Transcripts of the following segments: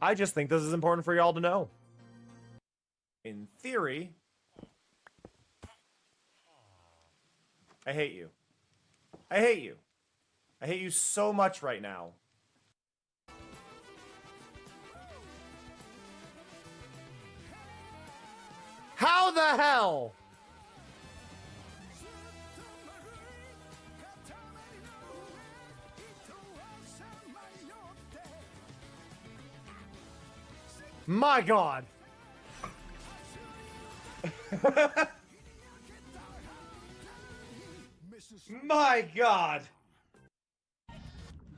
I just think this is important for y'all to know. In theory, I hate you. I hate you. I hate you so much right now. How the hell? My God. My God.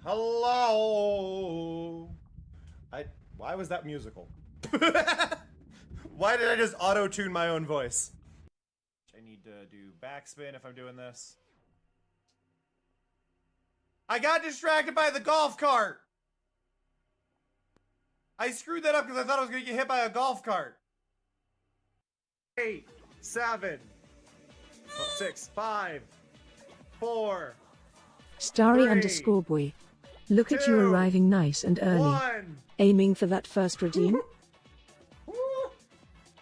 Hello. Why was that musical? Why did I just auto-tune my own voice? I need to do backspin if I'm doing this. I got distracted by the golf cart. I screwed that up because I thought I was going to get hit by a golf cart. 8, 7, 6, 5, 4. Starry 3, _ boy. Look at you 2, arriving nice and early. 1. Aiming for that first redeem?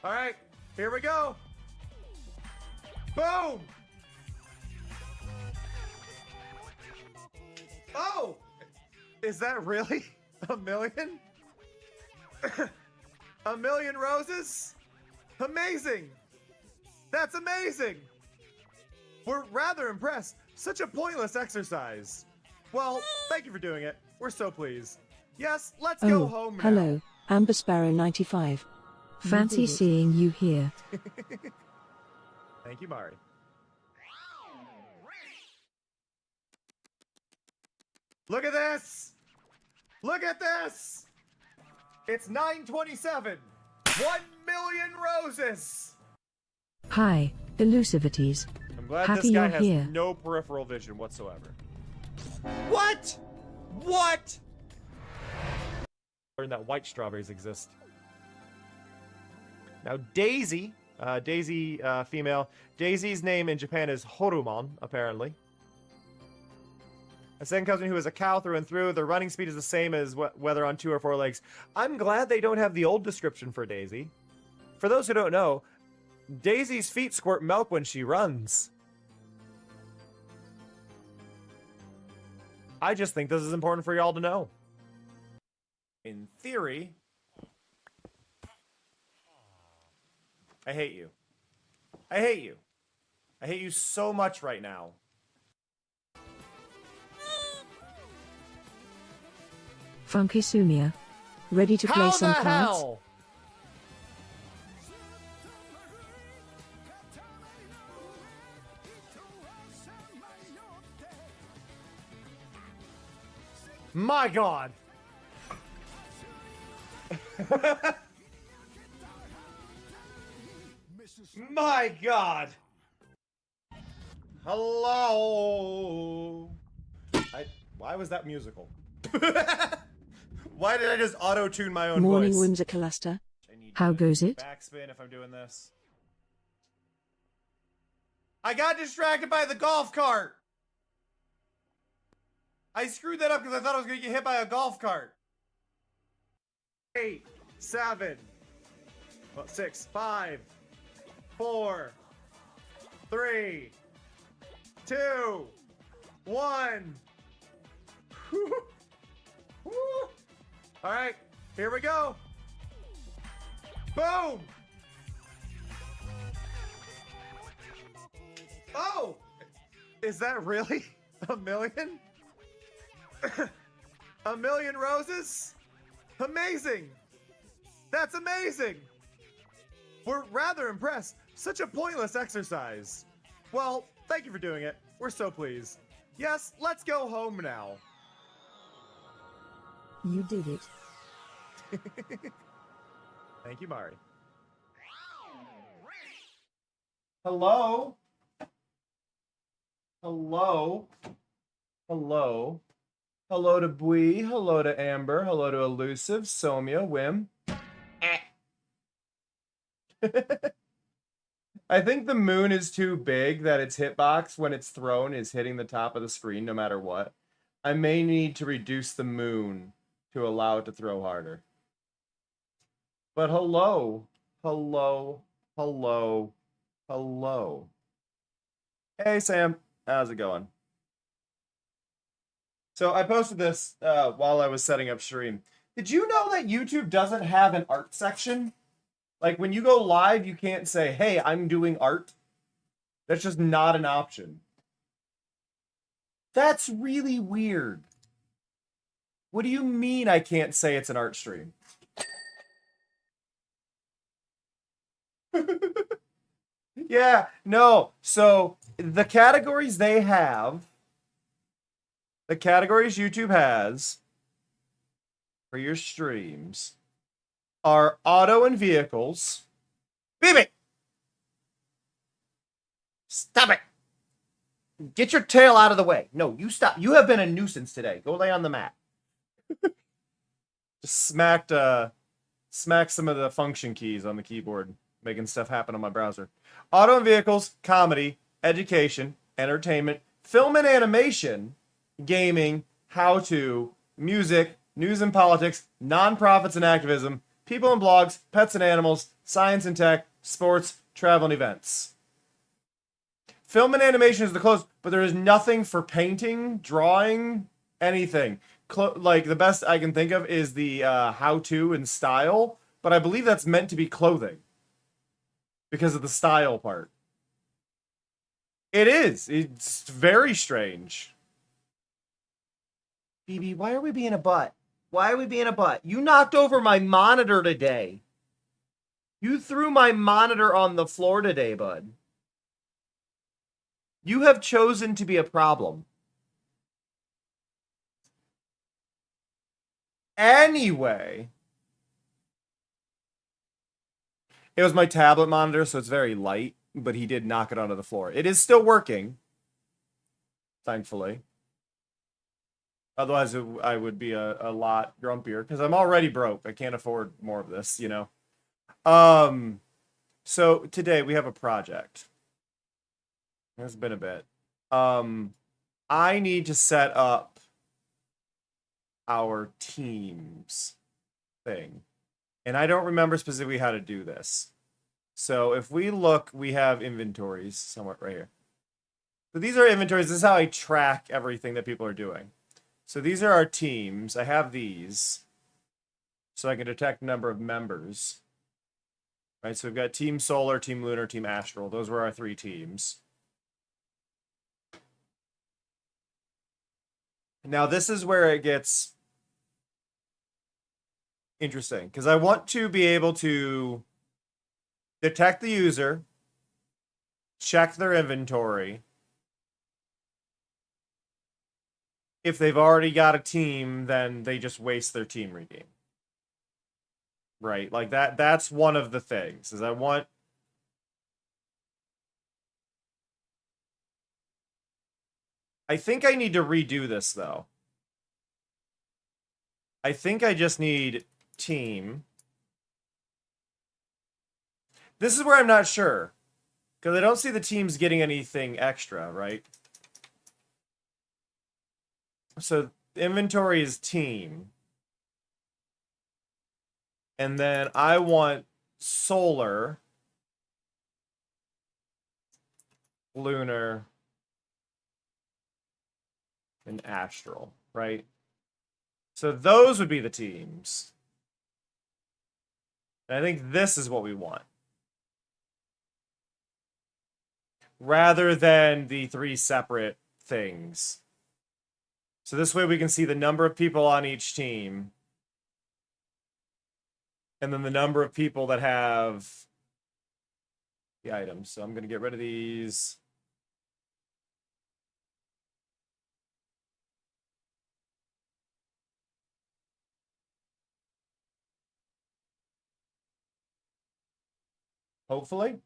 Alright, here we go. Boom! Oh! Is that really a million? A million roses? Amazing! That's amazing! We're rather impressed. Such a pointless exercise. Well, thank you for doing it. We're so pleased. Yes, let's go home now. Hello, Amber Sparrow 95. Fancy seeing you here. Thank you, Mari. Look at this! Look at this! It's 9:27. 1 million roses! Hi, Elusivities. I'm glad Happy this guy you're has here. no peripheral vision whatsoever. What? What? Learn that white strawberries exist. Now Daisy, female. Daisy's name in Japan is Horumon, apparently. A second cousin who is a cow through and through. Their running speed is the same as whether on 2 or 4 legs. I'm glad they don't have the old description for Daisy. For those who don't know, Daisy's feet squirt milk when she runs. I just think this is important for y'all to know. In theory, I hate you. I hate you. I hate you so much right now. Funky Sumia. Ready to play some cards? Hell? My God. My God. Hello. Why was that musical? Why did I just auto-tune my own Morning voice? Whimsicalaster. How goes it? Backspin if I'm doing this. I got distracted by the golf cart. I screwed that up because I thought I was going to get hit by a golf cart. 8, 7, 6, 5, 4, 3, 2, 1. Alright, here we go. Boom! Oh! Is that really a million? A million roses? Amazing! That's amazing! We're rather impressed. Such a pointless exercise. Well, thank you for doing it. We're so pleased. Yes, let's go home now. You did it. Thank you, Mari. Hello? Hello? Hello? Hello to Bui, hello to Amber, hello to Elusive, Somia, Wim. I think the moon is too big that its hitbox when it's thrown is hitting the top of the screen no matter what. I may need to reduce the moon to allow it to throw harder. But hello, hello, hello, hello. Hey, Sam. How's it going? So I posted this while I was setting up stream. Did you know that YouTube doesn't have an art section? Like when you go live, you can't say, "Hey, I'm doing art." That's just not an option. That's really weird. What do you mean I can't say it's an art stream? Yeah, no. So the categories they have, the categories YouTube has for your streams are auto and vehicles. Beep, stop it. Get your tail out of the way. No, you stop. You have been a nuisance today. Go lay on the mat. Just smacked some of the function keys on the keyboard, making stuff happen on my browser. Auto and vehicles, comedy, education, entertainment, film and animation, gaming, how-to, music, news and politics, nonprofits and activism, people and blogs, pets and animals, science and tech, sports, travel and events. Film and animation is the closest, but there is nothing for painting, drawing, anything. Like the best I can think of is the how-to and style, but I believe that's meant to be clothing because of the style part. It is. It's very strange. BB, why are we being a butt? Why are we being a butt? You knocked over my monitor today. You threw my monitor on the floor today, bud. You have chosen to be a problem. Anyway, it was my tablet monitor, so it's very light, but he did knock it onto the floor. It is still working, thankfully. Otherwise, I would be a lot grumpier because I'm already broke. I can't afford more of this, you know? So today we have a project. It's been a bit. I need to set up our teams thing. And I don't remember specifically how to do this. So if we look, we have inventories somewhere right here. So these are inventories. This is how I track everything that people are doing. So these are our teams. I have these. So I can detect number of members. Right, so we've got Team Solar, Team Lunar, Team Astral. Those were our 3 teams. Now this is where it gets interesting, because I want to be able to detect the user, check their inventory. If they've already got a team, then they just waste their team redeem. Right? Like that's one of the things, is I think I need to redo this, though. I think I just need team. This is where I'm not sure, because I don't see the teams getting anything extra, right? So inventory is team. And then I want solar, lunar, and astral, right? So those would be the teams. And I think this is what we want. Rather than the 3 separate things. So this way we can see the number of people on each team. And then the number of people that have the items. So I'm going to get rid of these. Hopefully.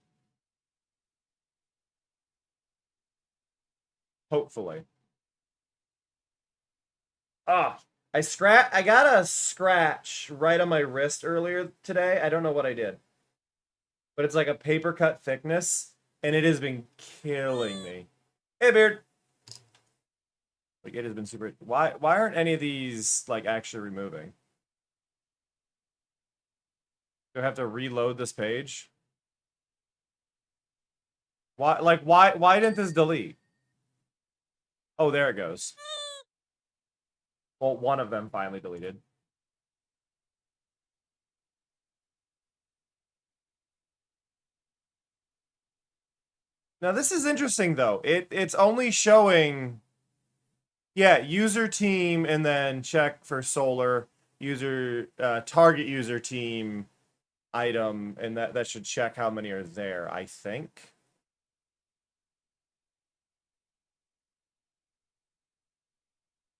Hopefully. Ah, I got a scratch right on my wrist earlier today. I don't know what I did. But it's like a paper cut thickness, and it has been killing me. Hey, Beard. Like, it has been super. Why aren't any of these like actually removing? Do I have to reload this page? Why didn't this delete? Oh, there it goes. Well, one of them finally deleted. Now this is interesting though. It's only showing, yeah, user team and then check for solar user target user team item, and that should check how many are there, I think.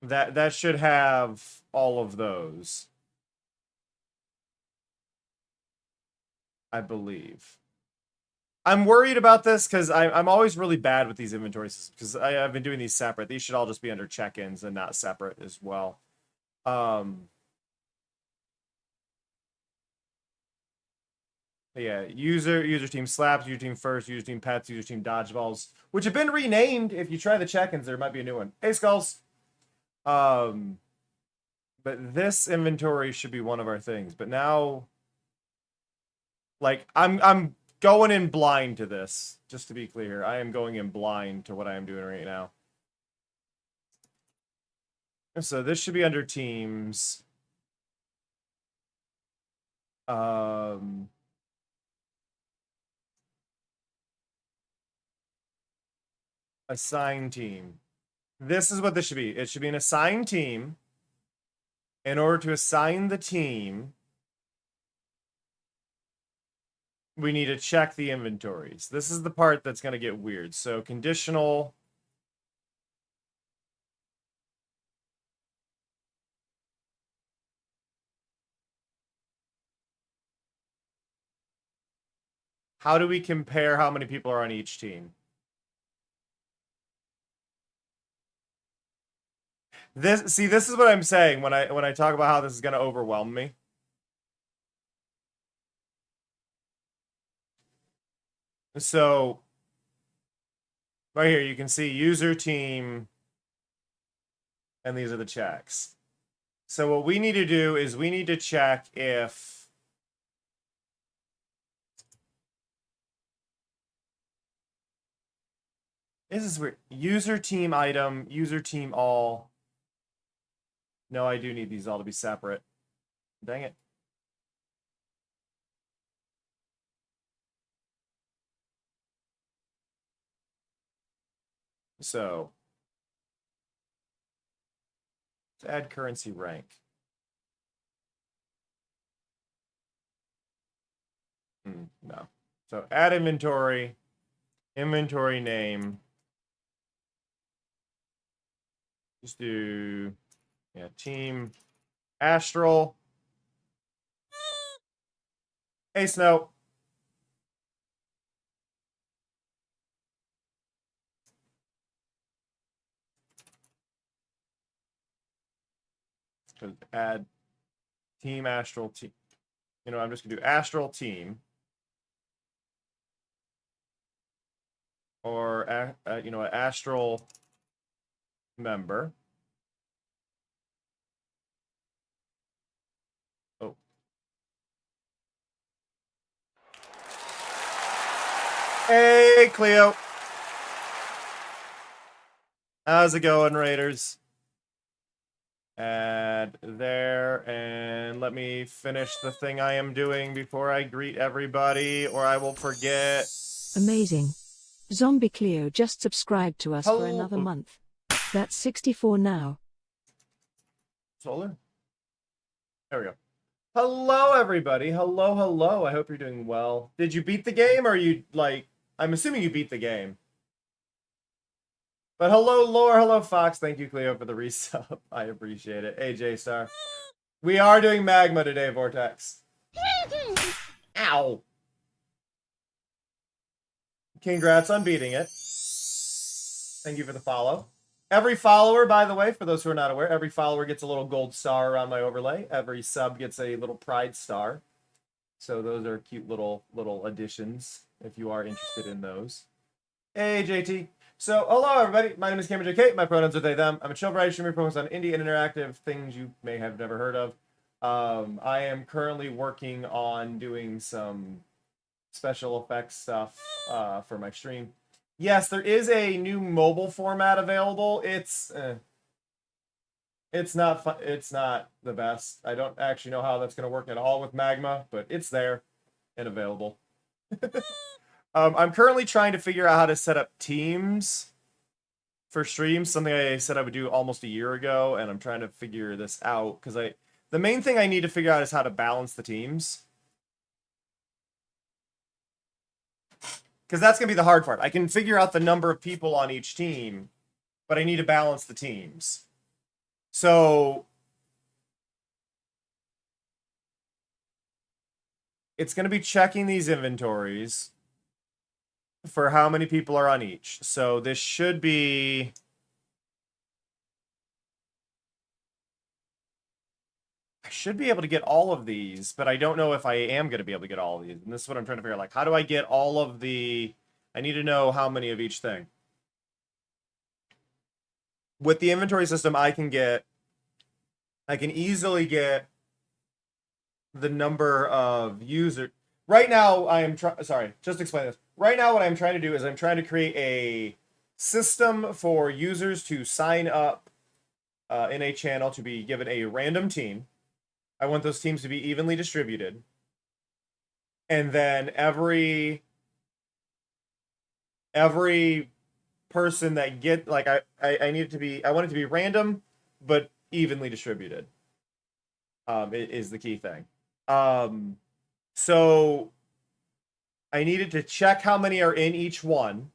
That should have all of those, I believe. I'm worried about this because I'm always really bad with these inventory systems because I've been doing these separate. These should all just be under check-ins and not separate as well. Yeah, user team slaps, user team first, user team pets, user team dodgeballs, which have been renamed. If you try the check-ins, there might be a new one. Hey, Skulls. But this inventory should be one of our things. But now, like, I'm going in blind to this. Just to be clear, I am going in blind to what I am doing right now. So this should be under teams. Assign team. This is what this should be. It should be an assigned team. In order to assign the team, we need to check the inventories. This is the part that's going to get weird. So conditional. How do we compare how many people are on each team? This is what I'm saying when I talk about how this is going to overwhelm me. So right here you can see user team, and these are the checks. So what we need to do is we need to check if this is weird. User team item, user team all. No, I do need these all to be separate. Dang it. So let's add currency rank. No. So add inventory, inventory name. Just do, yeah, team Astral. Hey, Snow. Add team Astral team. You know, I'm just gonna do Astral team. Or, you know, an Astral member. Oh. Hey, Cleo. How's it going, Raiders? Add there, and let me finish the thing I am doing before I greet everybody, or I will forget. Amazing. Zombie Cleo just subscribed to us for another month. That's 64 now. Solar? There we go. Hello, everybody. Hello, hello. I hope you're doing well. Did you beat the game, or are you, like... I'm assuming you beat the game. But hello, Lore. Hello, Fox. Thank you, Cleo, for the resub. I appreciate it. Hey, J-Star. We are doing Magma today, Vortex. Ow. Congrats on beating it. Thank you for the follow. Every follower, by the way, for those who are not aware, every follower gets a little gold star around my overlay. Every sub gets a little pride star. So those are cute little additions if you are interested in those. Hey, JT. So, hello, everybody. My name is Cameron JK. My pronouns are they, them. I'm a chill variety streamer focused on indie and interactive things you may have never heard of. I am currently working on doing some special effects stuff for my stream. Yes, there is a new mobile format available. It's not it's not the best. I don't actually know how that's going to work at all with Magma, but it's there and available. I'm currently trying to figure out how to set up teams for streams, something I said I would do almost a year ago, and I'm trying to figure this out because the main thing I need to figure out is how to balance the teams. Because that's going to be the hard part. I can figure out the number of people on each team, but I need to balance the teams. So it's going to be checking these inventories for how many people are on each. So this should be... I should be able to get all of these, but I don't know if I am going to be able to get all of these. And this is what I'm trying to figure out. Like, how do I get all of the... I need to know how many of each thing. With the inventory system, I can easily get the number of users. Right now, I am sorry, just explain this. Right now, what I'm trying to do is I'm trying to create a system for users to sign up in a channel to be given a random team. I want those teams to be evenly distributed. And then every person that get, like, I need it to be, I want it to be random, but evenly distributed. Is the key thing. So I needed to check how many are in each one.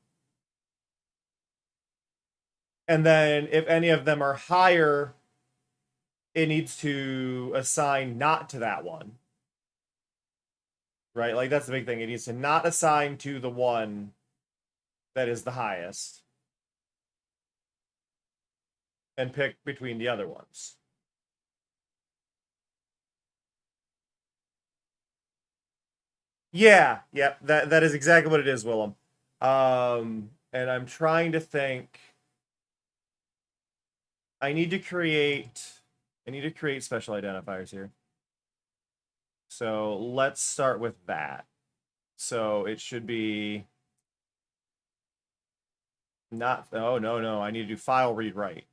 And then if any of them are higher, it needs to assign not to that one. Right? Like, that's the big thing. It needs to not assign to the one that is the highest. And pick between the other ones. Yeah, that is exactly what it is, Willem. And I'm trying to think. I need to create special identifiers here. So let's start with that. So it should be not, oh no, I need to do file read write.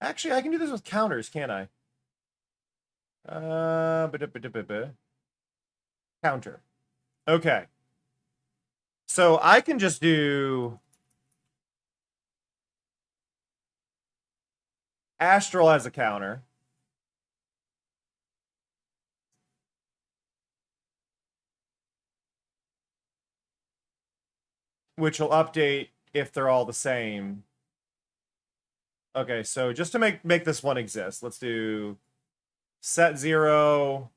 Actually, I can do this with counters, can't I? Counter. Okay. So I can just do Astral as a counter. Which will update if they're all the same. Okay, so just to make this one exist, let's do set 0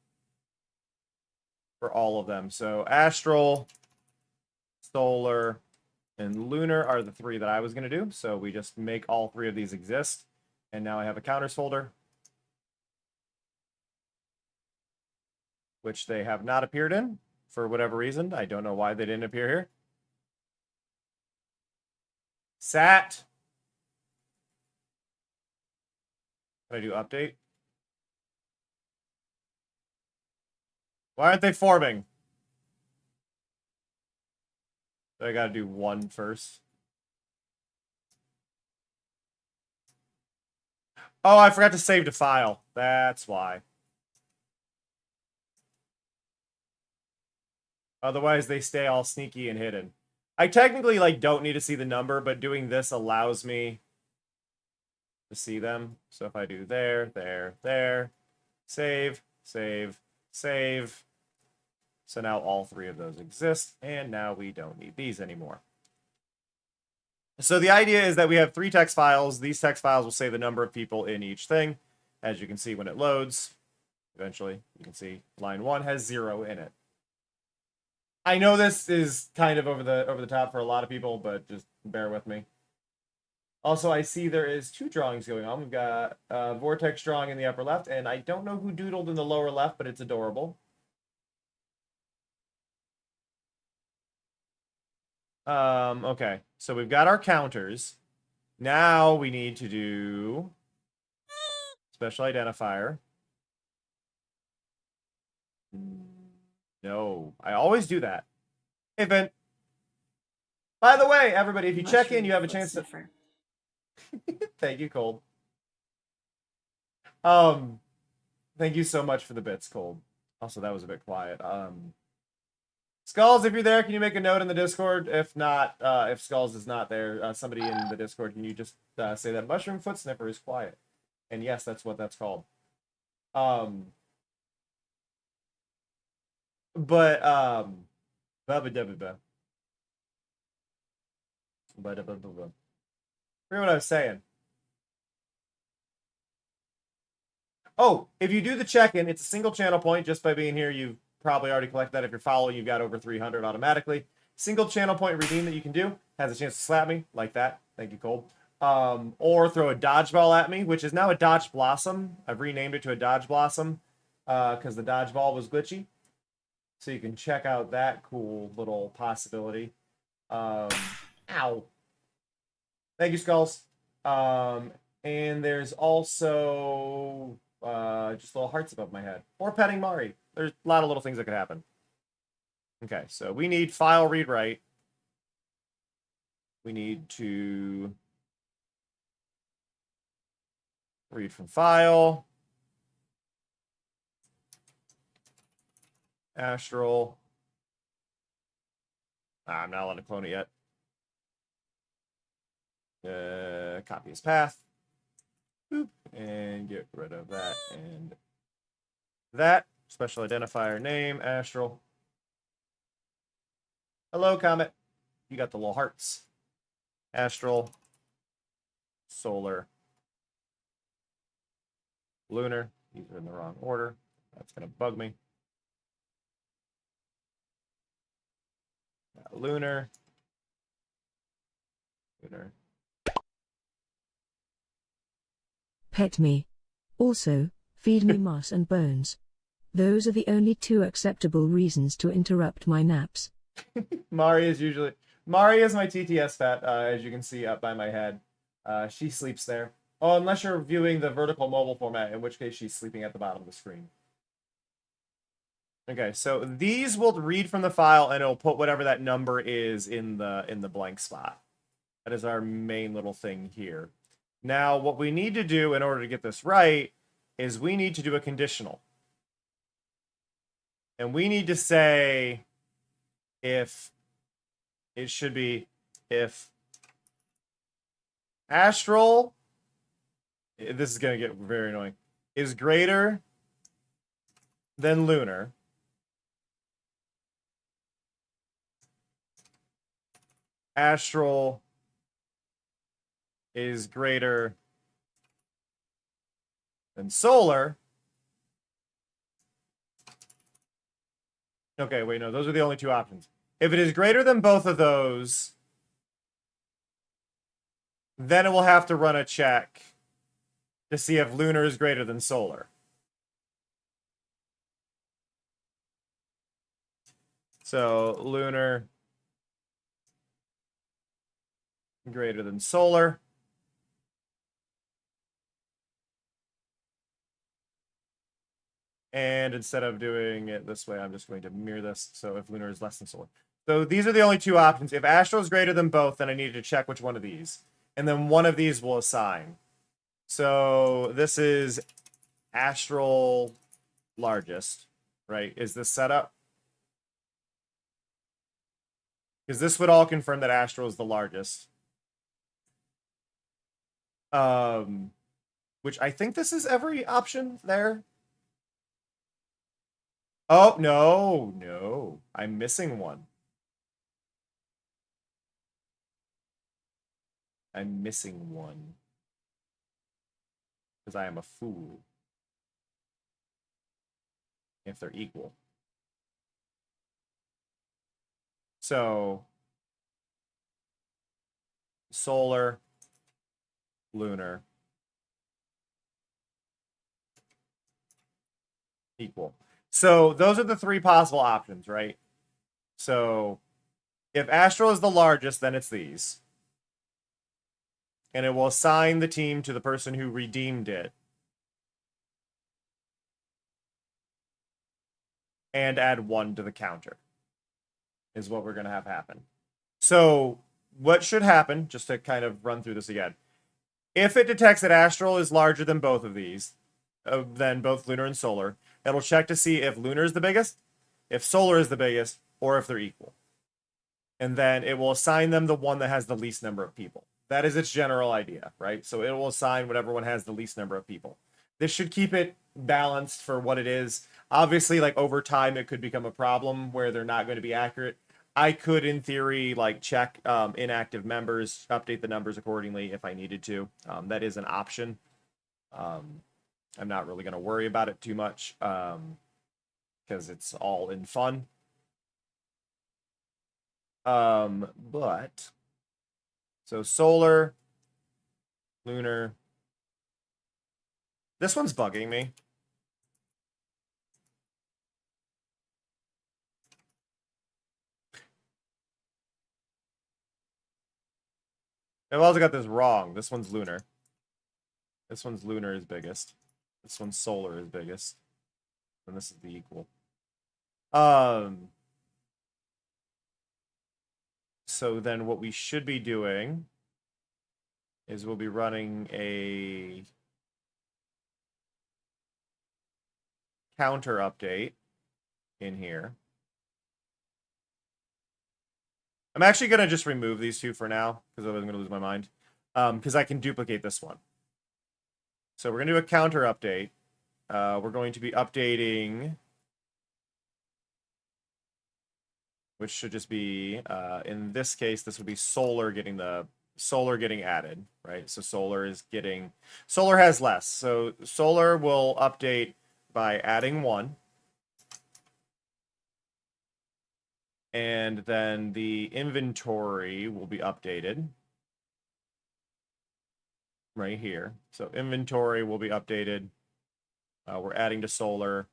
for all of them. So Astral, Solar, and Lunar are the 3 that I was going to do. So we just make all 3 of these exist. And now I have a counters folder, which they have not appeared in for whatever reason. I don't know why they didn't appear here. Sat. Can I do update? Why aren't they forming? I gotta do 1 first. Oh, I forgot to save to file. That's why. Otherwise, they stay all sneaky and hidden. I technically, like, don't need to see the number, but doing this allows me to see them. So if I do there, save, save, save. So now all 3 of those exist, and now we don't need these anymore. So the idea is that we have 3 text files. These text files will say the number of people in each thing. As you can see when it loads, eventually, you can see line 1 has 0 in it. I know this is kind of over the top for a lot of people, but just bear with me. Also, I see there is 2 drawings going on. We've got Vortex drawing in the upper left, and I don't know who doodled in the lower left, but it's adorable. Okay. So we've got our counters. Now we need to do special identifier. No, I always do that. Hey, Ben. By the way, everybody, if you check in, you have a chance to. Thank you, Cold. Thank you so much for the bits, Cold. Also, that was a bit quiet. Skulls, if you're there, can you make a note in the Discord? If not, if Skulls is not there, somebody in the Discord, can you just say that Mushroom Foot Sniffer is quiet? And yes, that's what that's called. But Forget what I was saying. Oh, if you do the check-in, it's a single channel point. Just by being here, you've probably already collected that. If you're following, you've got over 300 automatically. Single channel point redeem that you can do has a chance to slap me like that. Thank you, Cold. Or throw a dodgeball at me, which is now a Dodge Blossom. I've renamed it to a Dodge Blossom because the dodgeball was glitchy. So you can check out that cool little possibility. Ow. Thank you, Skulls. And there's also just little hearts above my head. Or petting Mari. There's a lot of little things that could happen. Okay, so we need file read write. We need to read from file. Astral. I'm not allowed to clone it yet. Copy as path. Boop, and get rid of that and that. Special identifier name, Astral. Hello, Comet. You got the little hearts. Astral. Solar. Lunar. These are in the wrong order. That's going to bug me. Lunar. Lunar. Pet me. Also, feed me moss and bones. Those are the only two acceptable reasons to interrupt my naps. Mari is my TTS pet, as you can see up by my head. She sleeps there. Oh, unless you're viewing the vertical mobile format, in which case she's sleeping at the bottom of the screen. Okay, so these will read from the file and it'll put whatever that number is in the blank spot. That is our main little thing here. Now, what we need to do in order to get this right is we need to do a conditional. And we need to say if it should be if Astral, this is going to get very annoying, is greater than Lunar, Astral is greater than Solar. Okay, wait, no, those are the only two options. If it is greater than both of those, then it will have to run a check to see if Lunar is greater than Solar. So, Lunar greater than Solar. And instead of doing it this way, I'm just going to mirror this. So if Lunar is less than Solar. So these are the only two options. If Astral is greater than both, then I need to check which one of these. And then one of these will assign. So this is Astral largest, right? Is this set up? Because this would all confirm that Astral is the largest. Which I think this is every option there. Oh, no. I'm missing one. I'm missing one. Because I am a fool. If they're equal. So, Solar, Lunar, equal. So those are the three possible options, right? So If Astral is the largest, then it's these. And it will assign the team to the person who redeemed it. And add 1 to the counter. Is what we're going to have happen. So what should happen, just to kind of run through this again. If it detects that Astral is larger than both of these, than both Lunar and Solar, it'll check to see if Lunar is the biggest, if Solar is the biggest, or if they're equal. And then it will assign them the one that has the least number of people. That is its general idea, right? So it will assign whatever one has the least number of people. This should keep it balanced for what it is. Obviously, like over time, it could become a problem where they're not going to be accurate. I could, in theory, like check inactive members, update the numbers accordingly if I needed to. That is an option. I'm not really going to worry about it too much because it's all in fun. But so Solar, Lunar. This one's bugging me. I've also got this wrong. This one's Lunar. This one's Lunar is biggest. This one's Solar is biggest. And this is the equal. So then what we should be doing is we'll be running a counter update in here. I'm actually going to just remove these two for now because otherwise I'm going to lose my mind. Because I can duplicate this one. So we're going to do a counter update. We're going to be updating, which should just be, in this case, this would be Solar getting added, right? So Solar has less. So Solar will update by adding 1. And then the inventory will be updated right here. So inventory will be updated. We're adding to Solar.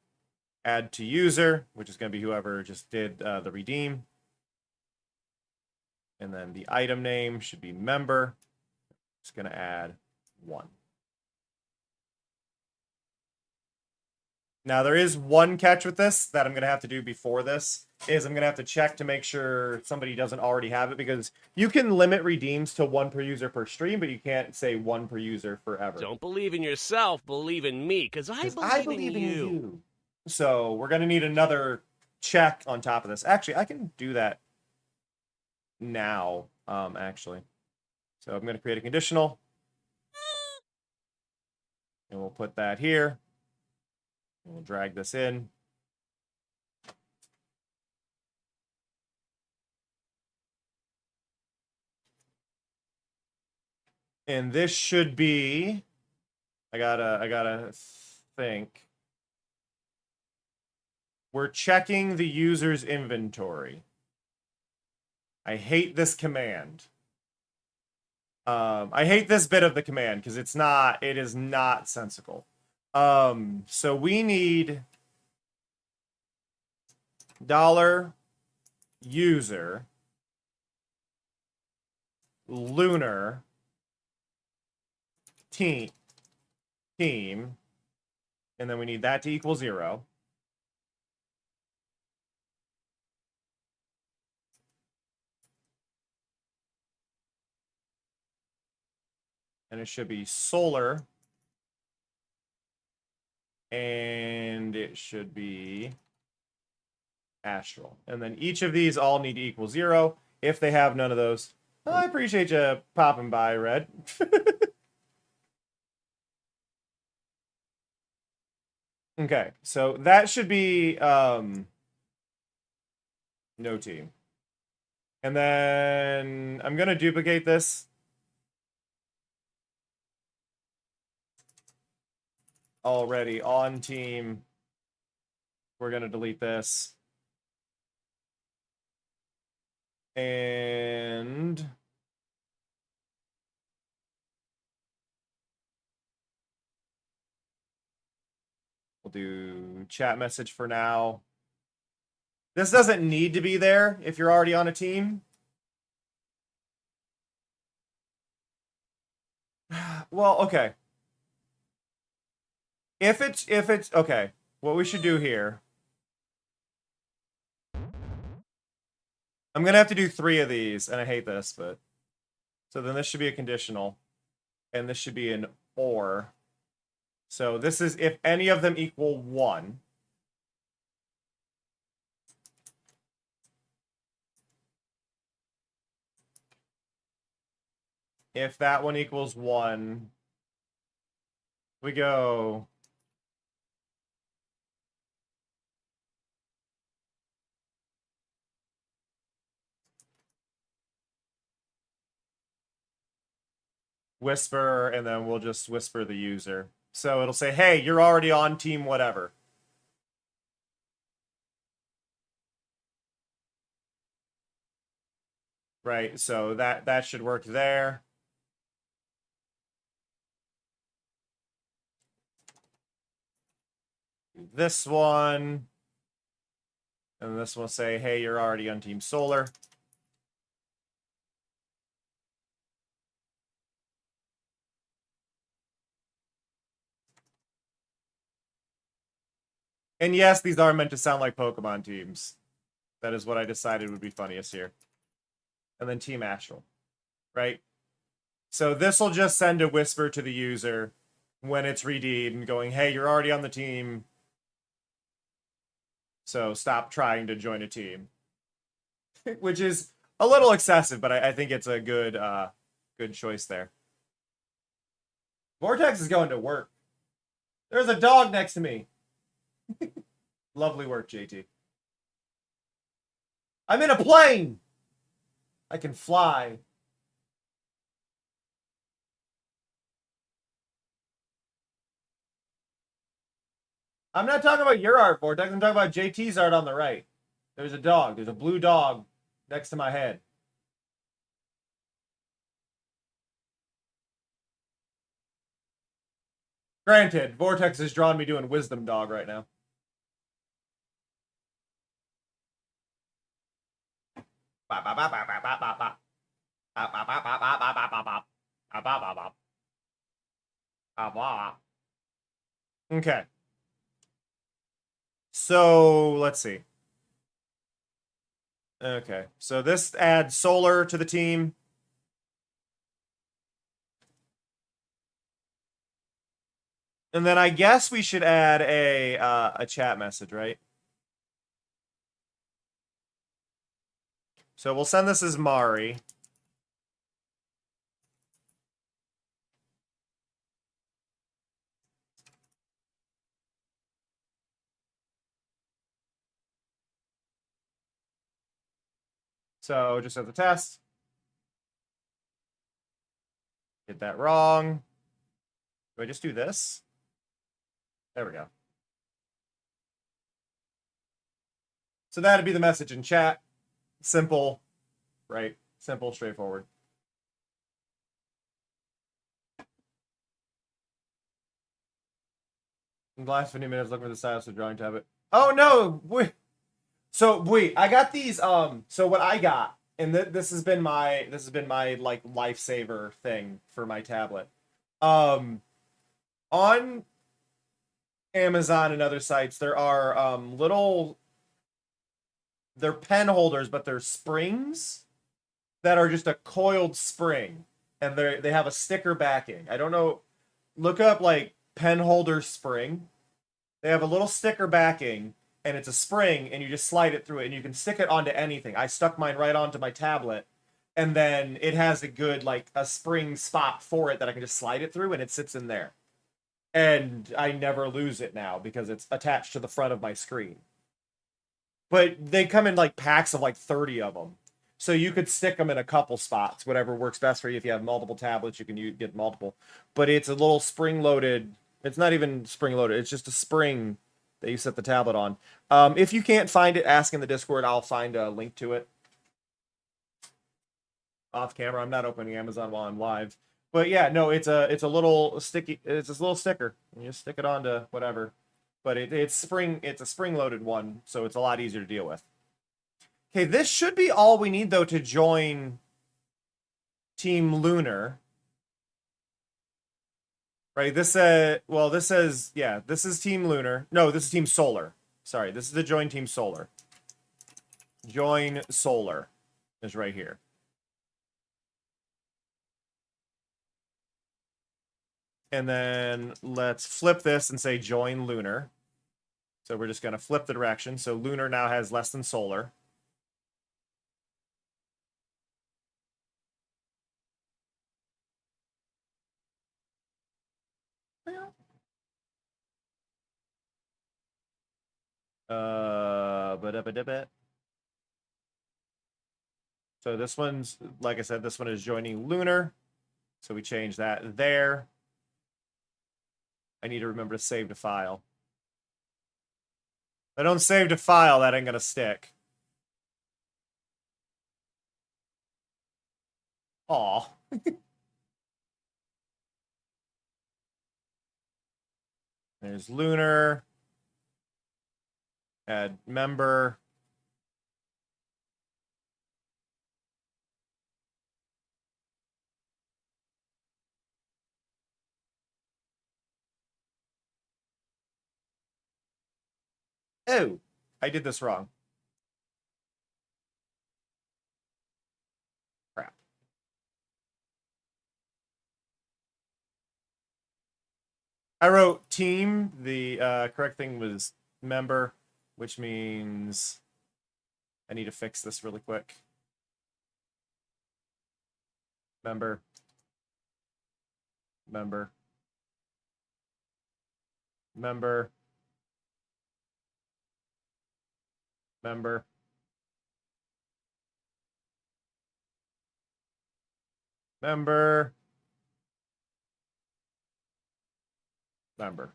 Add to user, which is going to be whoever just did the redeem. And then the item name should be member. It's going to add 1. Now, there is one catch with this that I'm going to have to do before this, is I'm going to have to check to make sure somebody doesn't already have it, because you can limit redeems to 1 per user per stream, but you can't say 1 per user forever. Don't believe in yourself, believe in me, because I believe in you. So we're going to need another check on top of this. Actually, I can do that now, actually. So I'm going to create a conditional. And we'll put that here. We'll drag this in. And this should be, I gotta think. We're checking the user's inventory. I hate this command. I hate this bit of the command because it is not sensical. So we need $user lunar team, and then we need that to equal 0. And it should be Solar. And it should be Astral. And then each of these all need to equal 0. If they have none of those, I appreciate you popping by, Red. Okay, so that should be no team. And then I'm going to duplicate this. Already on team. We're going to delete this. And we'll do chat message for now. This doesn't need to be there if you're already on a team. Well, okay. If it's okay, what we should do here. I'm gonna have to do 3 of these, and I hate this, but so then this should be a conditional, and this should be an or. So this is if any of them equal 1. If that one equals 1, we go whisper, and then we'll just whisper the user. So it'll say, hey, you're already on team whatever. Right, so that should work there. This one. And this will say, hey, you're already on Team Solar. And yes, these are meant to sound like Pokemon teams. That is what I decided would be funniest here. And then Team Astral, right? So this will just send a whisper to the user when it's redeemed, going, hey, you're already on the team. So stop trying to join a team. Which is a little excessive, but I think it's a good good choice there. Vortex is going to work. There's a dog next to me. Lovely work, JT. I'm in a plane. I can fly. I'm not talking about your art, Vortex. I'm talking about JT's art on the right. There's a dog. There's a blue dog next to my head. Granted, Vortex has drawn me doing Wisdom Dog right now. Okay. So, let's see. Okay, so this adds Solar to the team. And then I guess we should add a chat message, right? So we'll send this as Mari. So just as a test. Get that wrong. Do I just do this? There we go. So that'd be the message in chat. Simple, right? Simple, straightforward. In the last 50 minutes, look for the status of drawing tablet. Oh no! Wait, I got these. So what I got, and this has been my like lifesaver thing for my tablet. On Amazon and other sites, there are they're pen holders, but they're springs that are just a coiled spring, and they have a sticker backing. I don't know. Look up like pen holder spring. They have a little sticker backing, and it's a spring, and you just slide it through it, and you can stick it onto anything. I stuck mine right onto my tablet, and then it has a good like a spring spot for it that I can just slide it through, and it sits in there. And I never lose it now because it's attached to the front of my screen. But they come in like packs of like 30 of them. So you could stick them in a couple spots, whatever works best for you. If you have multiple tablets, you can get multiple. But it's a little spring-loaded. It's not even spring-loaded. It's just a spring that you set the tablet on. If you can't find it, ask in the Discord. I'll find a link to it. Off camera. I'm not opening Amazon while I'm live. But yeah, no, it's a little sticky. It's this little sticker. You just stick it onto whatever. But it's a spring-loaded one, so it's a lot easier to deal with. Okay, this should be all we need, though, to join Team Lunar. Right, this well, this says, yeah, this is Team Lunar. No, this is Team Solar. Sorry, this is the join Team Solar. Join Solar is right here. And then let's flip this and say join Lunar. So we're just going to flip the direction. So Lunar now has less than Solar. So this one's, like I said, this one is joining Lunar. So we change that there. I need to remember to save to file. If I don't save to file, that ain't gonna stick. Aw. There's Lunar. Add member. Oh, I did this wrong. Crap. I wrote team. The correct thing was member, which means I need to fix this really quick. Member. Member. Member. Member. Member. Member.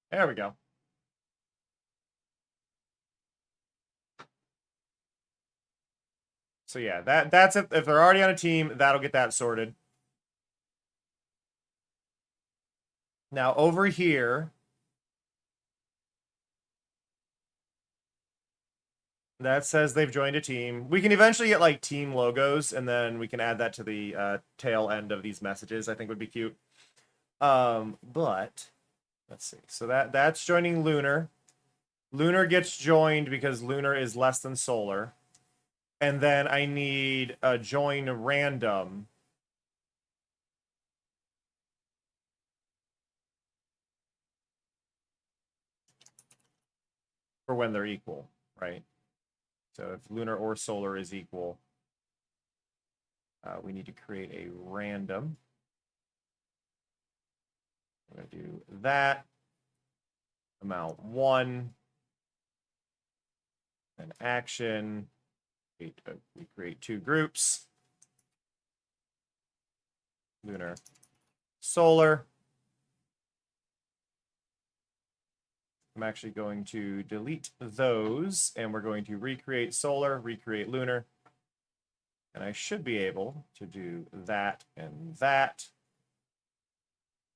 There we go. So yeah, that's it. If they're already on a team, that'll get that sorted. Now over here, that says they've joined a team. We can eventually get like team logos, and then we can add that to the tail end of these messages. I think would be cute. But let's see. So that's joining Lunar. Lunar gets joined because Lunar is less than Solar. And then I need a join random. For when they're equal, right? So if Lunar or Solar is equal, we need to create a random. I'm going to do that. Amount 1. An action. We create 2 groups. Lunar, Solar. I'm actually going to delete those, and we're going to recreate Solar, recreate Lunar. And I should be able to do that and that.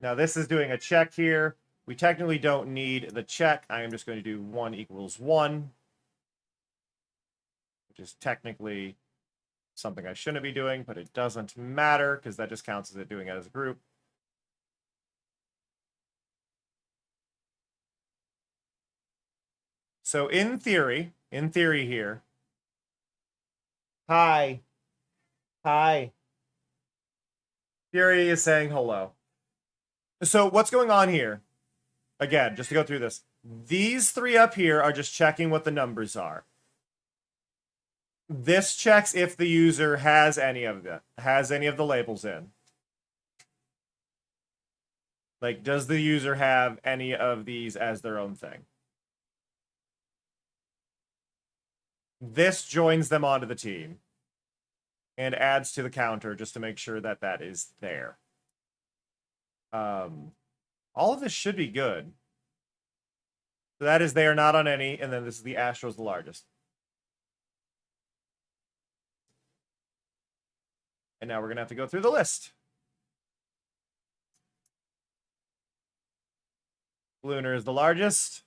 Now this is doing a check here. We technically don't need the check. I am just going to do 1 equals 1, which is technically something I shouldn't be doing, but it doesn't matter because that just counts as it doing it as a group. So in theory here, hi. Fury is saying hello. So what's going on here? Again, just to go through this. These 3 up here are just checking what the numbers are. This checks if the user has any of the labels in. Like, does the user have any of these as their own thing? This joins them onto the team and adds to the counter just to make sure that that is there. All of this should be good. So that is they are not on any, and then this is the Astro's the largest. And now we're going to have to go through the list. Lunar is the largest.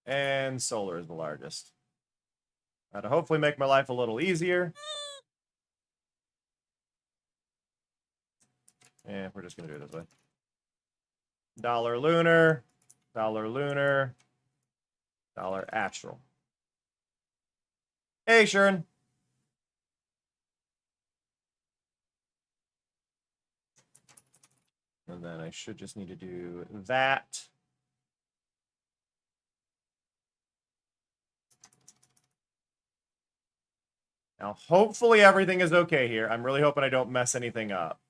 And Solar is the largest. That'll hopefully make my life a little easier. And we're just going to do it this way. Dollar lunar, dollar lunar, dollar astral. Hey, Sharon. And then I should just need to do that. Now, hopefully everything is okay here. I'm really hoping I don't mess anything up.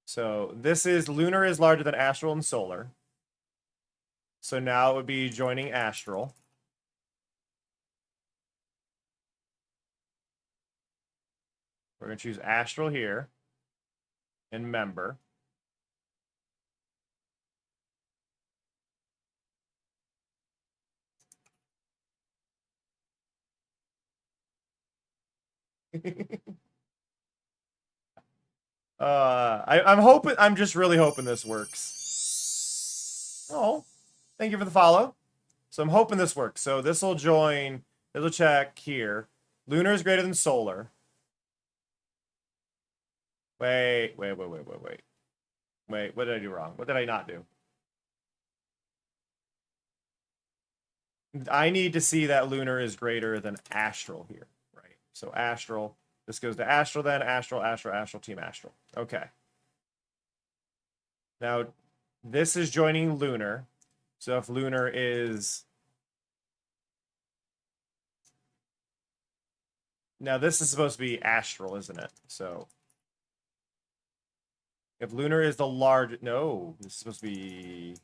So this is lunar is larger than astral and solar. So now it would be joining astral. We're going to choose astral here and member. I'm just really hoping this works. Oh, thank you for the follow. So I'm hoping this works. So this will join, it'll check here. Lunar is greater than solar. Wait, what did I do wrong? What did I not do? I need to see that lunar is greater than astral here, right? So astral, this goes to astral then, astral, team astral. Okay. Now, this is joining lunar. So if lunar is... Now, this is supposed to be astral, isn't it? So... If lunar is the large... No, this is supposed to be...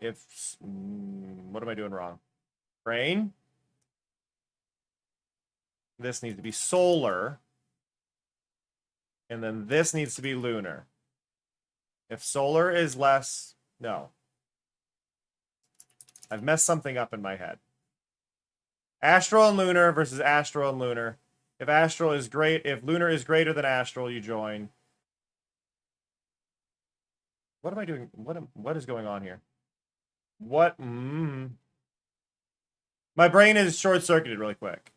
If... what am I doing wrong? Brain? This needs to be solar. And then this needs to be lunar. If solar is less... No. I've messed something up in my head. Astral and lunar versus astral and lunar. If astral is great, if lunar is greater than astral, you join. What am I doing? What is going on here? What? My brain is short-circuited really quick.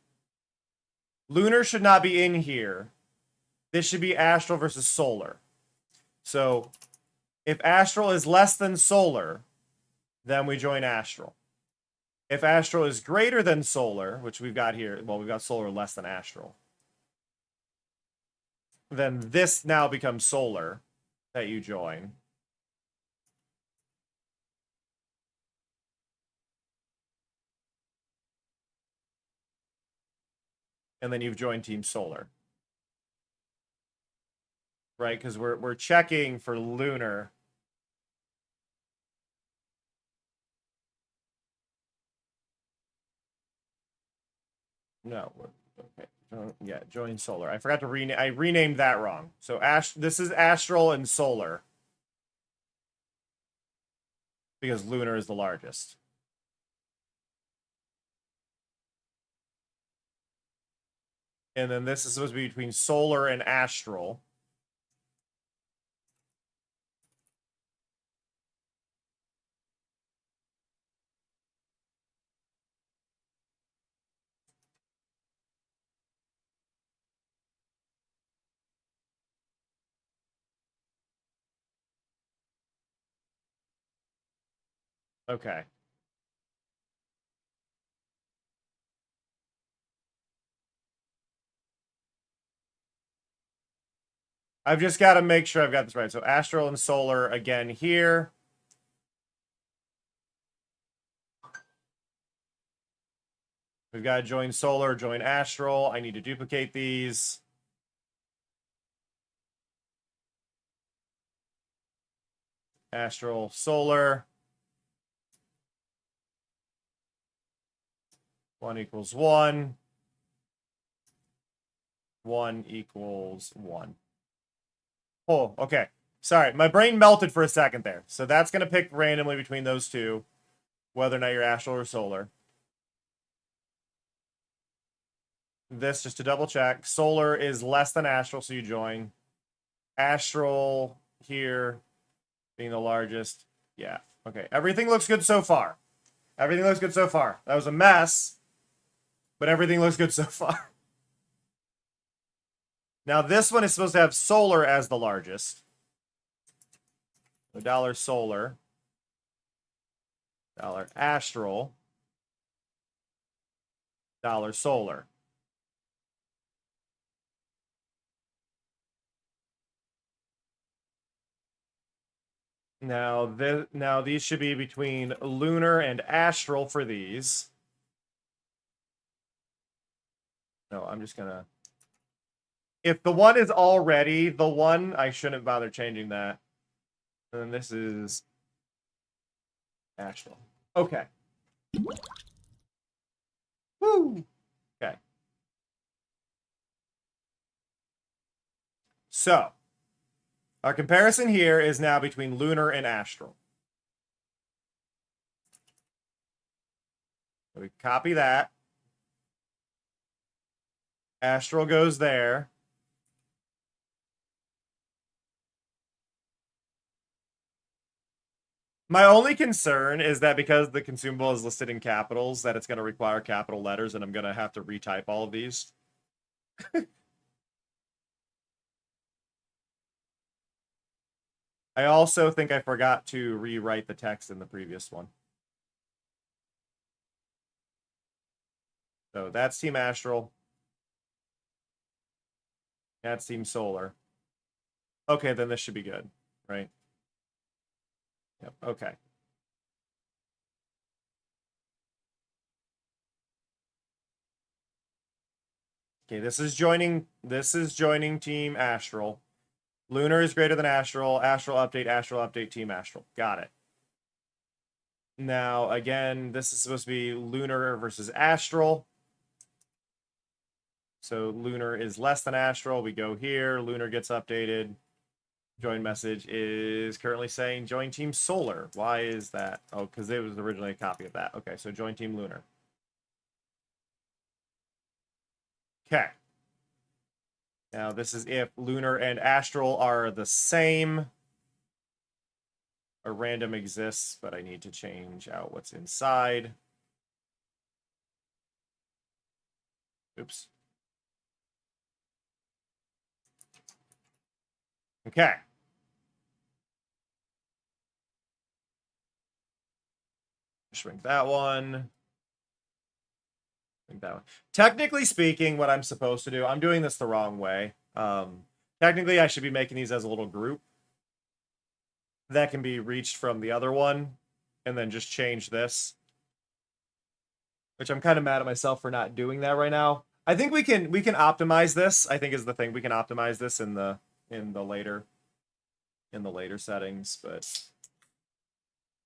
Lunar should not be in here. This should be astral versus solar. So, if astral is less than solar, then we join astral. If astral is greater than solar, which we've got here, well, we've got solar less than astral, then this now becomes solar that you join. And then you've joined Team Solar. Right? Because we're checking for lunar. No, okay. Yeah, join solar. I forgot to rename. I renamed that wrong. So this is astral and solar because lunar is the largest. And then this is supposed to be between solar and astral. Okay. I've just got to make sure I've got this right. So astral and solar again here. We've got to join solar, join astral. I need to duplicate these. Astral, solar. 1 equals 1. 1 equals 1. Oh, okay. Sorry, my brain melted for a second there. So that's going to pick randomly between those two, whether or not you're astral or solar. This, just to double check, solar is less than astral, so you join. Astral here being the largest. Yeah, okay. Everything looks good so far. Everything looks good so far. That was a mess, but everything looks good so far. Now this one is supposed to have solar as the largest. So dollar solar, dollar astral, dollar solar. Now these should be between lunar and astral for these. No, I'm just gonna. If the one is already the one, I shouldn't bother changing that. And then this is astral. Okay. Woo! Okay. So, our comparison here is now between lunar and astral. So we copy that. Astral goes there. My only concern is that because the consumable is listed in capitals, that it's going to require capital letters, and I'm going to have to retype all of these. I also think I forgot to rewrite the text in the previous one. So that's Team Astral. That's Team Solar. Okay, then this should be good, right? Yep, okay. Okay, this is joining Team Astral. Lunar is greater than Astral. Astral update, Team Astral. Got it. Now, again, this is supposed to be Lunar versus Astral. So Lunar is less than Astral. We go here. Lunar gets updated. Join message is currently saying join Team Solar. Why is that? Oh, because it was originally a copy of that. Okay, so join Team Lunar. Okay. Now, this is if Lunar and Astral are the same. A random exists, but I need to change out what's inside. Oops. Okay. Shrink that one. Shrink that one. Technically speaking, what I'm supposed to do, I'm doing this the wrong way. Technically, I should be making these as a little group that can be reached from the other one, and then just change this. Which I'm kind of mad at myself for not doing that right now. I think we can optimize this. I think is the thing. We can optimize this in the later settings, but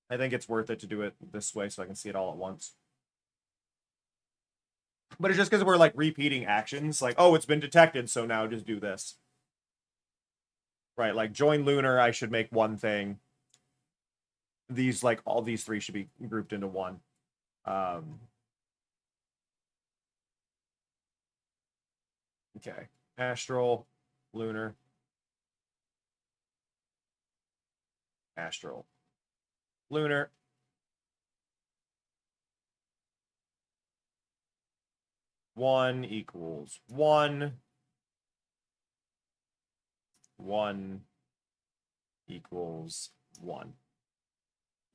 I think it's worth it to do it this way so I can see it all at once. But it's just because we're like repeating actions, like, oh, it's been detected, so now just do this. Right, like join Lunar, I should make one thing. These, like, all these three should be grouped into one. Okay, Astral, Lunar, Astral, Lunar. One equals one. One equals one.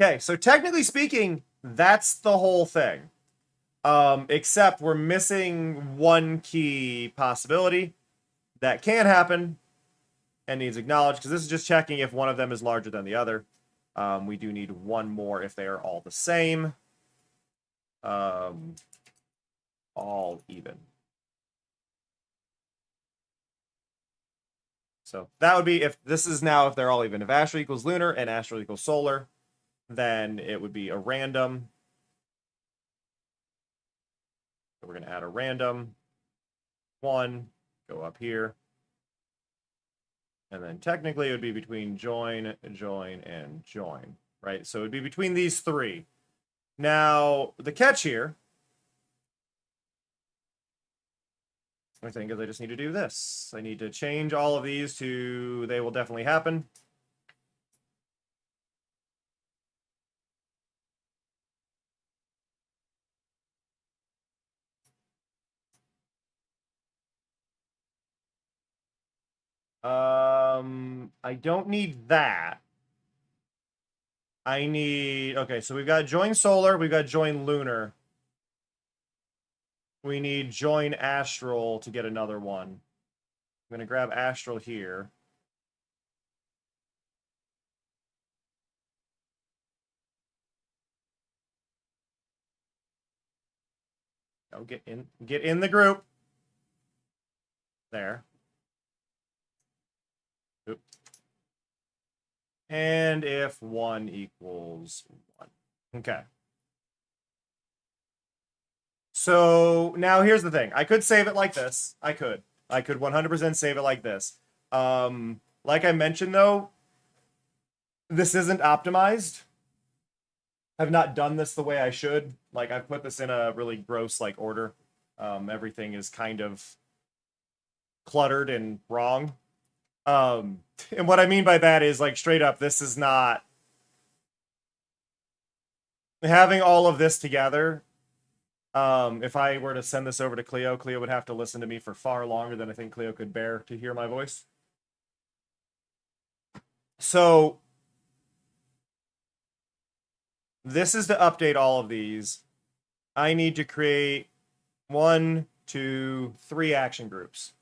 Okay, so technically speaking, that's the whole thing. Except we're missing one key possibility that can happen and needs acknowledged, because this is just checking if one of them is larger than the other. We do need one more if they are all the same. All even. So that would be if this is now if they're all even. If Astral equals Lunar and Astral equals Solar, then it would be a random. So we're going to add a random one, go up here. And then technically it would be between join, join, and join, right? So it would be between these three. Now, the catch here, I think, is I just need to do this. I need to change all of these to they will definitely happen. I don't need that. I need, okay, so we've got join solar, we've got join lunar. We need join astral to get another one. I'm going to grab astral here. Oh, get in the group. There. Oop. And if 1 equals 1. Okay. So now here's the thing. I could save it like this. I could 100% save it like this. Like I mentioned though, this isn't optimized. I've not done this the way I should. Like I've put this in a really gross like order. Everything is kind of cluttered and wrong. And what I mean by that is like straight up, this is not having all of this together. If I were to send this over to Cleo, Cleo would have to listen to me for far longer than I think Cleo could bear to hear my voice. So this is to update all of these. I need to create 1, 2, 3 action groups.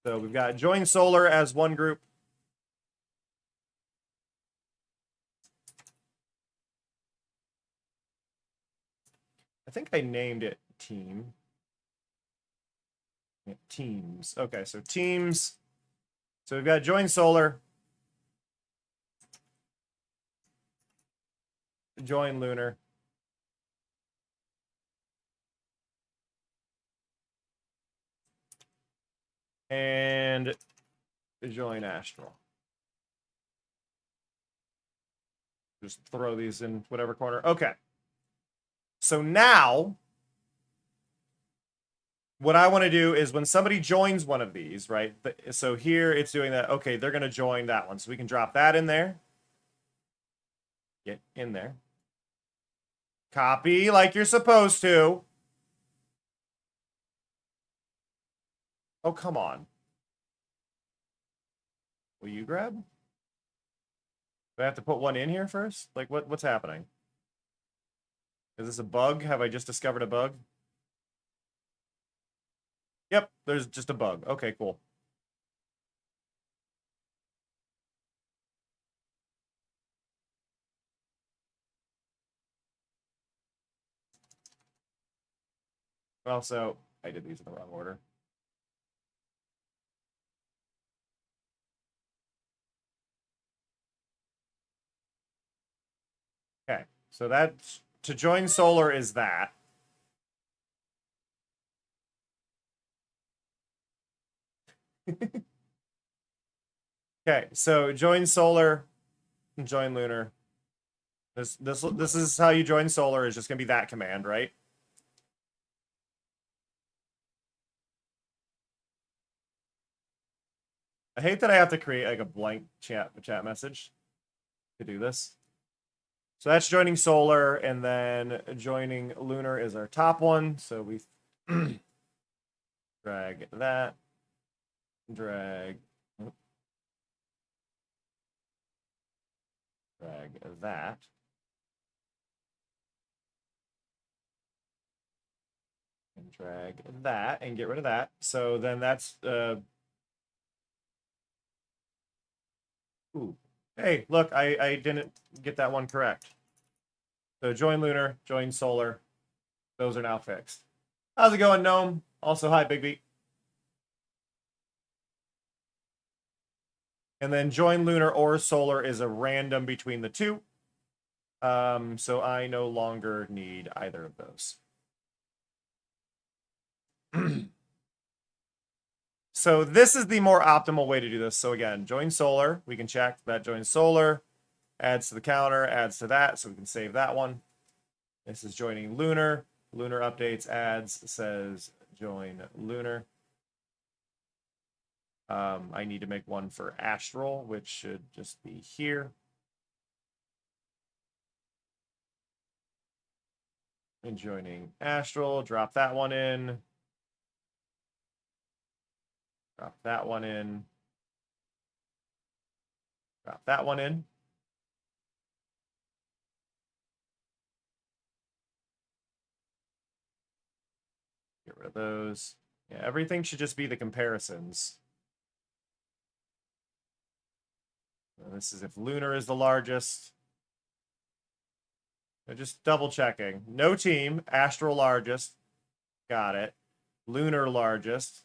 So we've got join solar as one group. I think I named it team. Yeah, teams. Okay, so teams. So we've got join solar. Join lunar. And join astral. Just throw these in whatever corner. Okay. So now, what I want to do is when somebody joins one of these, right? So here it's doing that. Okay, they're going to join that one. So we can drop that in there. Get in there. Copy like you're supposed to. Oh, come on. Will you grab? Do I have to put one in here first? Like, what's happening? Is this a bug? Have I just discovered a bug? Yep, there's just a bug. Okay, cool. Also, I did these in the wrong order. Okay, so that's to join solar is that. Okay, so join solar and join lunar. This is how you join solar, is just gonna be that command, right? I hate that I have to create like a blank chat message to do this. So that's joining solar, and then joining lunar is our top one. So we drag that, drag that. And drag that and get rid of that. So then that's ooh. Hey, look, I didn't get that one correct. So join lunar, join solar. Those are now fixed. How's it going, Gnome? Also, hi, Big B. And then join lunar or solar is a random between the two. So I no longer need either of those. So this is the more optimal way to do this. So again, join solar. We can check that join solar. Adds to the counter, adds to that. So we can save that one. This is joining lunar. Lunar updates, adds, says join lunar. I need to make one for astral, which should just be here. And joining astral, drop that one in. Drop that one in. Drop that one in. Get rid of those. Yeah, everything should just be the comparisons. This is if lunar is the largest. So just double checking. No team. Astral largest. Got it. Lunar largest.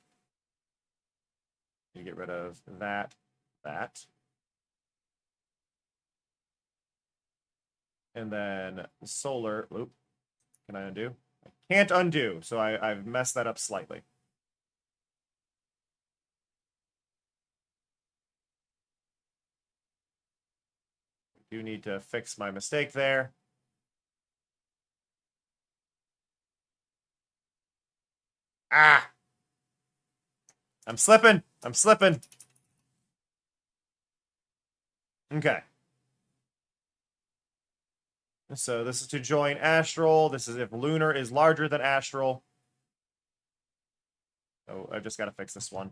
You get rid of that. And then solar. Oop. Can I undo? I can't undo, so I've messed that up slightly. I do need to fix my mistake there. Ah! I'm slipping. I'm slipping. Okay. So this is to join astral. This is if lunar is larger than astral. Oh, I've just got to fix this one.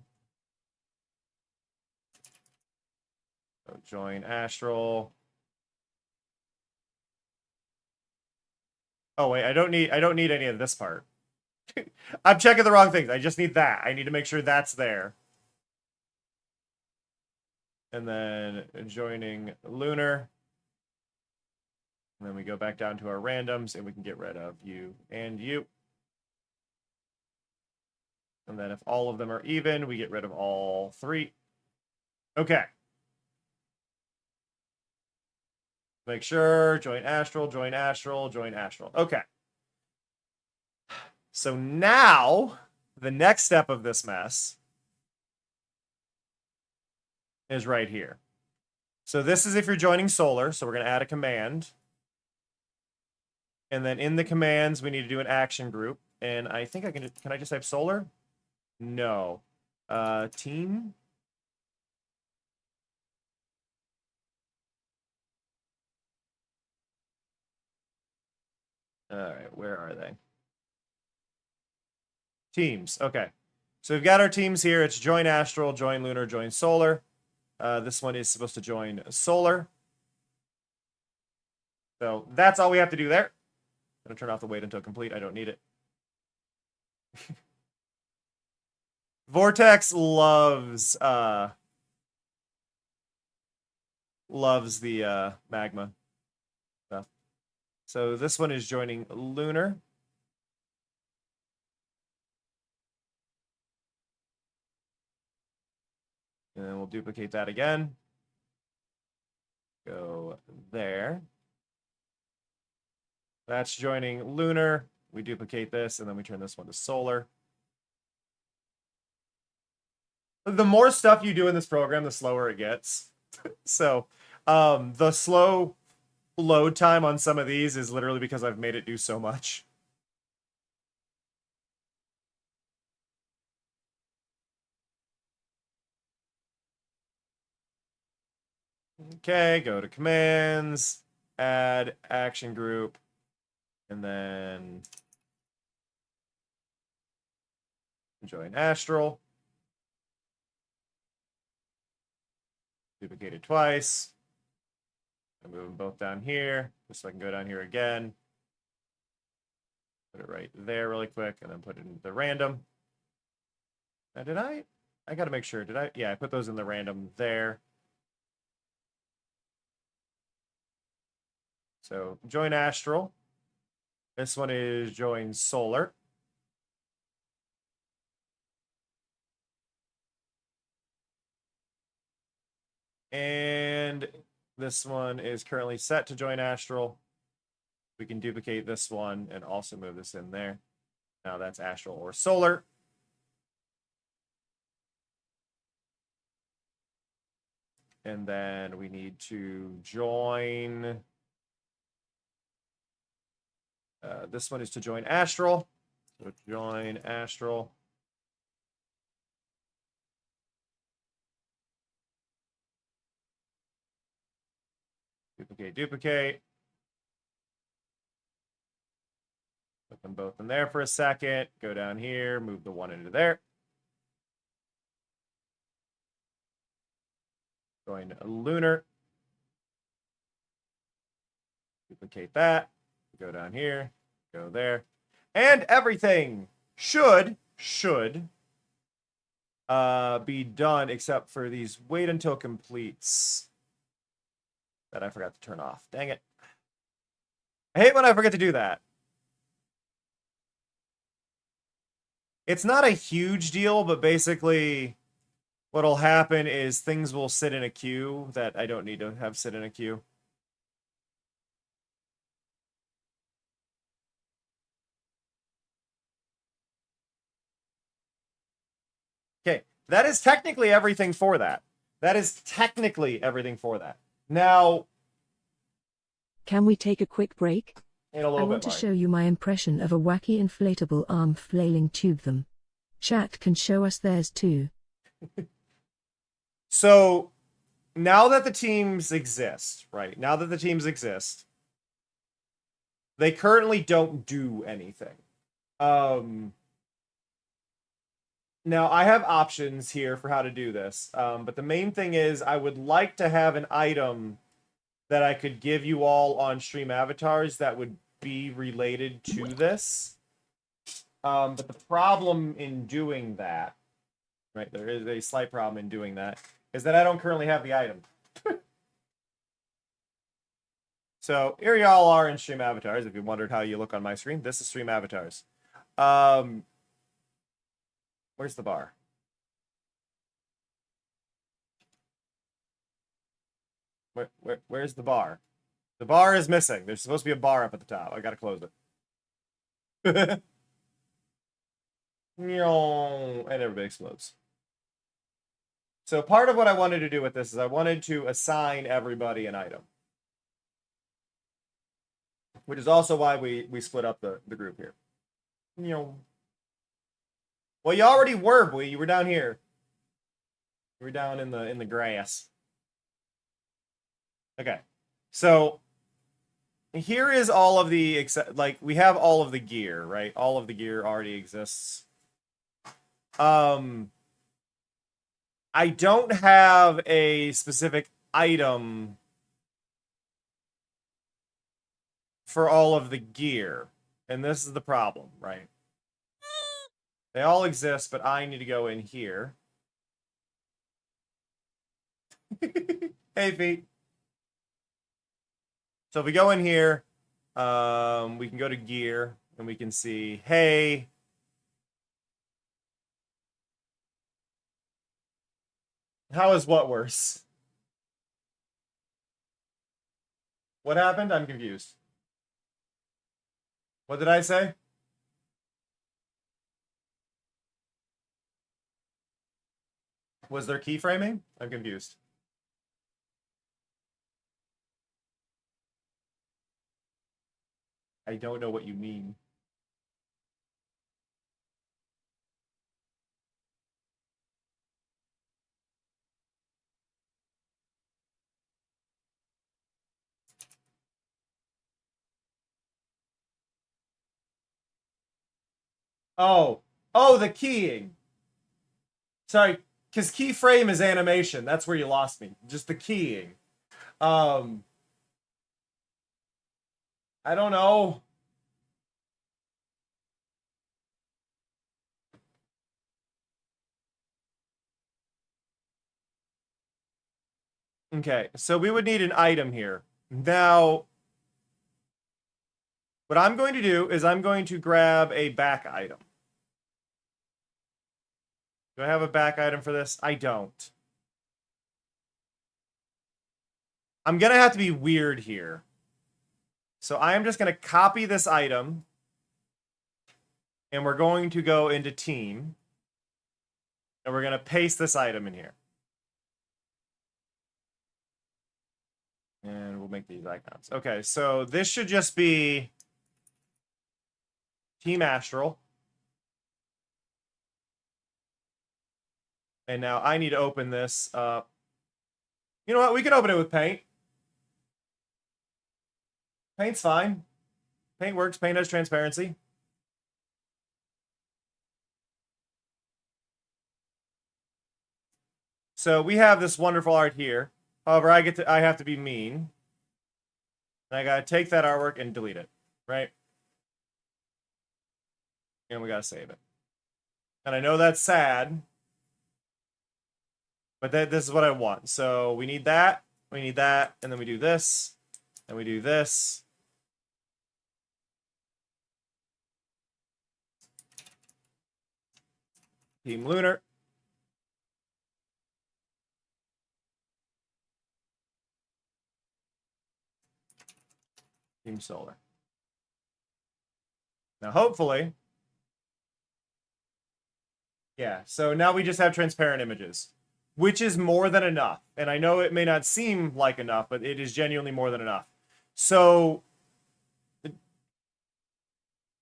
So join astral. Oh wait, I don't need any of this part. I'm checking the wrong things. I just need that. I need to make sure that's there. And then joining lunar. And then we go back down to our randoms and we can get rid of you and you. And then if all of them are even, we get rid of all three. Okay. Make sure, join astral, join astral, join astral. Okay. So now, the next step of this mess is right here. So this is if you're joining solar. So we're going to add a command. And then in the commands, we need to do an action group. And I think I can I just type solar? No. Team? All right, where are they? Teams, okay. So we've got our teams here. It's join astral, join lunar, join solar. This one is supposed to join solar. So that's all we have to do there. I'm going to turn off the wait until complete. I don't need it. Vortex loves the magma stuff. So this one is joining lunar. And then we'll duplicate that again. Go there. That's joining lunar. We duplicate this, and then we turn this one to solar. The more stuff you do in this program, the slower it gets. So the slow load time on some of these is literally because I've made it do so much. Okay, go to commands, add action group, and then join astral. Duplicate it twice. I move them both down here, just so I can go down here again. Put it right there really quick, and then put it into the random. Now, did I got to make sure. Did I? Yeah, I put those in the random there. So join astral. This one is join solar. And this one is currently set to join astral. We can duplicate this one and also move this in there. Now that's astral or solar. And then we need to join. This one is to join astral. So join astral. Duplicate, duplicate. Put them both in there for a second. Go down here, move the one into there. Going to lunar. Duplicate that. Go down here. Go there. And everything should be done except for these wait until completes that I forgot to turn off. Dang it. I hate when I forget to do that. It's not a huge deal, but basically what'll happen is things will sit in a queue that I don't need to have sit in a queue. Okay, that is technically everything for that. That is technically everything for that. Now, Can we take a quick break? in a I little want bit to more. show you my impression of a wacky inflatable arm flailing tube them. Chat can show us theirs too. So, now that the teams exist, right? Now that the teams exist, they currently don't do anything. Now, I have options here for how to do this, but the main thing is I would like to have an item that I could give you all on stream avatars that would be related to this. But the problem in doing that, right, there is a slight problem in doing that, is that I don't currently have the item. So here y'all are in stream avatars. If you wondered how you look on my screen, this is stream avatars. Where's the bar? Where's the bar? The bar is missing. There's supposed to be a bar up at the top. I gotta close it. And everybody explodes. So part of what I wanted to do with this is I wanted to assign everybody an item. Which is also why we split up the group here. Well, you already were, boy. You were down here. You were down in the grass. Okay. So here is all of the we have all of the gear, right? All of the gear already exists. I don't have a specific item for all of the gear. And this is the problem, right? They all exist, but I need to go in here. Hey, Pete. So if we go in here, we can go to gear, and we can see, hey, how is what worse? What happened? I'm confused. What did I say? Was there keyframing? I'm confused. I don't know what you mean. Oh, the keying. Sorry, because keyframe is animation. That's where you lost me. Just the keying. I don't know. Okay, so we would need an item here. Now, what I'm going to do is I'm going to grab a back item. Do I have a back item for this? I don't. I'm going to have to be weird here. So I am just going to copy this item. And we're going to go into team. And we're going to paste this item in here. And we'll make these icons. Okay, so this should just be Team Astral. And now I need to open this up. You know what? We can open it with Paint. Paint's fine. Paint works. Paint has transparency. So we have this wonderful art here. However, I have to be mean. And I gotta take that artwork and delete it, right? And we gotta save it. And I know that's sad, but this is what I want. So we need that, and then we do this, and we do this. Team Lunar. Team Solar. Now, hopefully, yeah, so now we just have transparent images, which is more than enough. And I know it may not seem like enough, but it is genuinely more than enough. So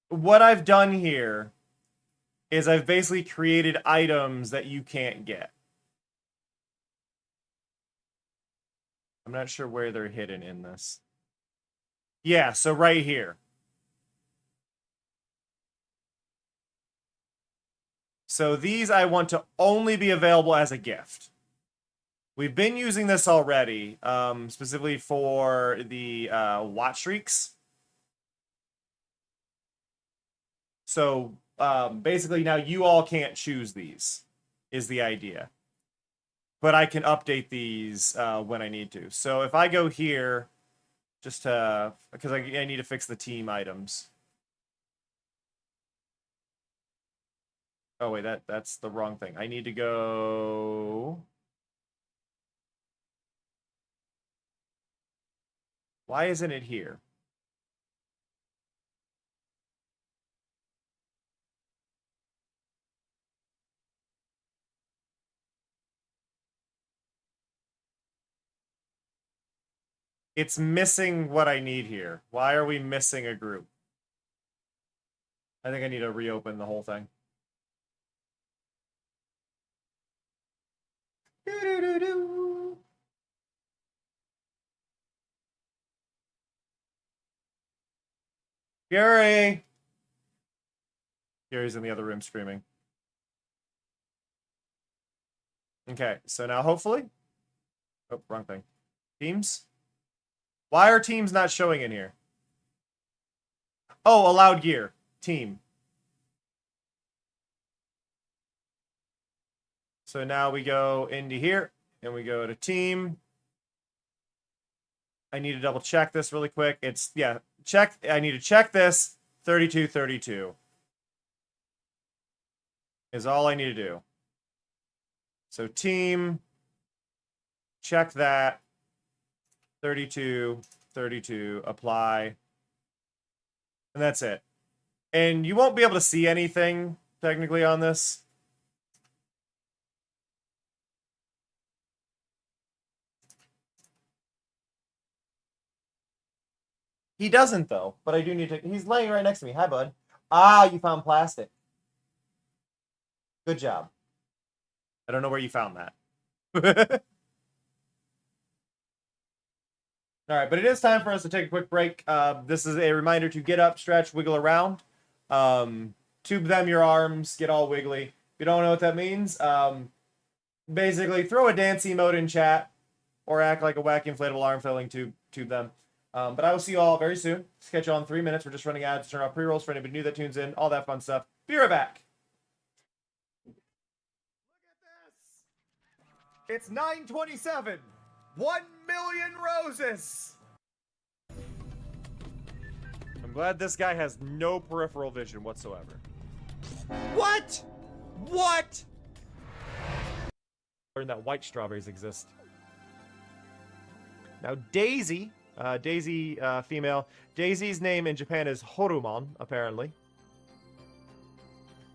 what I've done here is I've basically created items that you can't get. I'm not sure where they're hidden in this. Yeah, so right here. So these I want to only be available as a gift. We've been using this already, specifically for the watch streaks. So basically now you all can't choose these, is the idea. But I can update these when I need to. So if I go here, just to, because I need to fix the team items. Oh wait, that's the wrong thing. I need to go. Why isn't it here? It's missing what I need here. Why are we missing a group? I think I need to reopen the whole thing. Gary! Gary's in the other room screaming. Okay, so now hopefully... Oh, wrong thing. Teams? Why are teams not showing in here? Oh, allowed gear. Team. So now we go into here, and we go to team. I need to double check this really quick. It's, yeah, check. I need to check this. 3232 is all I need to do. So team, check that. 3232, apply. And that's it. And you won't be able to see anything technically on this. He doesn't, though, but I do need to... He's laying right next to me. Hi, bud. Ah, you found plastic. Good job. I don't know where you found that. All right, but it is time for us to take a quick break. This is a reminder to get up, stretch, wiggle around. Tube them your arms, get all wiggly. If you don't know what that means, basically throw a dance emote in chat or act like a wacky inflatable arm filling tube them. But I will see you all very soon. Catch you all in 3 minutes. We're just running ads, turn off pre-rolls for anybody new that tunes in, all that fun stuff. Be right back. Look at this. It's 9:27. 1 million roses. I'm glad this guy has no peripheral vision whatsoever. What? What? Learned that white strawberries exist. Now Daisy, female. Daisy's name in Japan is Horumon, apparently.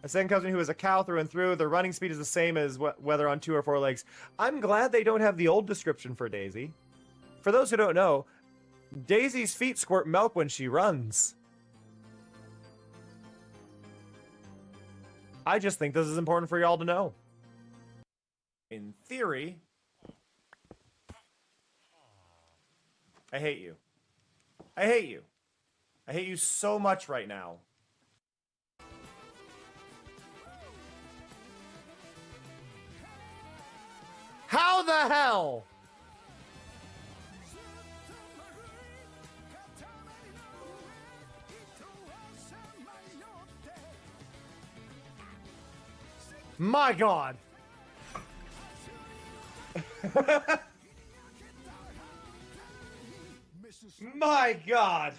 A second cousin who is a cow through and through. Their running speed is the same as whether on 2 or 4 legs. I'm glad they don't have the old description for Daisy. For those who don't know, Daisy's feet squirt milk when she runs. I just think this is important for y'all to know. In theory, I hate you. I hate you. I hate you so much right now. How the hell? My God. My God.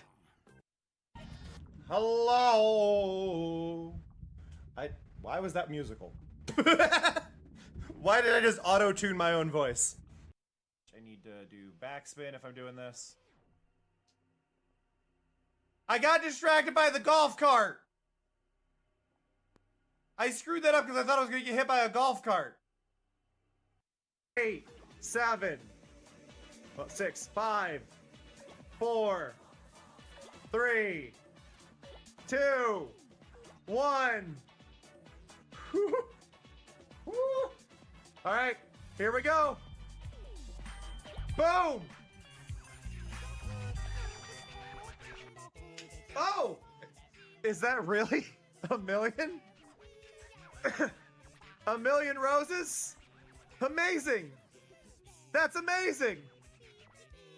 Hello. Why was that musical? Why did I just auto-tune my own voice? I need to do backspin if I'm doing this. I got distracted by the golf cart. I screwed that up because I thought I was going to get hit by a golf cart. 8, 7, 6, 5, 4, 3, 2, 1. All right, here we go. Boom. Oh, is that really a million? A million roses? Amazing. That's amazing.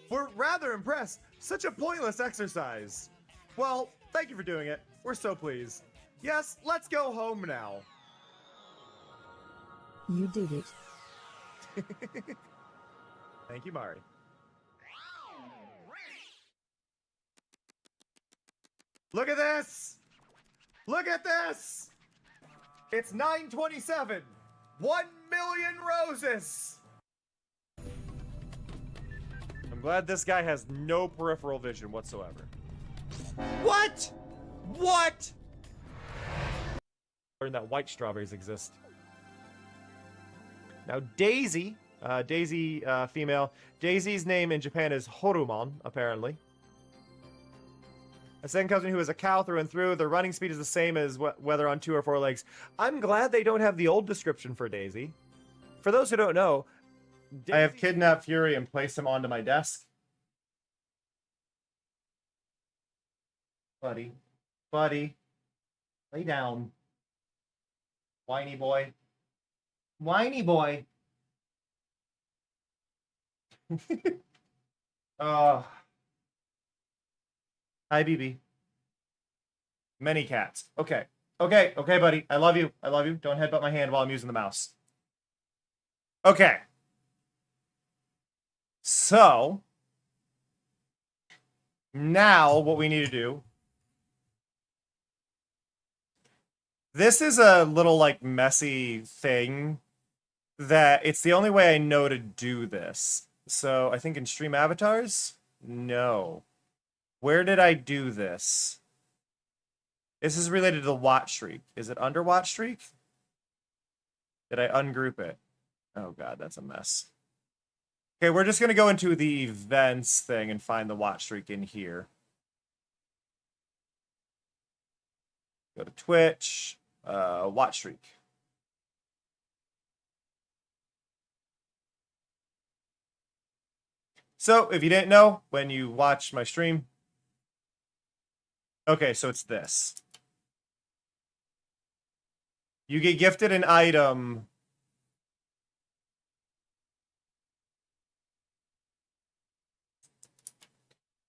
We're rather impressed. Such a pointless exercise. Well, thank you for doing it. We're so pleased. Yes, let's go home now. You did it. Thank you, Mari. Look at this! Look at this! It's 9:27. 1 million roses! I'm glad this guy has no peripheral vision whatsoever. What? What? Learned that white strawberries exist. Now Daisy, female. Daisy's name in Japan is Horumon, apparently. A second cousin who is a cow through and through. Their running speed is the same as whether on 2 or 4 legs. I'm glad they don't have the old description for Daisy. For those who don't know, I have kidnapped Fury and placed him onto my desk. Buddy. Buddy. Lay down. Whiny boy. Whiny boy. Hi, BB. Many cats. Okay. Okay, buddy. I love you. I love you. Don't headbutt my hand while I'm using the mouse. Okay. So, now what we need to do. This is a little, like, messy thing that it's the only way I know to do this. So, I think in stream avatars? No. Where did I do this? This is related to the watch streak. Is it under watch streak? Did I ungroup it? Oh god, that's a mess. Okay, we're just going to go into the events thing and find the watch streak in here. Go to Twitch, watch streak. So, if you didn't know, when you watch my stream, okay, so it's this. You get gifted an item.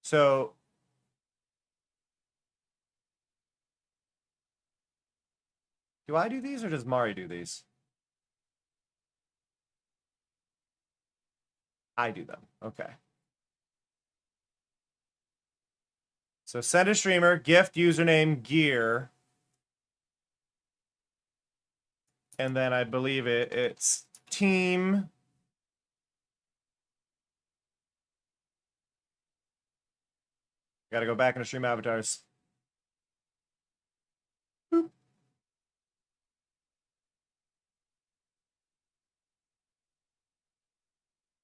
So, do I do these or does Mari do these? I do them. Okay. So send a streamer, gift username gear. And then I believe it's team. Gotta go back into stream avatars. Boop.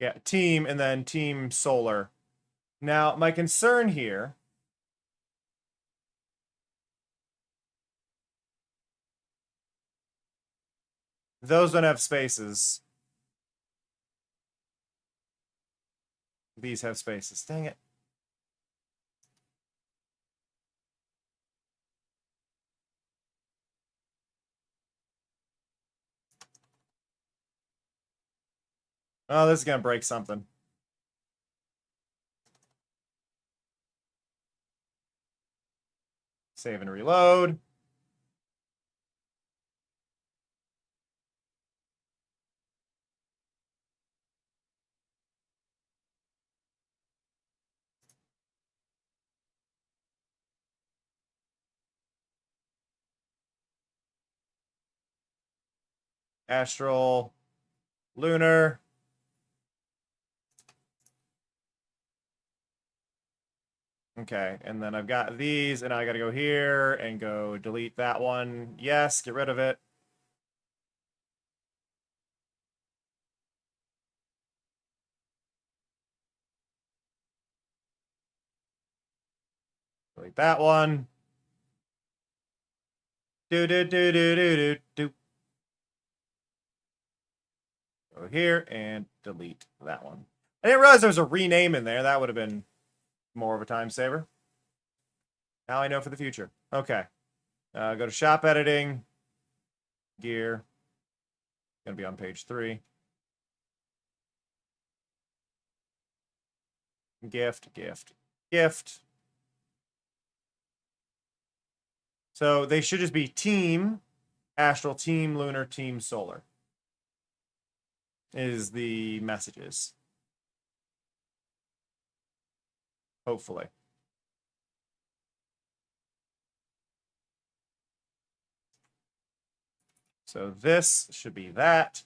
Yeah, team and then team solar. Now, my concern here. Those don't have spaces. These have spaces. Dang it. Oh, this is gonna break something. Save and reload. Astral, lunar. Okay, and then I've got these, and I gotta go here and go delete that one. Yes, get rid of it. Delete that one. Do do do do do do do. Go here and delete that one. I didn't realize there was a rename in there. That would have been more of a time saver. Now I know for the future. Okay. Go to shop editing. Gear. Gonna be on page 3. Gift, gift, gift. So they should just be team, astral, team, lunar, team, solar. Is the messages. Hopefully. So this should be that.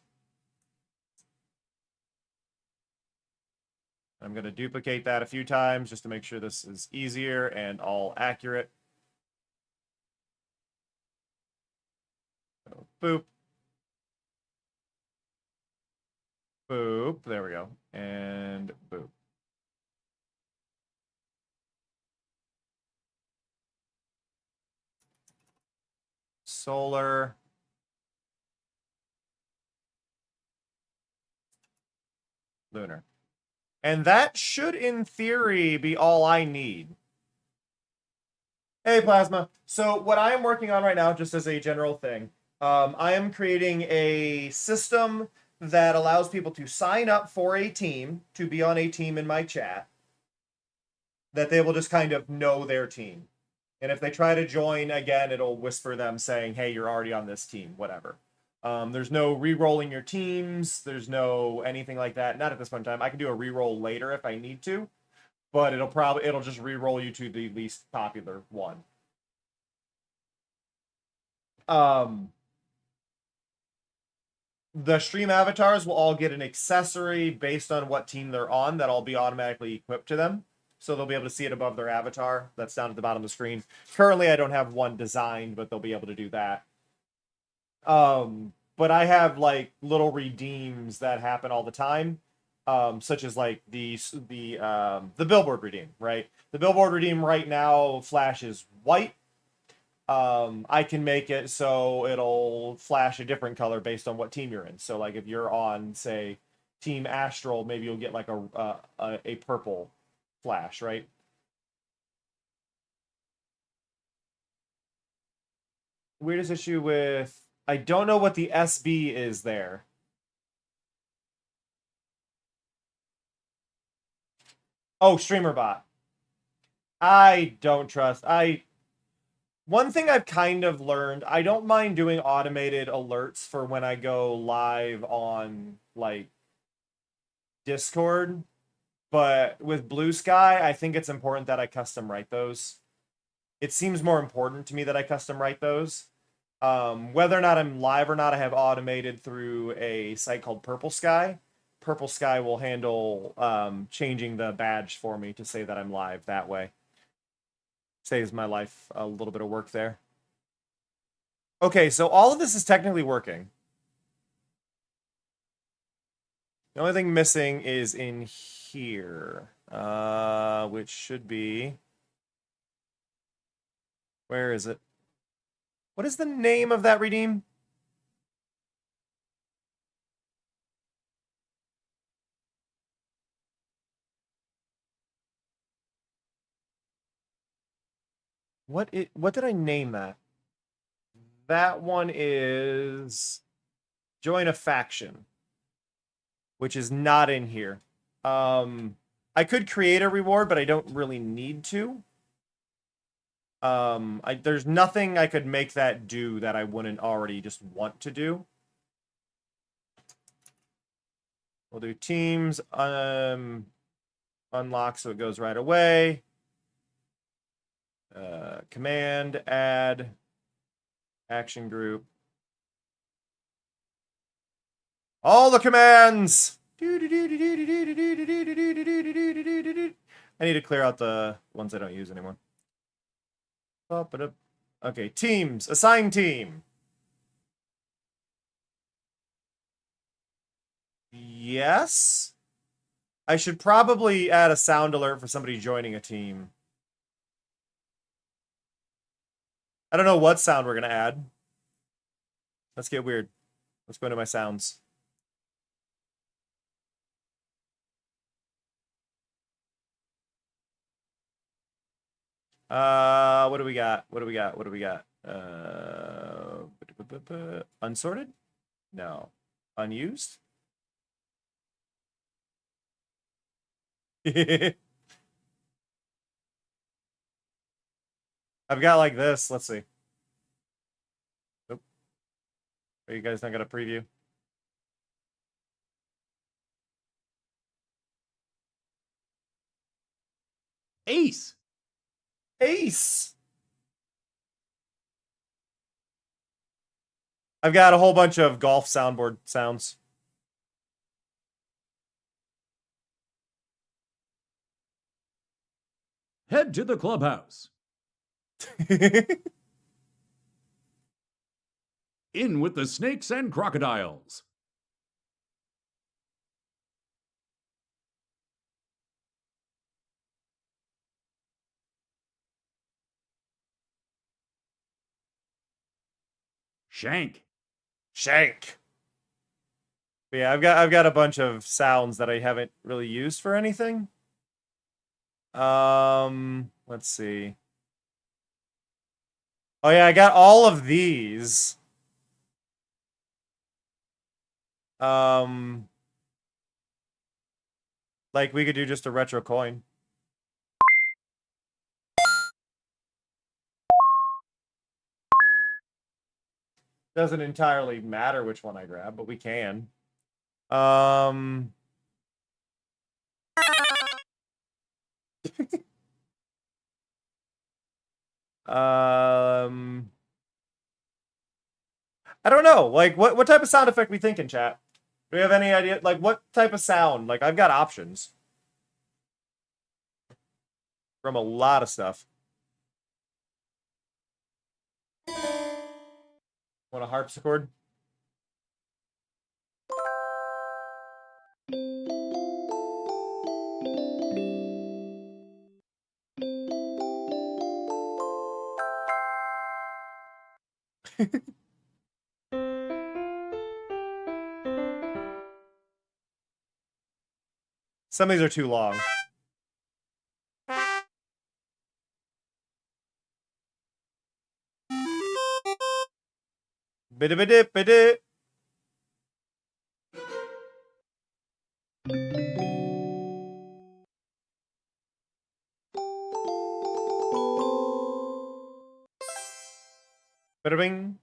I'm going to duplicate that a few times just to make sure this is easier and all accurate. So, boop. Boop. There we go. And boop. Solar. Lunar. And that should, in theory, be all I need. Hey, Plasma. So what I am working on right now, just as a general thing, I am creating a system that allows people to sign up for a team, to be on a team in my chat, that they will just kind of know their team. And if they try to join again, it'll whisper them saying, hey, you're already on this team, whatever. There's no re-rolling your teams. There's no anything like that. Not at this point in time. I can do a re-roll later if I need to, but it'll just re-roll you to the least popular one. The stream avatars will all get an accessory based on what team they're on that'll be automatically equipped to them. So they'll be able to see it above their avatar. That's down at the bottom of the screen. Currently, I don't have one designed, but they'll be able to do that. But I have like little redeems that happen all the time, such as like the billboard redeem, right? The billboard redeem right now flashes white. I can make it so it'll flash a different color based on what team you're in. So like if you're on, say, Team Astral, maybe you'll get like a purple flash, right? Weirdest issue with, I don't know what the SB is there. Oh, streamer bot. I don't trust. One thing I've kind of learned, I don't mind doing automated alerts for when I go live on like Discord, but with Blue Sky, I think it's important that I custom write those. It seems more important to me that I custom write those. Whether or not I'm live or not, I have automated through a site called Purple Sky. Purple Sky will handle changing the badge for me to say that I'm live that way. Saves my life a little bit of work there. Okay, so all of this is technically working. The only thing missing is in here, which should be... Where is it? What is the name of that redeem? What did I name that? That one is Join a Faction. which is not in here. I could create a reward, but I don't really need to. There's nothing I could make that do that I wouldn't already just want to do. We'll do teams, unlock so it goes right away. Command, add, action group. All the commands! I need to clear out the ones I don't use anymore. Okay, teams. Assign team. Yes. I should probably add a sound alert for somebody joining a team. I don't know what sound we're going to add. Let's get weird. Let's go into my sounds. What do we got? What do we got? What do we got? Unsorted? No. Unused? I've got like this. Let's see. Nope. Are you guys not gonna preview? Ace. Ace. I've got a whole bunch of golf soundboard sounds. Head to the clubhouse. In with the snakes and crocodiles. Shank. Shank. But yeah, I've got a bunch of sounds that I haven't really used for anything. Let's see. Oh yeah, I got all of these. Like we could do just a retro coin. Doesn't entirely matter which one I grab, but we can. I don't know. Like, what type of sound effect we thinking, chat? Do we have any idea? Like, what type of sound? Like, I've got options from a lot of stuff. Want a harpsichord? Some of these are too long. Bidibidip-bidip. Bada-bing.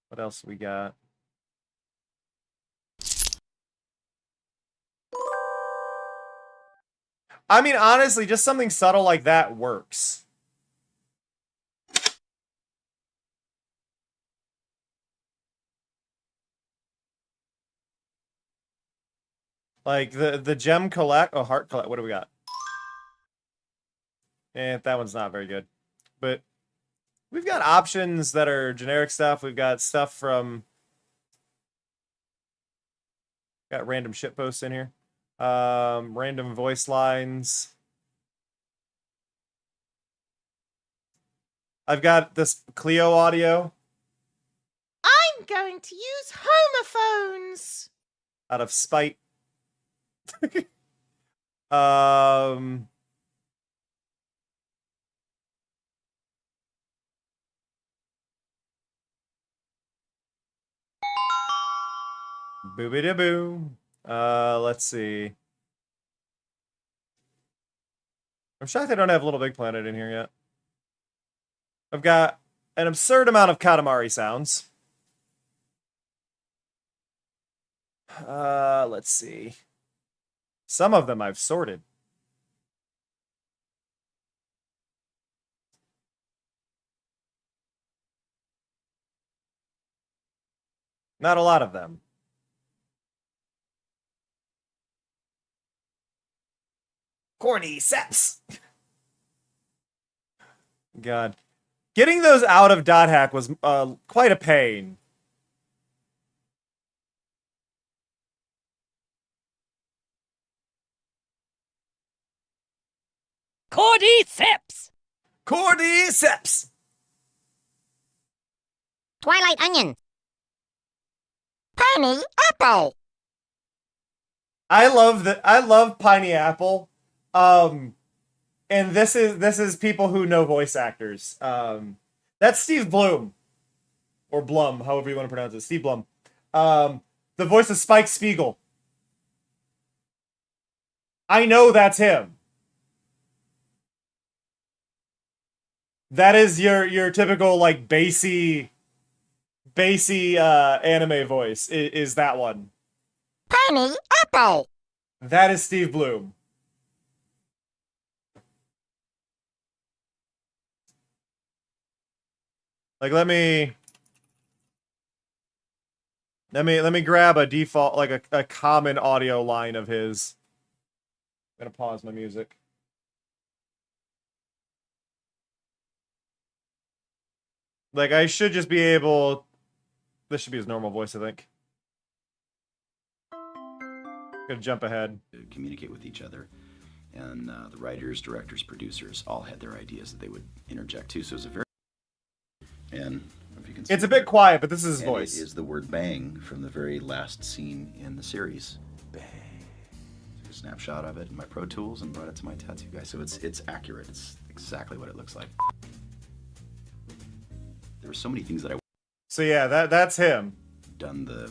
What else we got? I mean, honestly, just something subtle like that works. Like the gem collect, oh, heart collect. What do we got? That one's not very good. But we've got options that are generic stuff. We've got stuff from got random shitposts in here. Random voice lines. I've got this Clio audio I'm going to use homophones. out of spite. Um Booby-da-boo. Let's see. I'm shocked they don't have Little Big Planet in here yet. I've got an absurd amount of Katamari sounds. Let's see. Some of them I've sorted. Not a lot of them. Cordyceps. God. Getting those out of Dot Hack was quite a pain. Cordyceps! Cordyceps. Twilight Onion. Penny Apple. I love Piney Apple. And this is people who know voice actors. That's Steve Blum. Or Blum, however you want to pronounce it. Steve Blum. The voice of Spike Spiegel. I know that's him. That is your typical like bassy anime voice is that one. Penny Apple. That is Steve Blum. Like let me grab a default like a common audio line of his. I'm gonna pause my music. Like I should just be able. This should be his normal voice, I think. Gonna jump ahead. To communicate with each other, and the writers, directors, producers all had their ideas that they would interject too. So it was a very and if you can see It's a bit quiet, but this is his and voice. It is the word "bang" from the very last scene in the series. Bang. Took a snapshot of it in my Pro Tools and brought it to my tattoo guy. So it's accurate. It's exactly what it looks like. There were so many things that I So yeah, that's him. done the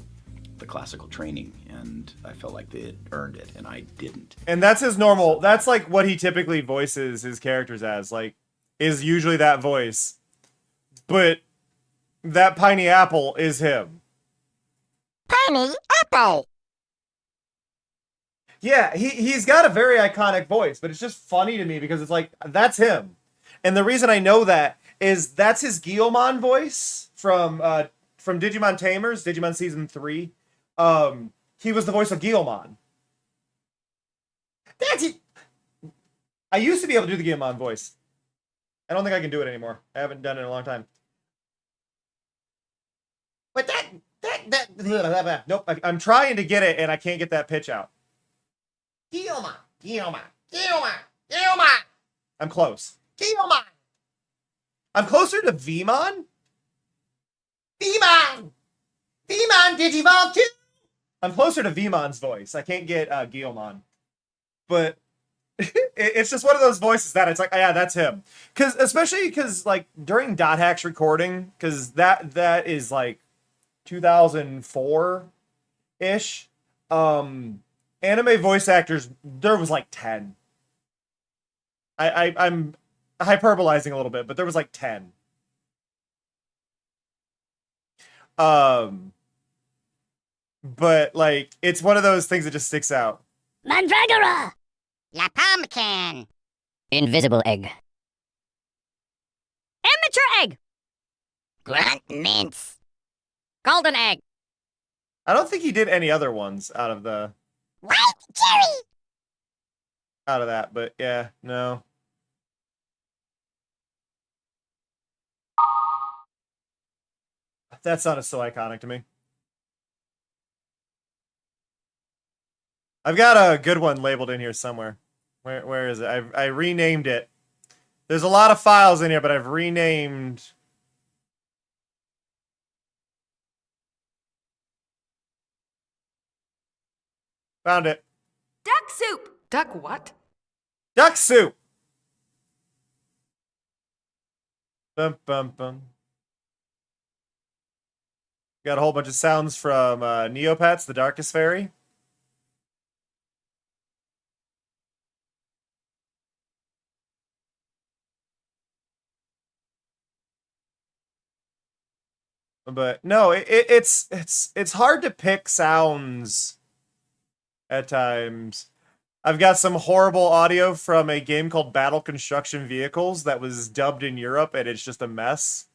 classical training, and I felt like they had earned it, and I didn't. And that's his normal. That's like what he typically voices his characters as. Like, is usually that voice. But that Piney Apple is him. Penny Apple. Yeah, he's got a very iconic voice, but it's just funny to me because it's like that's him. And the reason I know that is that's his Guilmon voice from Digimon Tamers, Digimon Season 3. He was the voice of Guilmon. That's it. I used to be able to do the Guilmon voice. I don't think I can do it anymore. I haven't done it in a long time. But nope. I'm trying to get it and I can't get that pitch out. Guilmon. I'm close. Guilmon. I'm closer to Vmon. Vmon Digivolve 2. I'm closer to Vmon's voice. I can't get Guilmon. But it's just one of those voices that it's like, yeah, that's him. Especially because like during Dot Hack's recording, because that is like 2004-ish. Anime voice actors, there was like 10. I'm hyperbolizing a little bit, but there was like 10. But like it's one of those things that just sticks out. Mandragora. La Pumpkin. Invisible egg. Amateur egg. Grunt mince. Golden egg. I don't think he did any other ones out of White cherry. that, but yeah, no. That sounded so iconic to me. I've got a good one labeled in here somewhere. Where is it? I renamed it. There's a lot of files in here, but I've renamed. Found it. Duck soup. Duck what? Duck soup. Bum bum bum. Got a whole bunch of sounds from Neopets, the Darkest Fairy. But no, it's hard to pick sounds at times. I've got some horrible audio from a game called Battle Construction Vehicles that was dubbed in Europe, and it's just a mess.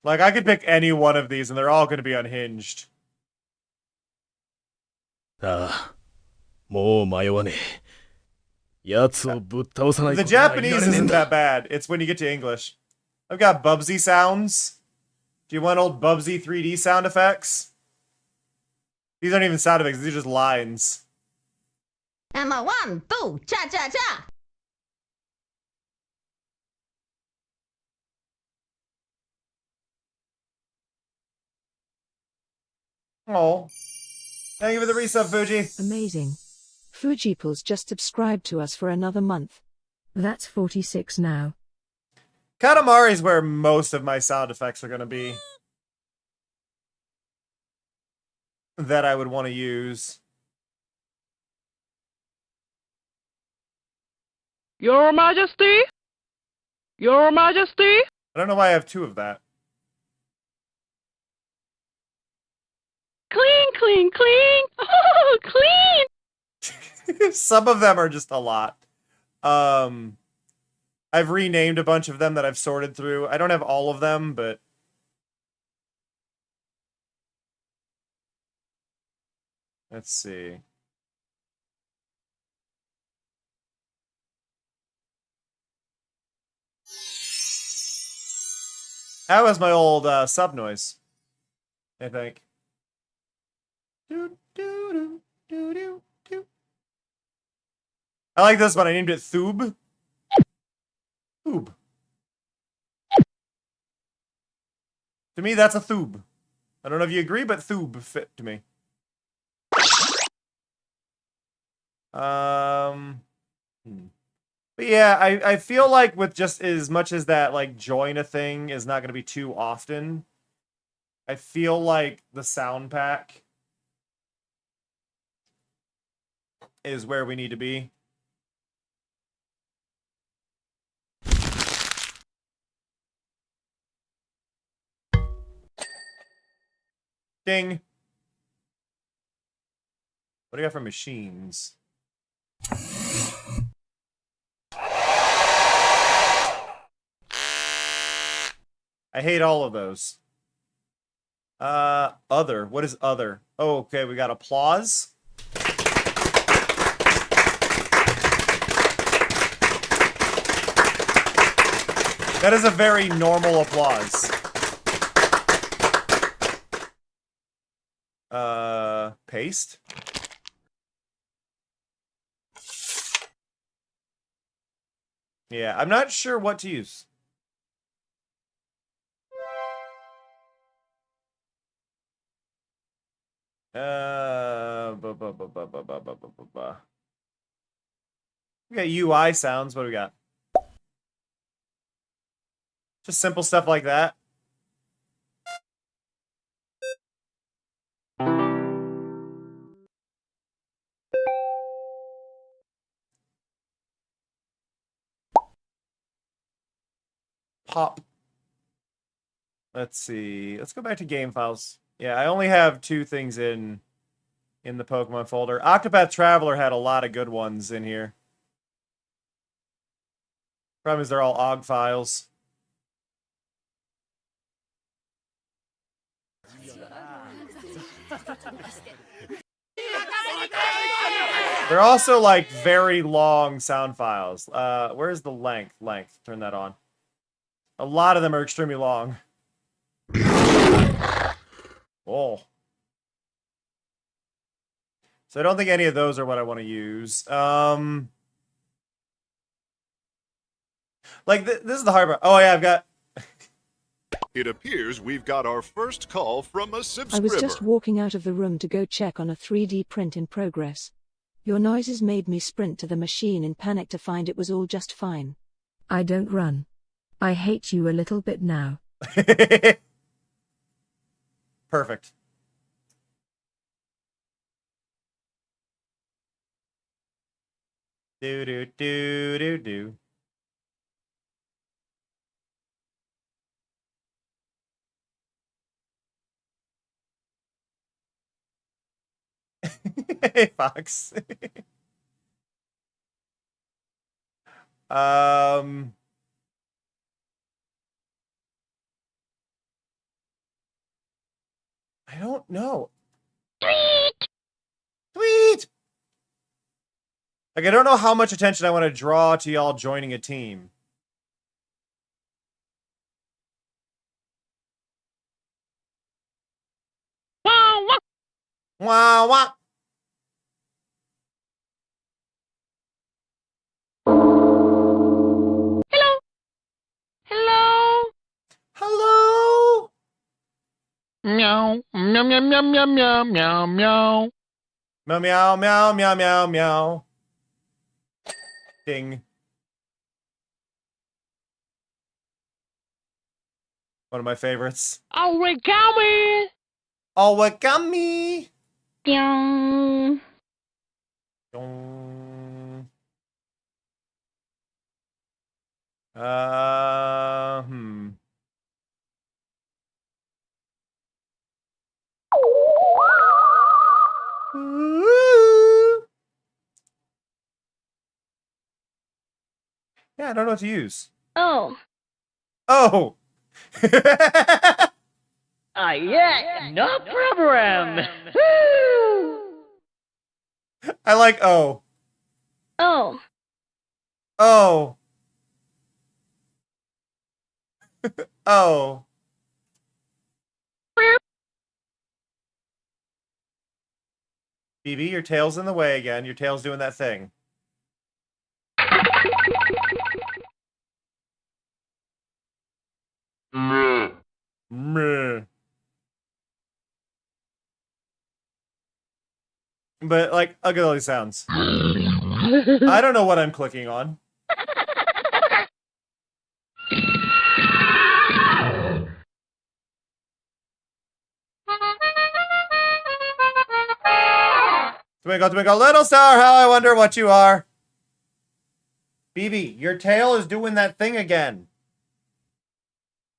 Like, I could pick any one of these, and they're all going to be unhinged. Ah, もう迷わねえ。奴をぶっ倒さない The ことは言 Japanese われねえん isn't だ。 that bad. It's when you get to English. I've got Bubsy sounds. Do you want old Bubsy 3D sound effects? These aren't even sound effects, these are just lines. I'm a 1, 2, cha cha cha. Oh. Thank you for the resub, Fuji. Amazing. Fujipals just subscribed to us for another month. That's 46 now. Katamari is where most of my sound effects are going to be. That I would want to use. Your Majesty? Your Majesty? I don't know why I have two of that. Clean, clean, clean! Oh, clean! Some of them are just a lot. I've renamed a bunch of them that I've sorted through. I don't have all of them, but... Let's see. That was my old sub noise, I think. I like this one. I named it Thoob. Thoob. To me, that's a Thoob. I don't know if you agree, but Thoob fit to me. But yeah, I feel like with just as much as that, like, join a thing is not going to be too often, I feel like the sound pack is where we need to be. Ding. What do you got for machines? I hate all of those. Other. What is other? Oh, okay, we got applause. That is a very normal applause. Paste? Yeah, I'm not sure what to use. We got UI sounds. What do we got? Just simple stuff like that. Pop. Let's see. Let's go back to game files. Yeah, I only have two things in the Pokemon folder. Octopath Traveler had a lot of good ones in here. Problem is they're all OGG files. They're also like very long sound files. Where's the length? Length. Turn that on. A lot of them are extremely long. Oh. So I don't think any of those are what I want to use. Like, this is the hard part. Oh, yeah, I've got... It appears we've got our first call from a I subscriber. was just walking out of the room to go check on a 3D print in progress. Your noises made me sprint to the machine in panic to find it was all just fine. I don't run. I hate you a little bit now. Perfect. Do do do do do. Hey, Fox. um. I don't know. Tweet! Tweet! Like, I don't know how much attention I want to draw to y'all joining a team. Wah, wah. Wah, wah. Hello. Hello. Hello? Meow. Meow, meow, meow, meow, meow, meow, meow. Meow, meow, meow, meow, meow, meow. Ding. One of my favorites. Origami. Origami. Meow. Dong. Hmm. Ooh. Yeah, I don't know what to use. Oh. Oh. Yeah, no problem. Woo. I like oh. Oh. Oh. Oh. BB, your tail's in the way again. Your tail's doing that thing. Meh. But, like, ugly sounds. I don't know what I'm clicking on. Twinkle, twinkle, little star, how I wonder what you are. BB, your tail is doing that thing again.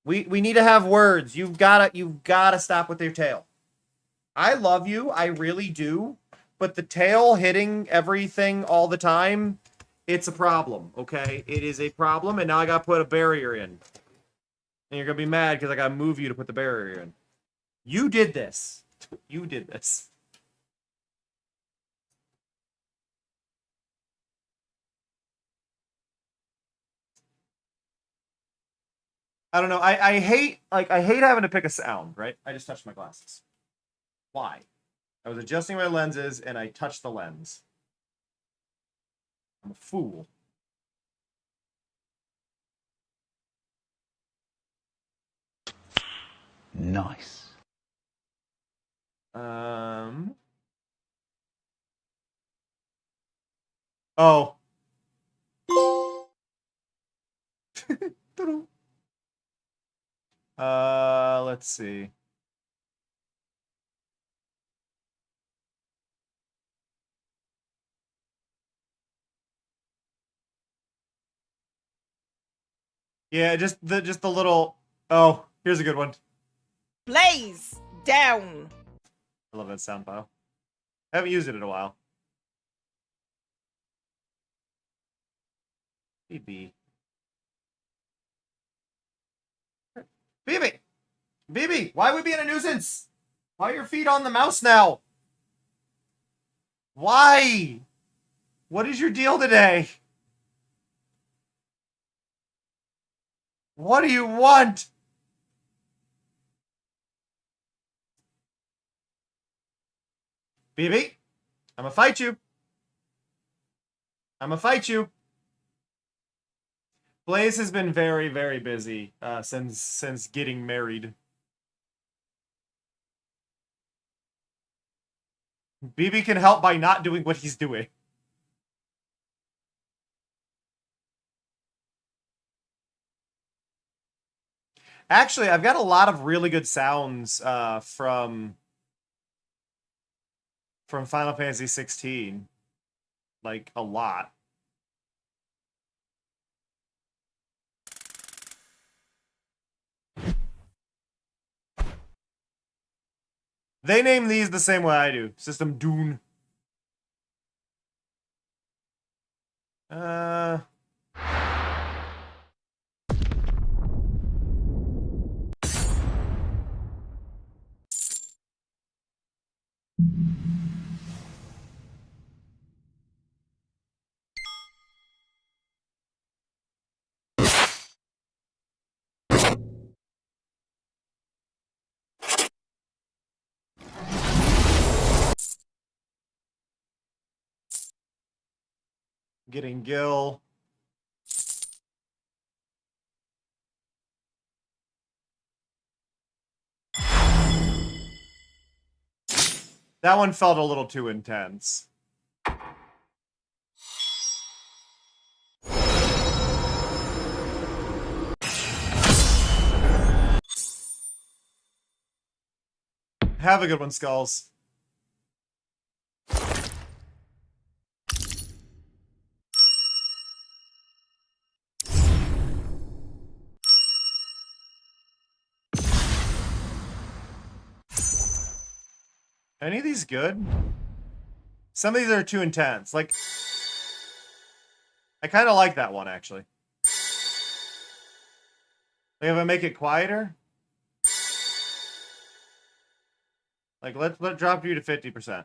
We need to have words. You've gotta stop with your tail. I love you, I really do, but the tail hitting everything all the time, it's a problem, okay? It is a problem, and now I gotta put a barrier in. And you're gonna be mad because I gotta move you to put the barrier in. You did this. You did this. I don't know. I hate having to pick a sound, right? I just touched my glasses. Why? I was adjusting my lenses and I touched the lens. I'm a fool. Nice. Oh. Let's see. Yeah, just the little. Oh, here's a good one. Blaze down. I love that sound file. I haven't used it in a while. BB. BB! BB, why are we being a nuisance? Why are your feet on the mouse now? Why? What is your deal today? What do you want? BB, I'm gonna fight you. I'm gonna fight you. Blaze has been very, very busy since getting married. BB can help by not doing what he's doing. Actually, I've got a lot of really good sounds from Final Fantasy 16. Like, a lot. They name these the same way I do. System Dune. Getting Gil. That one felt a little too intense. Have a good one, Skulls. Any of these good? Some of these are too intense. Like, I kind of like that one, actually. Like, if I make it quieter? Like, let drop you to 50%.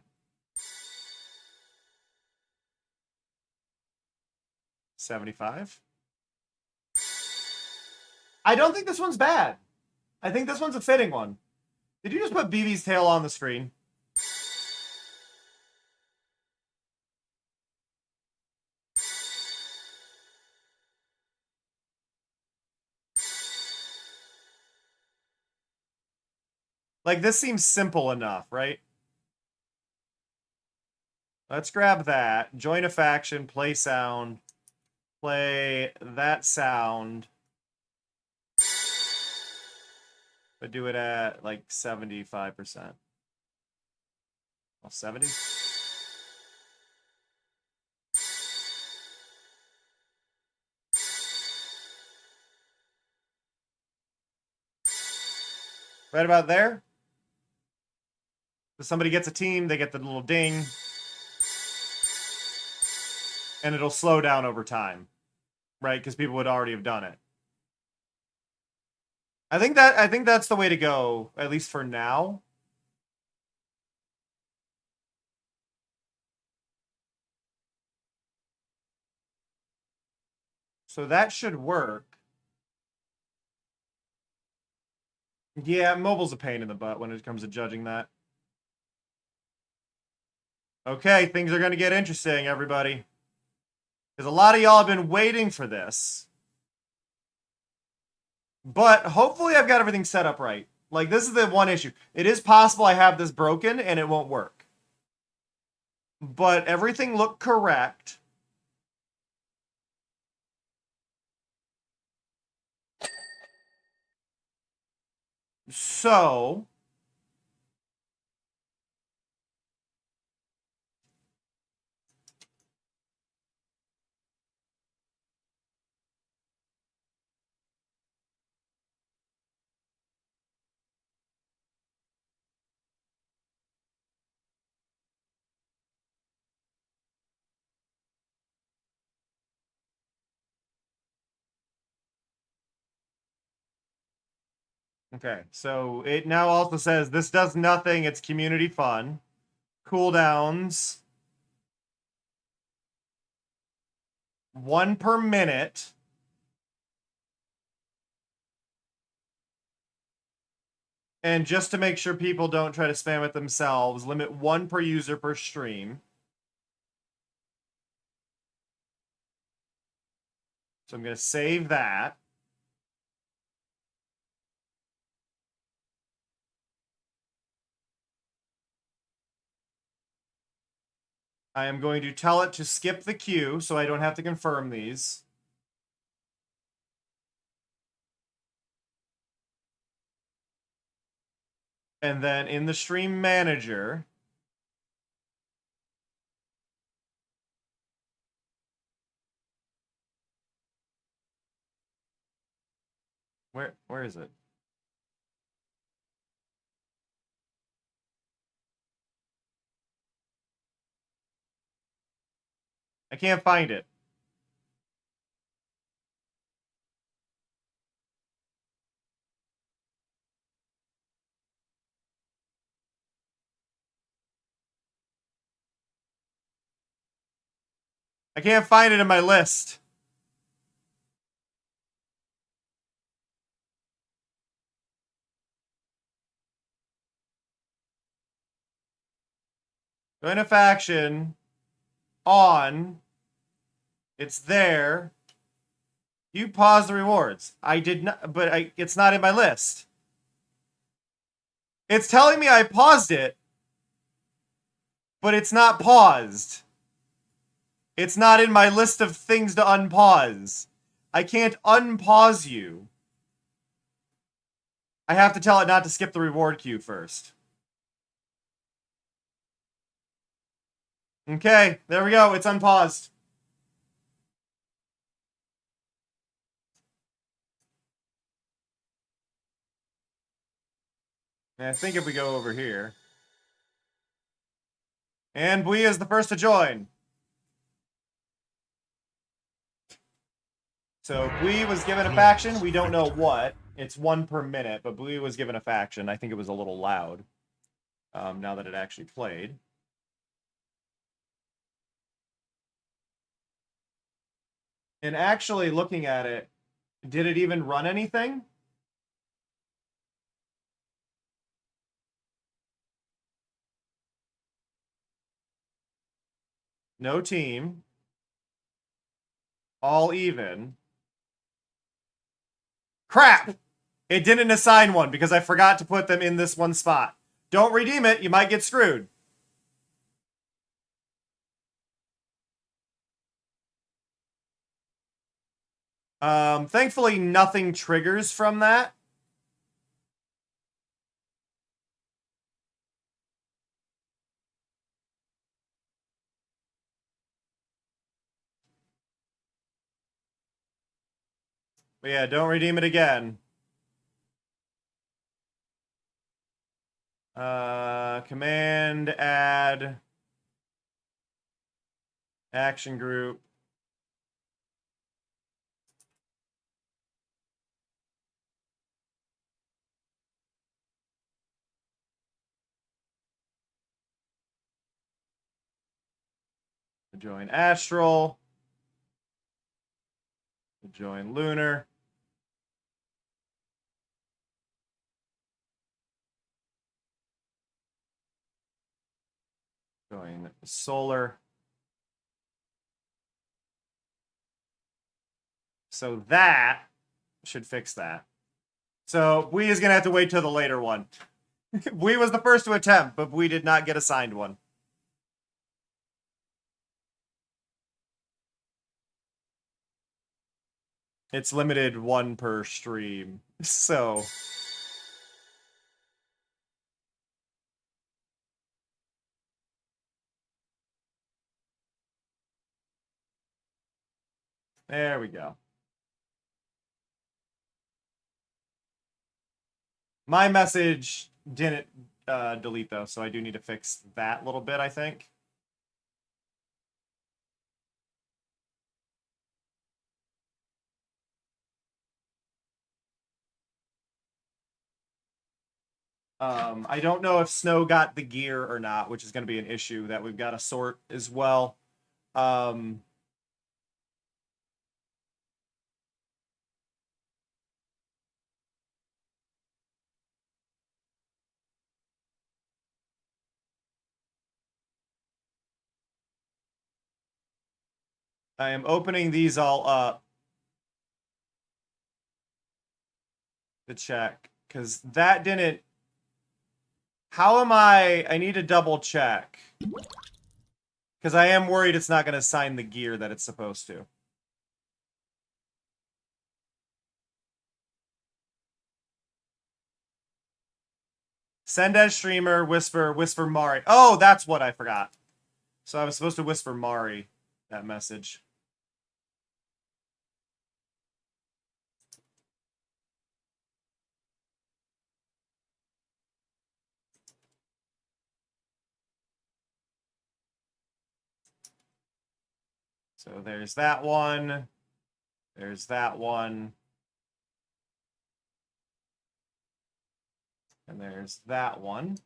75? I don't think this one's bad. I think this one's a fitting one. Did you just put BB's tail on the screen? Like, this seems simple enough, right? Let's grab that. Join a faction, play sound. Play that sound. But do it at, like, 75%. Well, 70? Right about there. If somebody gets a team, they get the little ding. And it'll slow down over time. Right? Because people would already have done it. I think that's the way to go, at least for now. So that should work. Yeah, mobile's a pain in the butt when it comes to judging that. Okay, things are going to get interesting, everybody. Because a lot of y'all have been waiting for this. But hopefully I've got everything set up right. Like, this is the one issue. It is possible I have this broken and it won't work. But everything looked correct. So... Okay, so it now also says this does nothing, it's community fun. Cooldowns. 1 per minute. And just to make sure people don't try to spam it themselves, limit 1 per user per stream. So I'm going to save that. I am going to tell it to skip the queue so I don't have to confirm these. And then in the stream manager, where is it? I can't find it. I can't find it in my list. Join a faction. On. It's there. You pause the rewards. I did not, but it's not in my list. It's telling me I paused it, but it's not paused. It's not in my list of things to unpause. I can't unpause you. I have to tell it not to skip the reward queue first. Okay, there we go. It's unpaused. And I think if we go over here. And Bui is the first to join. So Bui was given a faction. We don't know what. It's 1 per minute, but Bui was given a faction. I think it was a little loud. Now that it actually played. And actually looking at it, did it even run anything? No team. All even. Crap! It didn't assign one because I forgot to put them in this one spot. Don't redeem it, you might get screwed. Thankfully nothing triggers from that. But yeah, don't redeem it again. Command, add, action group. Join Astral. Join Lunar. Join Solar. So that should fix that. So Bui is going to have to wait till the later one. Bui was the first to attempt, but Bui did not get assigned one. It's limited 1 per stream. So there we go. My message didn't delete though, so I do need to fix that little bit, I think. I don't know if Snow got the gear or not, which is going to be an issue that we've got to sort as well. I am opening these all up to check, because that didn't... How am I need to double check. Because I am worried it's not going to assign the gear that it's supposed to. Send as streamer, whisper Mari. Oh, that's what I forgot. So I was supposed to whisper Mari that message. So there's that one. There's that one. And there's that one.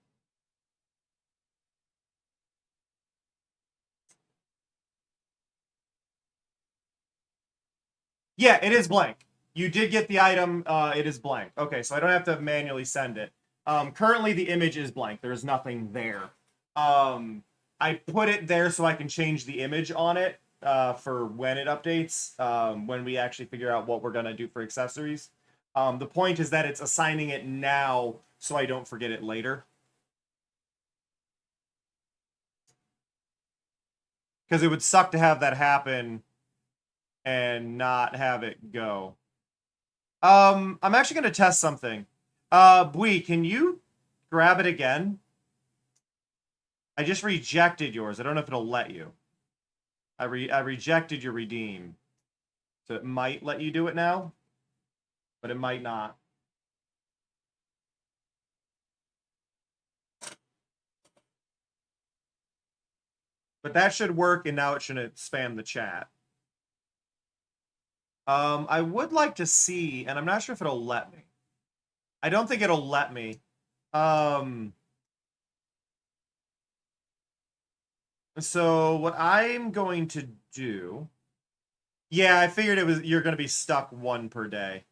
Yeah, it is blank. You did get the item. It is blank. Okay, so I don't have to manually send it. Currently, the image is blank. There is nothing there. I put it there so I can change the image on it for when it updates, when we actually figure out what we're going to do for accessories. The point is that it's assigning it now so I don't forget it later. Because it would suck to have that happen and not have it go. I'm actually going to test something. Bui, can you grab it again? I just rejected yours. I don't know if it'll let you. I rejected your redeem. So it might let you do it now, but it might not. But that should work, and now it shouldn't spam the chat. I would like to see, and I'm not sure if it'll let me. I don't think it'll let me. So what I'm going to do... Yeah, I figured you're going to be stuck one per day.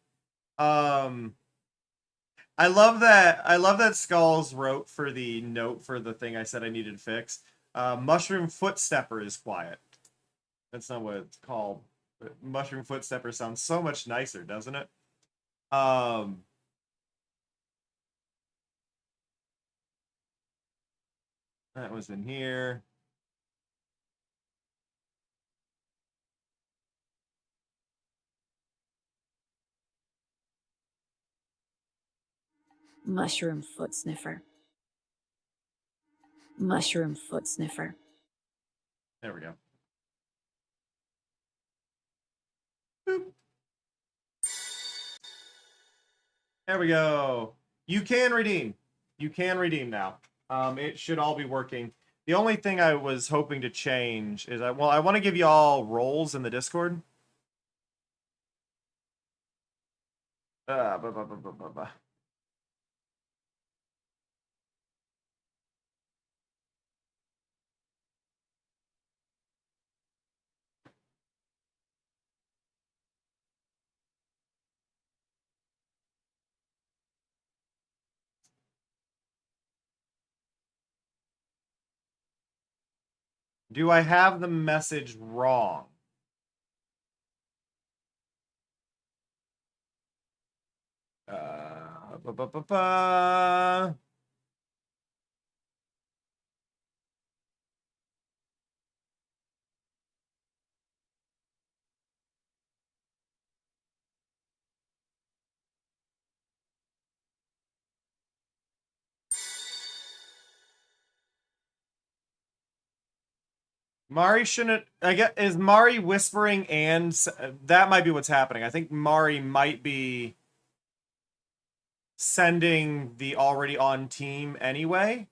I love that Skulls wrote for the note for the thing I said I needed to fix. Mushroom Footstepper is quiet. That's not what it's called. But Mushroom Footstepper sounds so much nicer, doesn't it? That was in here. Mushroom foot sniffer. Mushroom foot sniffer. There we go. Boop. There we go. You can redeem. You can redeem now. It should all be working. The only thing I was hoping to change is I want to give you all roles in the Discord. Do I have the message wrong? Mari shouldn't... I guess, is Mari whispering and... That might be what's happening. I think Mari might be sending the already on team anyway.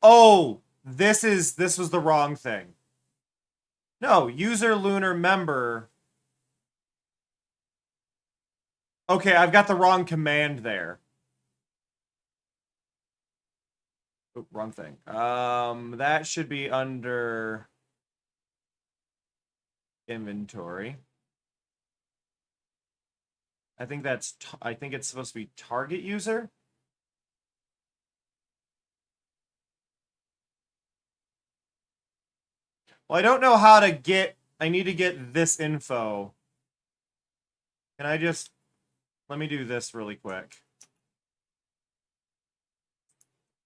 Oh, this was the wrong thing. No, user lunar member. Okay, I've got the wrong command there. Oh, wrong thing. That should be under inventory. I think it's supposed to be target user. Well, I don't know how to get... I need to get this info. Can I just... Let me do this really quick.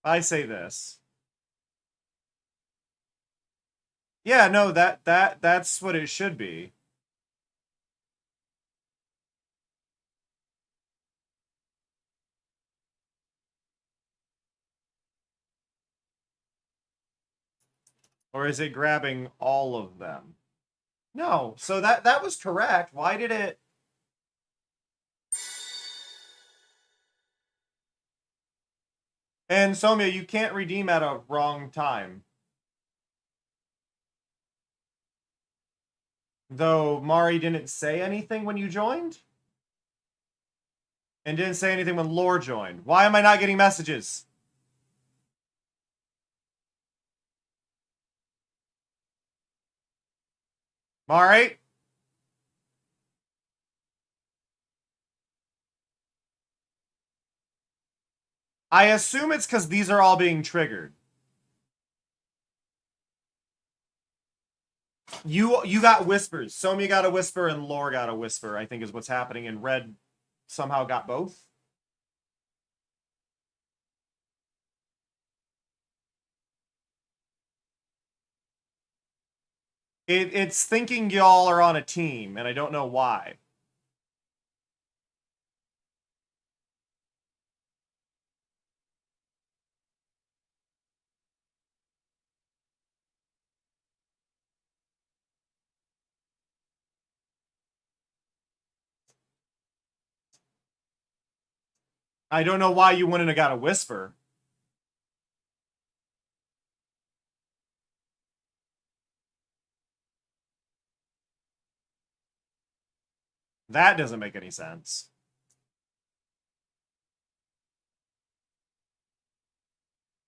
I say this. Yeah, no, that's what it should be. Or is it grabbing all of them? No. So that was correct. Why did it... And Somya, you can't redeem at a wrong time. Though Mari didn't say anything when you joined? And didn't say anything when Lore joined. Why am I not getting messages? Mari? I assume it's because these are all being triggered. You got whispers. Somya got a whisper and Lore got a whisper, I think is what's happening. And Red somehow got both. It's thinking y'all are on a team, and I don't know why. I don't know why you wouldn't have got a whisper. That doesn't make any sense.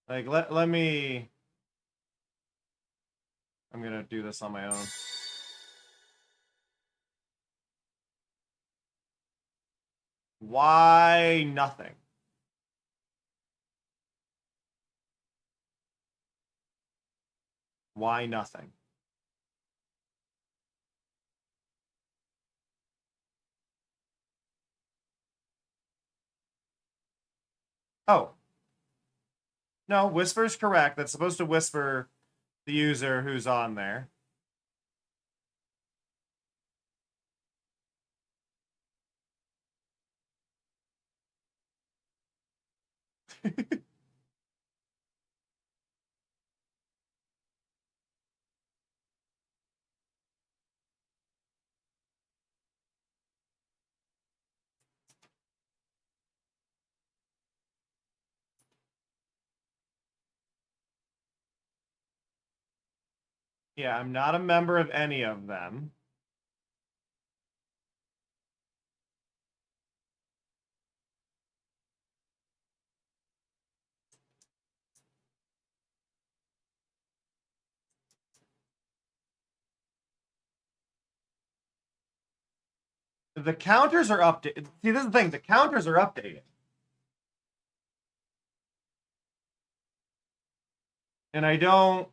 Like, let me... I'm gonna do this on my own. Why nothing? Why nothing? Oh. No, whisper's correct. That's supposed to whisper the user who's on there. Yeah, I'm not a member of any of them. The counters are updated. See, this is the thing. The counters are updated. And I don't...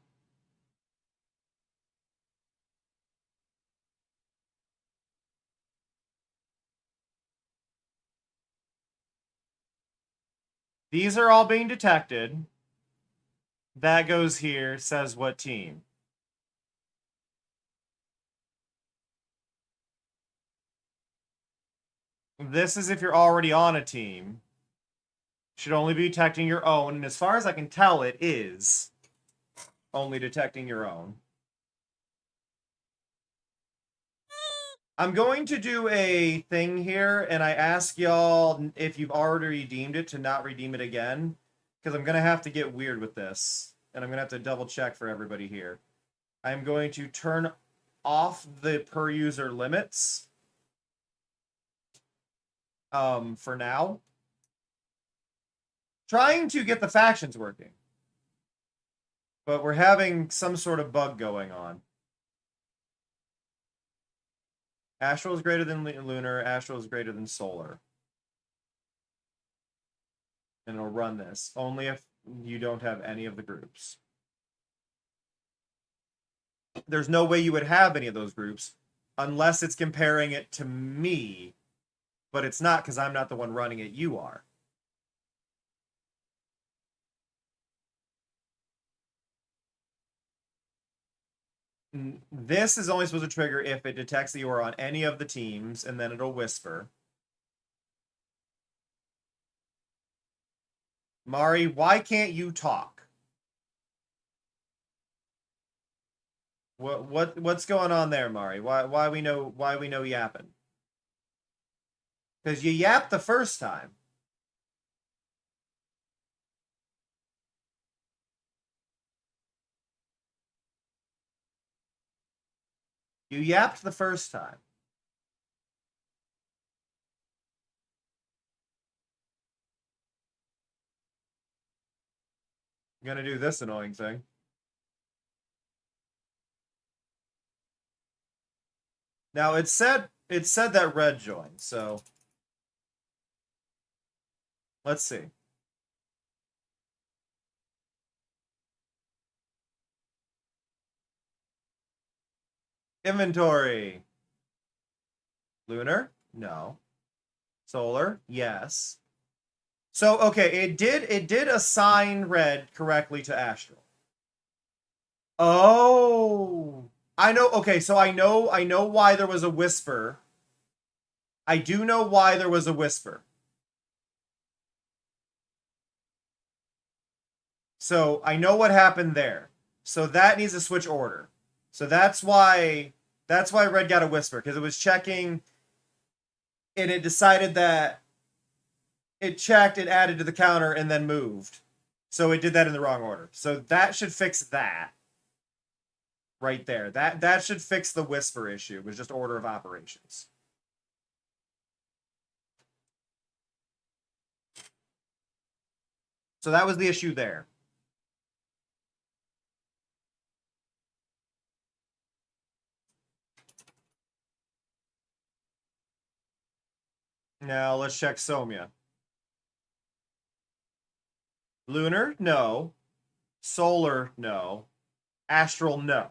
These are all being detected. That goes here, says what team. This is if you're already on a team. Should only be detecting your own, and as far as I can tell, it is only detecting your own. I'm going to do a thing here, and I ask y'all if you've already redeemed it to not redeem it again, because I'm going to have to get weird with this, and I'm going to have to double check for everybody here. I'm going to turn off the per user limits for now. Trying to get the factions working. But we're having some sort of bug going on. Astral is greater than lunar. Astral is greater than solar. And it'll run this. Only if you don't have any of the groups. There's no way you would have any of those groups unless it's comparing it to me. But it's not because I'm not the one running it. You are. This is only supposed to trigger if it detects that you are on any of the teams, and then it'll whisper. Mari, why can't you talk? What's going on there, Mari? Why we know yapping? Because you yapped the first time. You yapped the first time. I'm gonna do this annoying thing. Now it said that red joined, so let's see. Inventory. Lunar? No. Solar? Yes. So okay, it did assign red correctly to Astral. Oh. I know, okay, so I know why there was a whisper. I do know why there was a whisper. So I know what happened there. So that needs to switch order. So that's why red got a whisper, because it was checking and it decided that it checked, it added to the counter, and then moved. So it did that in the wrong order. So that should fix that. Right there. That should fix the whisper issue. It was just order of operations. So that was the issue there. Now let's check Somya. Lunar? No. Solar? No. Astral? No.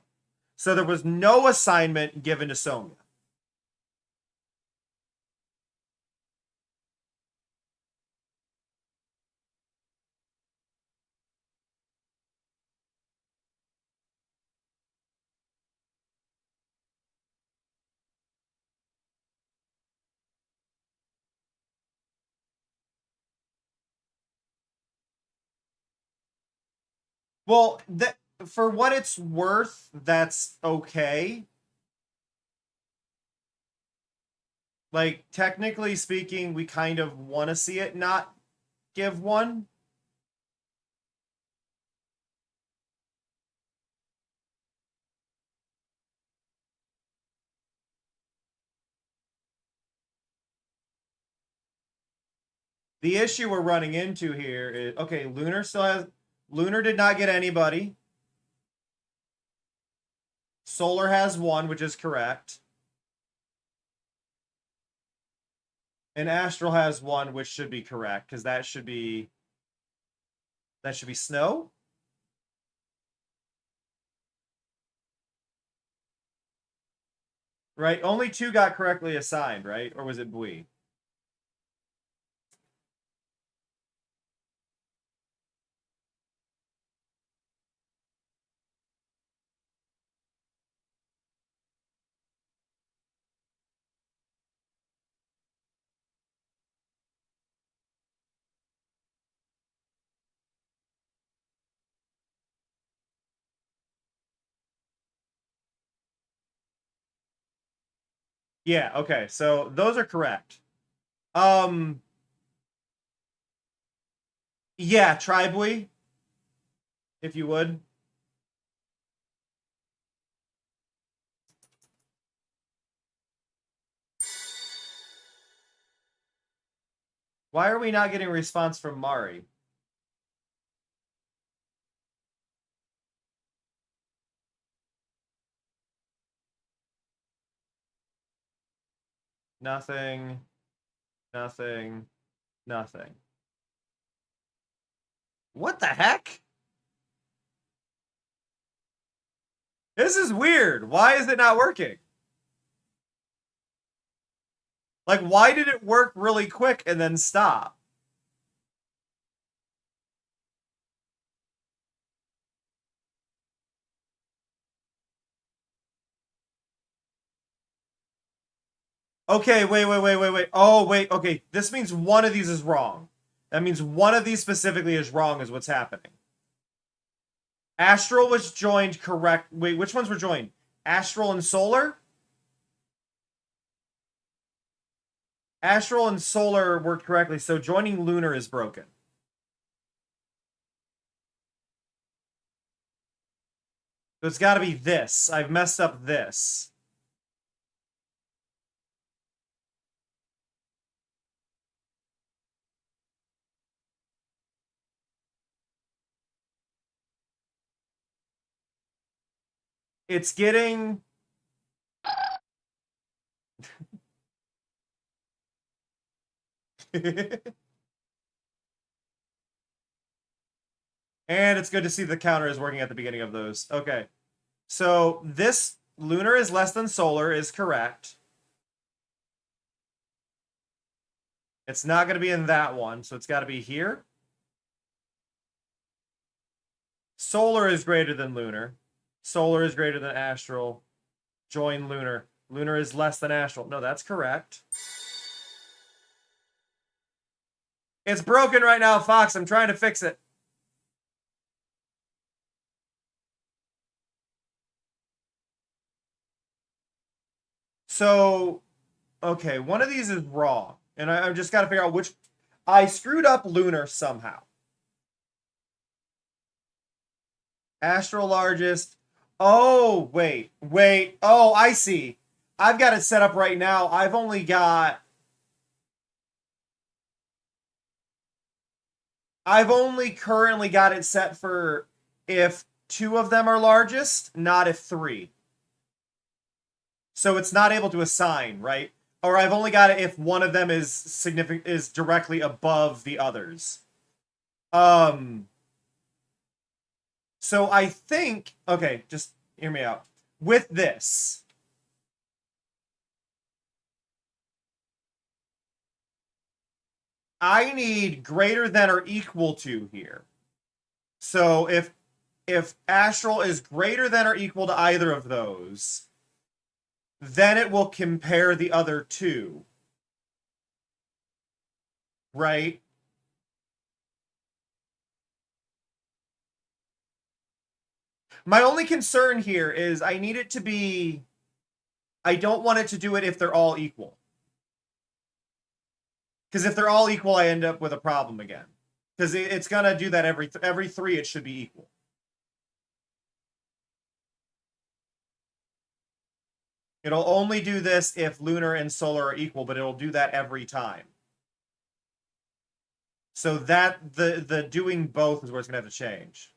So there was no assignment given to Somya. Well, for what it's worth, that's okay. Like, technically speaking, we kind of want to see it not give one. The issue we're running into here is, okay, Lunar did not get anybody. Solar has one, which is correct. And Astral has one, which should be correct, because that should be Snow. Right? Only two got correctly assigned, right? Or was it Bui? Yeah, okay. So those are correct. Yeah, Tribui, if you would. Why are we not getting a response from Mari? Nothing. Nothing. Nothing. What the heck? This is weird. Why is it not working? Like, why did it work really quick and then stop? Okay, wait. Oh, wait, okay. This means one of these is wrong. That means one of these specifically is wrong is what's happening. Astral was joined correct. Wait, which ones were joined? Astral and solar? Astral and solar worked correctly, so joining lunar is broken. So it's got to be this. I've messed up this. It's getting... And it's good to see the counter is working at the beginning of those. Okay. So this lunar is less than solar is correct. It's not going to be in that one, so it's got to be here. Solar is greater than lunar. Solar is greater than astral. Join lunar. Lunar is less than astral. No, that's correct. It's broken right now, Fox. I'm trying to fix it. So, okay, one of these is wrong. And I've just got to figure out which... I screwed up lunar somehow. Astral largest. Oh, wait. Oh, I see. I've got it set up right now. I've only currently got it set for if 2 of them are largest, not if 3. So it's not able to assign, right? Or I've only got it if one of them is directly above the others. So I think, okay, just hear me out. With this, I need greater than or equal to here. So if astral is greater than or equal to either of those, then it will compare the other 2. Right? My only concern here is I need it to be... I don't want it to do it if they're all equal. Because if they're all equal, I end up with a problem again. Because it's going to do that every 3, it should be equal. It'll only do this if lunar and solar are equal, but it'll do that every time. So that the doing both is where it's going to have to change.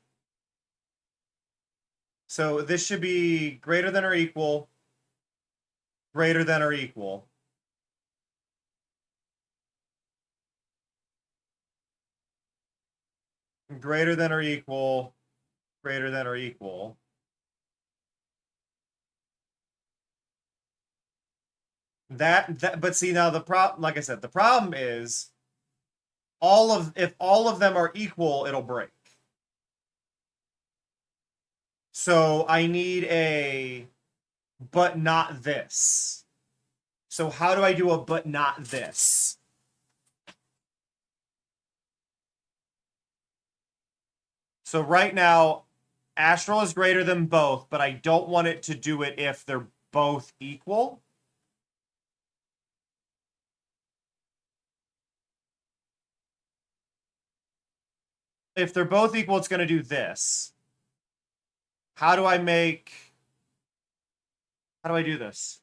So this should be greater than or equal, greater than or equal. Greater than or equal, greater than or equal. But see, now like I said, the problem is if all of them are equal, it'll break. So I need a but not this. So how do I do a but not this? So right now, astral is greater than both, but I don't want it to do it if they're both equal. If they're both equal, it's going to do this. How do I do this?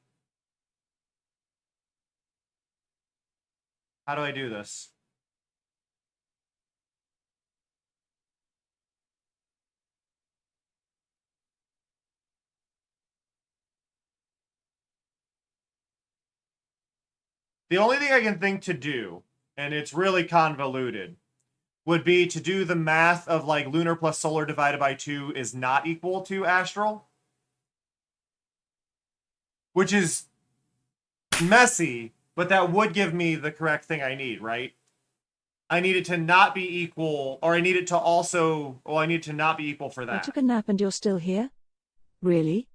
How do I do this? The only thing I can think to do, and it's really convoluted, would be to do the math of like lunar plus solar divided by 2 is not equal to astral. Which is messy, but that would give me the correct thing I need, right? I need it to not be equal, or I need it to also... Well, I need it to not be equal for that. I took a nap and you're still here? Really?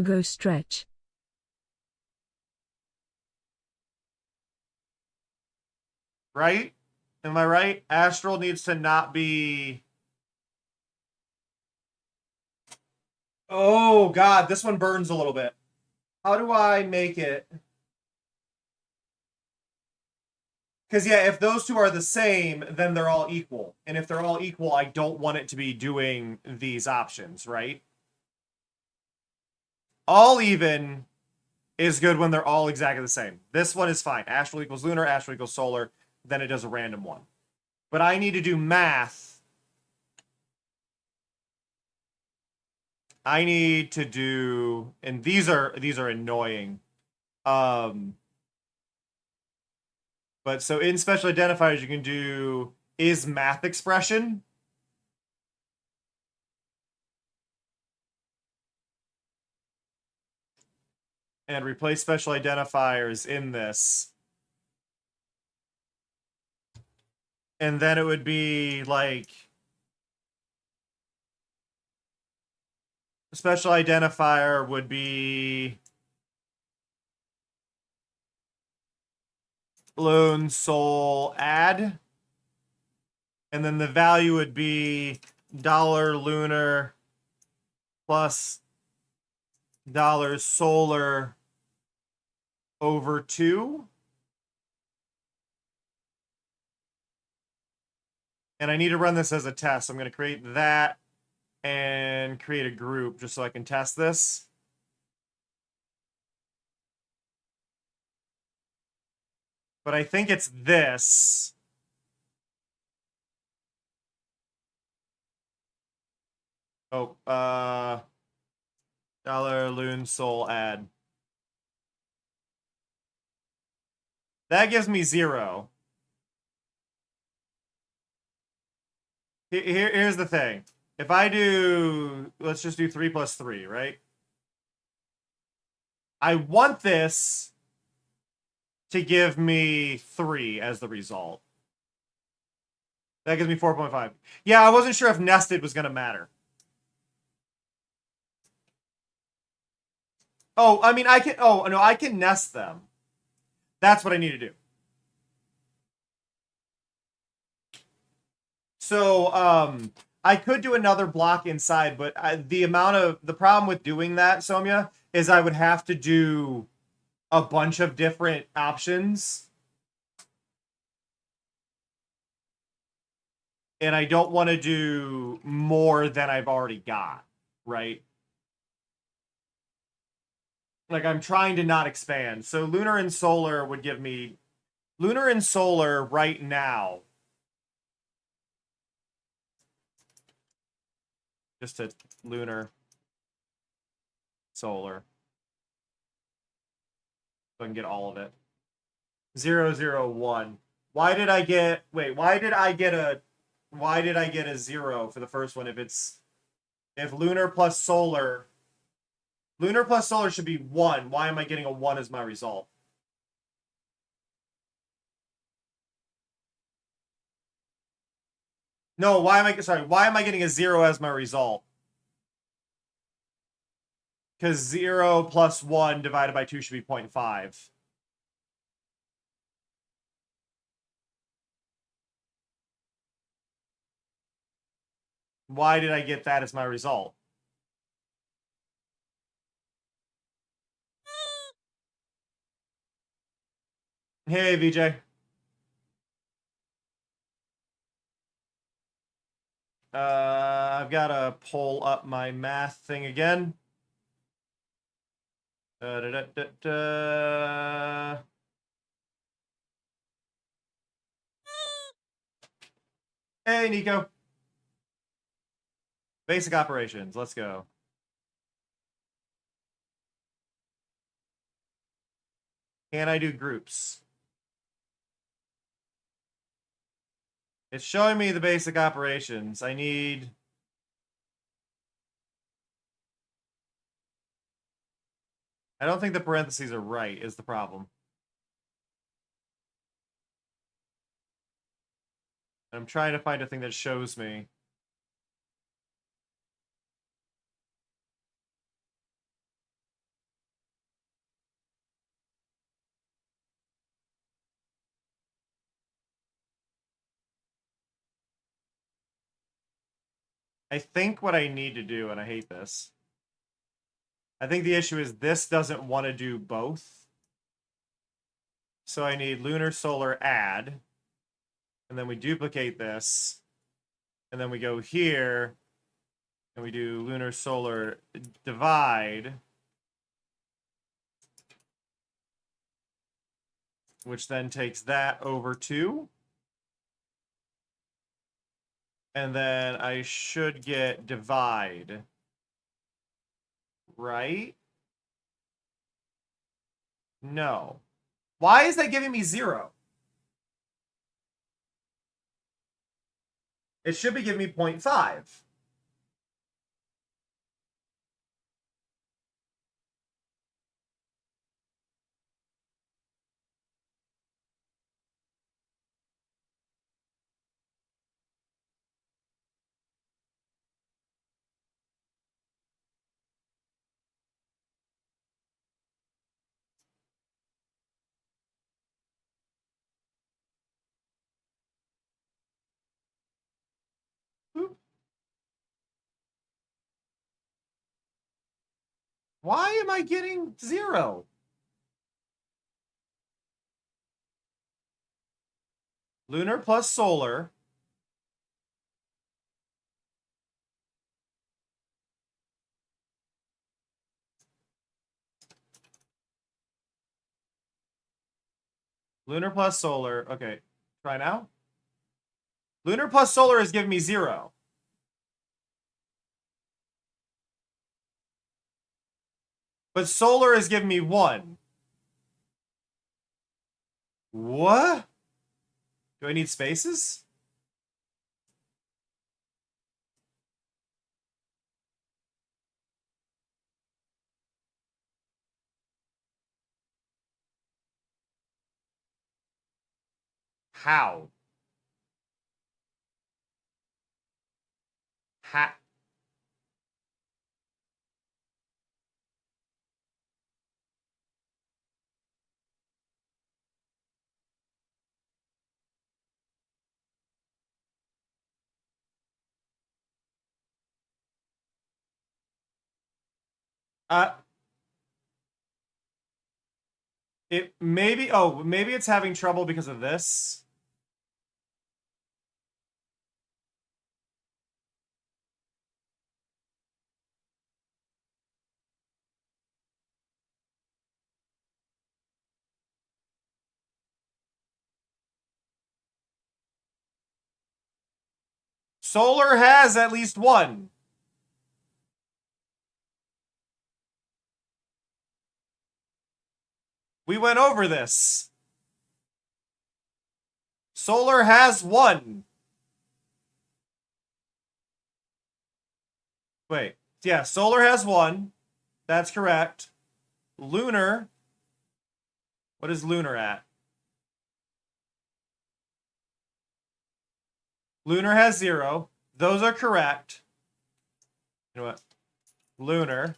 Go stretch. Right? Am I right? Astral needs to not be... Oh, God, this one burns a little bit. How do I make it? Because, yeah, if those two are the same, then they're all equal. And if they're all equal, I don't want it to be doing these options, right? All even is good when they're all exactly the same. This one is fine. Astral equals lunar, astral equals solar. Then it does a random one. But I need to do math. I need to do, and these are annoying. But so in special identifiers, you can do is math expression. And replace special identifiers in this. And then it would be like special identifier would be lone soul add. And then the value would be $lunar plus $solar over 2. And I need to run this as a test. I'm going to create that and create a group just so I can test this. But I think it's this. Oh, $loon soul add. That gives me 0. Here's the thing. If I do, let's just do 3 plus 3, right? I want this to give me 3 as the result. That gives me 4.5. Yeah, I wasn't sure if nested was going to matter. Oh, I mean, I can, oh, no, I can nest them. That's what I need to do. So, I could do another block inside, but the problem with doing that, Somya, is I would have to do a bunch of different options. And I don't want to do more than I've already got, right? Like, I'm trying to not expand. So lunar and solar would give me... Lunar and solar right now... Just a lunar, solar. So I can get all of it. 0, 0, 1. Why did I get... Wait, why did I get a 0 for the first one if lunar plus solar... Lunar plus solar should be 1. Why am I getting a 1 as my result? No, why am I getting a 0 as my result? Because 0 plus 1 divided by 2 should be 0.5. Why did I get that as my result? Hey, VJ. I've got to pull up my math thing again. Hey, Nico. Basic operations. Let's go. Can I do groups? It's showing me the basic operations. I need... I don't think the parentheses are right, is the problem. I'm trying to find a thing that shows me. I think what I need to do, and I hate this, I think the issue is this doesn't want to do both. So I need lunar, solar, add. And then we duplicate this. And then we go here. And we do lunar, solar, divide. Which then takes that over 2. And then I should get divide. Right? No. Why is that giving me 0? It should be giving me 0.5. Why am I getting 0? Lunar plus solar. Lunar plus solar. Okay, try now. Lunar plus solar is giving me 0. But solar is giving me 1. What? Do I need spaces? How? Ha. It maybe, oh, maybe it's having trouble because of this. Solar has at least 1. We went over this. Solar has 1. Wait. Yeah, solar has 1. That's correct. Lunar. What is lunar at? Lunar has 0. Those are correct. You know what? Lunar.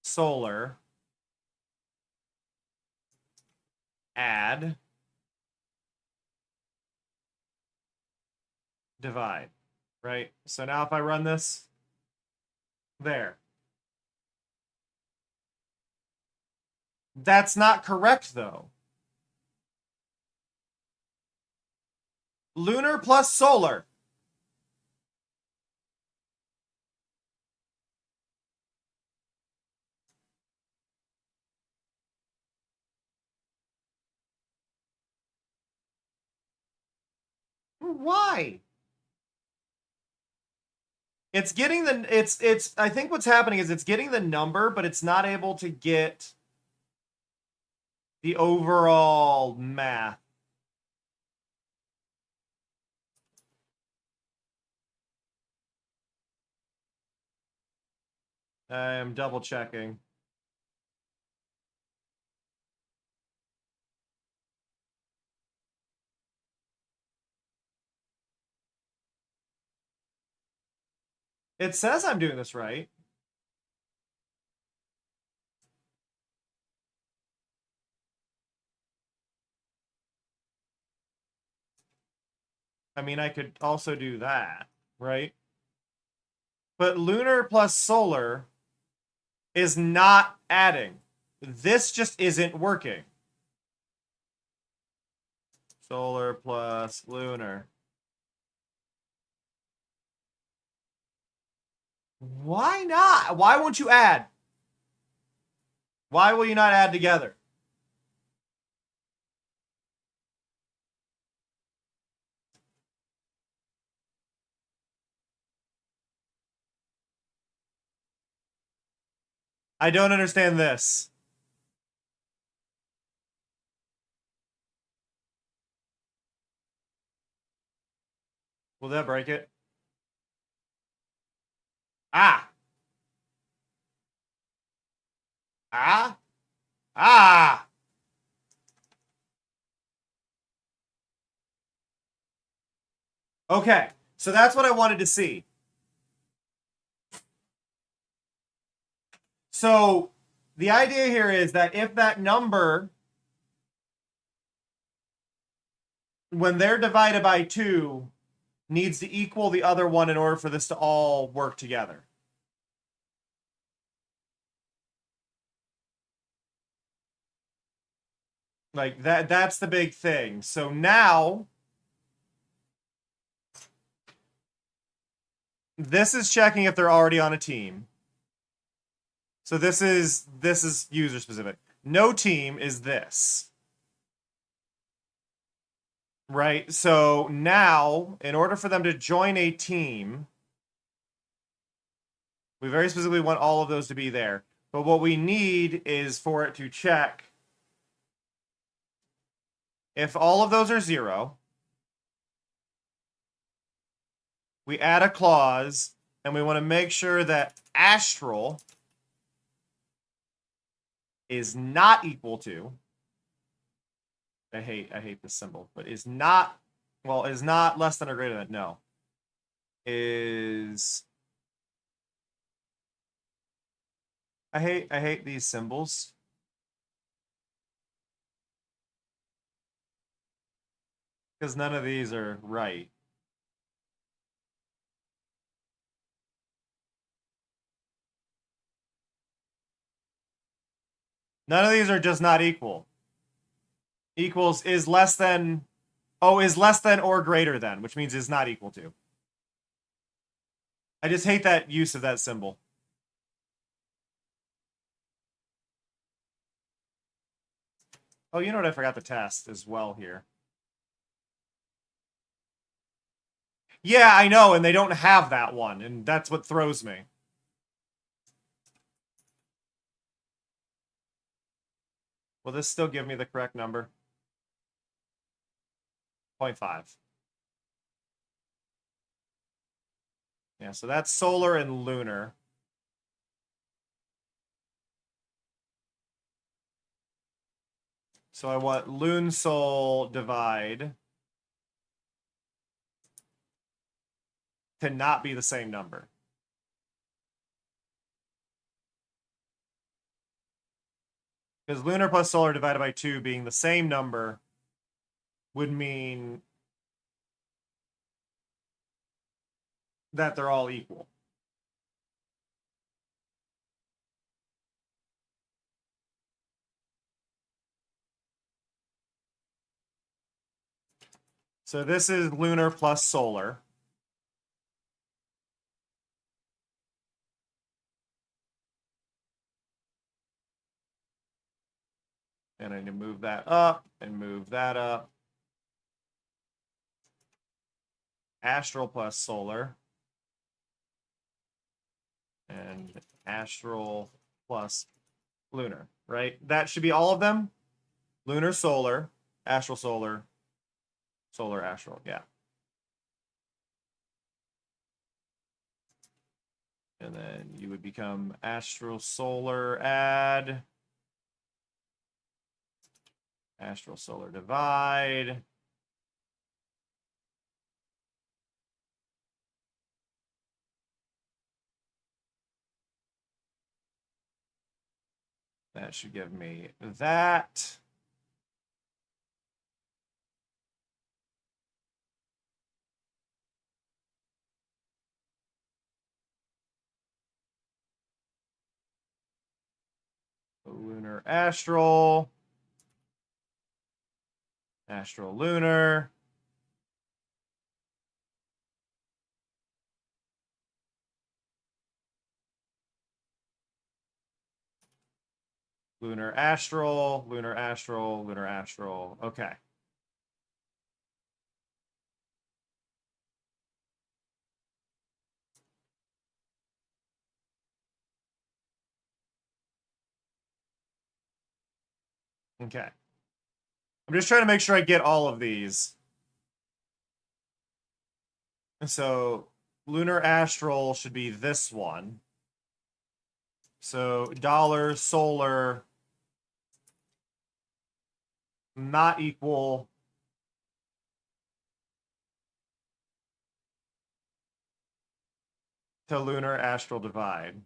Solar. Add. Divide. Right? So now if I run this, there. That's not correct, though. Lunar plus solar. Why? It's getting the it's I think what's happening is it's getting the number, but it's not able to get the overall math. I am double checking. It says I'm doing this right. I mean, I could also do that, right? But lunar plus solar is not adding. This just isn't working. Solar plus lunar. Why not? Why won't you add? Why will you not add together? I don't understand this. Will that break it? Ah! Ah! Ah! Okay, so that's what I wanted to see. So the idea here is that if that number, when they're divided by 2, needs to equal the other one in order for this to all work together. Like that's the big thing. So now this is checking if they're already on a team. So this is user specific. No team is this. Right? So now, in order for them to join a team, we very specifically want all of those to be there. But what we need is for it to check if all of those are 0. We add a clause, and we want to make sure that astral is not equal to, I hate this symbol, but is not less than or greater than, no. Is, I hate these symbols. Because none of these are right. None of these are just not equal. Equals is less than, is less than or greater than, which means is not equal to. I just hate that use of that symbol. Oh, you know what? I forgot the test as well here. Yeah, I know, and they don't have that one, and that's what throws me. Will this still give me the correct number? 0.5. Yeah, so that's solar and lunar. So I want lun sol divide to not be the same number. Because lunar plus solar divided by 2 being the same number would mean that they're all equal. So this is lunar plus solar. And I need to move that up and move that up. Astral plus solar. And astral plus lunar, right? That should be all of them. Lunar, solar, astral, solar, solar, astral, yeah. And then you would become astral, solar, add. Astral, solar, divide. That should give me that. lunar, astral. Astral, lunar. Lunar, astral, lunar, astral, lunar, astral. Okay. Okay. I'm just trying to make sure I get all of these. So, lunar, astral should be this one. So, dollar, solar, not equal to lunar, astral divide.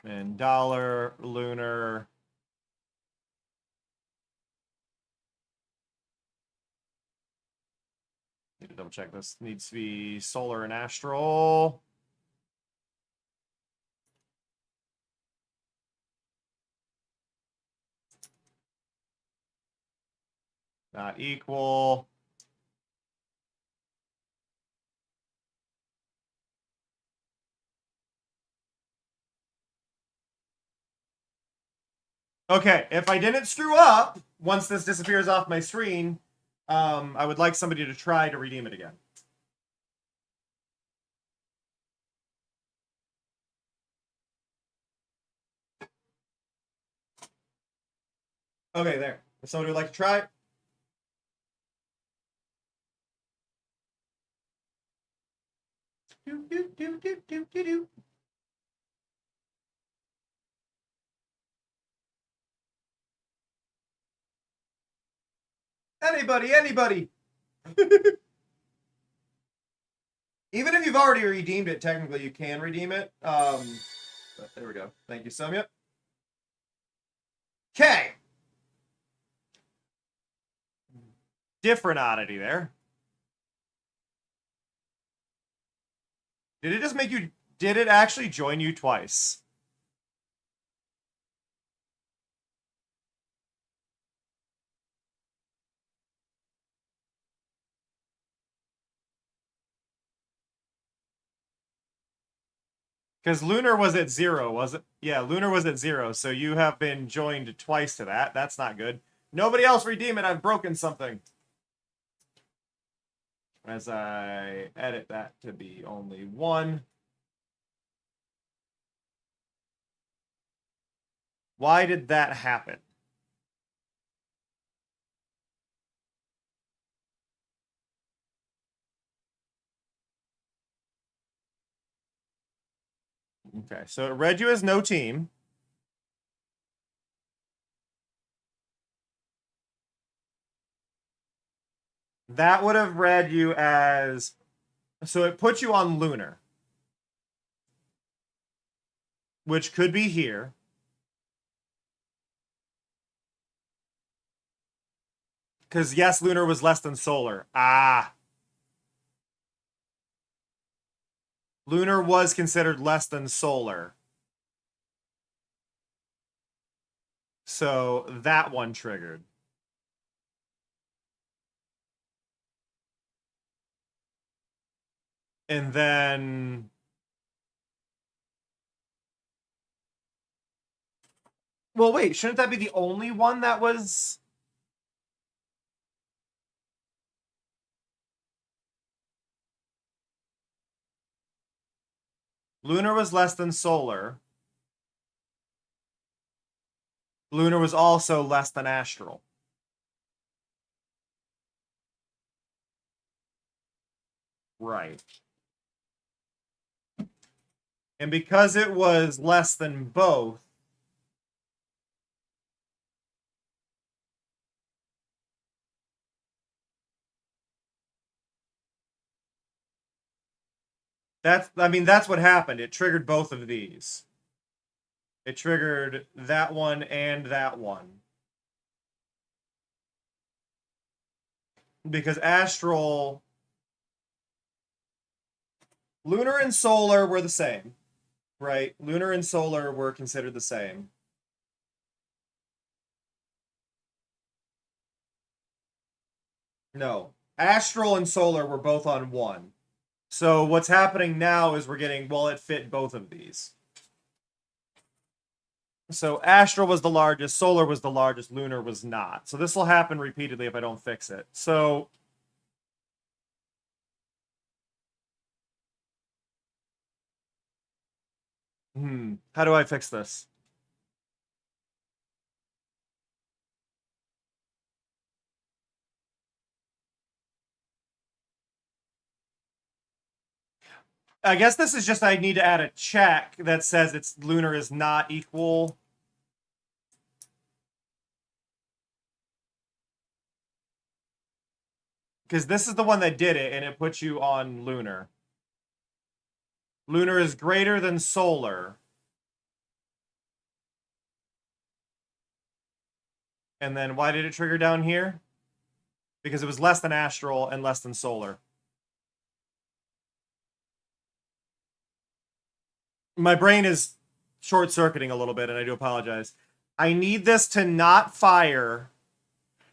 And dollar, lunar. Need to double check this. Needs to be solar and astral. Not equal. Okay, if I didn't screw up, once this disappears off my screen, I would like somebody to try to redeem it again. Okay, there. If somebody would like to try. Do, do, do, do, do, do, do. Anybody, anybody. Even if you've already redeemed it, technically you can redeem it. But there we go. Thank you, Somya. Okay. Different oddity there. Did it just make you... Did it actually join you twice? Because Lunar was at 0, was it? Yeah, Lunar was at 0, so you have been joined twice to that. That's not good. Nobody else redeem it. I've broken something. As I edit that to be only 1. Why did that happen? Okay, so it read you as no team. That would have read you as... So it puts you on Lunar. Which could be here. Because, yes, Lunar was less than Solar. Ah. Lunar was considered less than Solar. So that one triggered. And then... Well, wait, shouldn't that be the only one that was... Lunar was less than Solar. Lunar was also less than Astral. Right. And because it was less than both, that's what happened. It triggered both of these. It triggered that one and that one. Because Lunar and Solar were the same, right? Lunar and solar were considered the same. No. Astral and solar were both on 1. So what's happening now is we're getting, well, it fit both of these. So astral was the largest, solar was the largest, lunar was not. So this will happen repeatedly if I don't fix it. So how do I fix this? I guess this is just I need to add a check that says it's lunar is not equal. Because this is the one that did it, and it puts you on lunar. Lunar is greater than solar. And then why did it trigger down here? Because it was less than astral and less than solar. My brain is short-circuiting a little bit, and I do apologize. I need this to not fire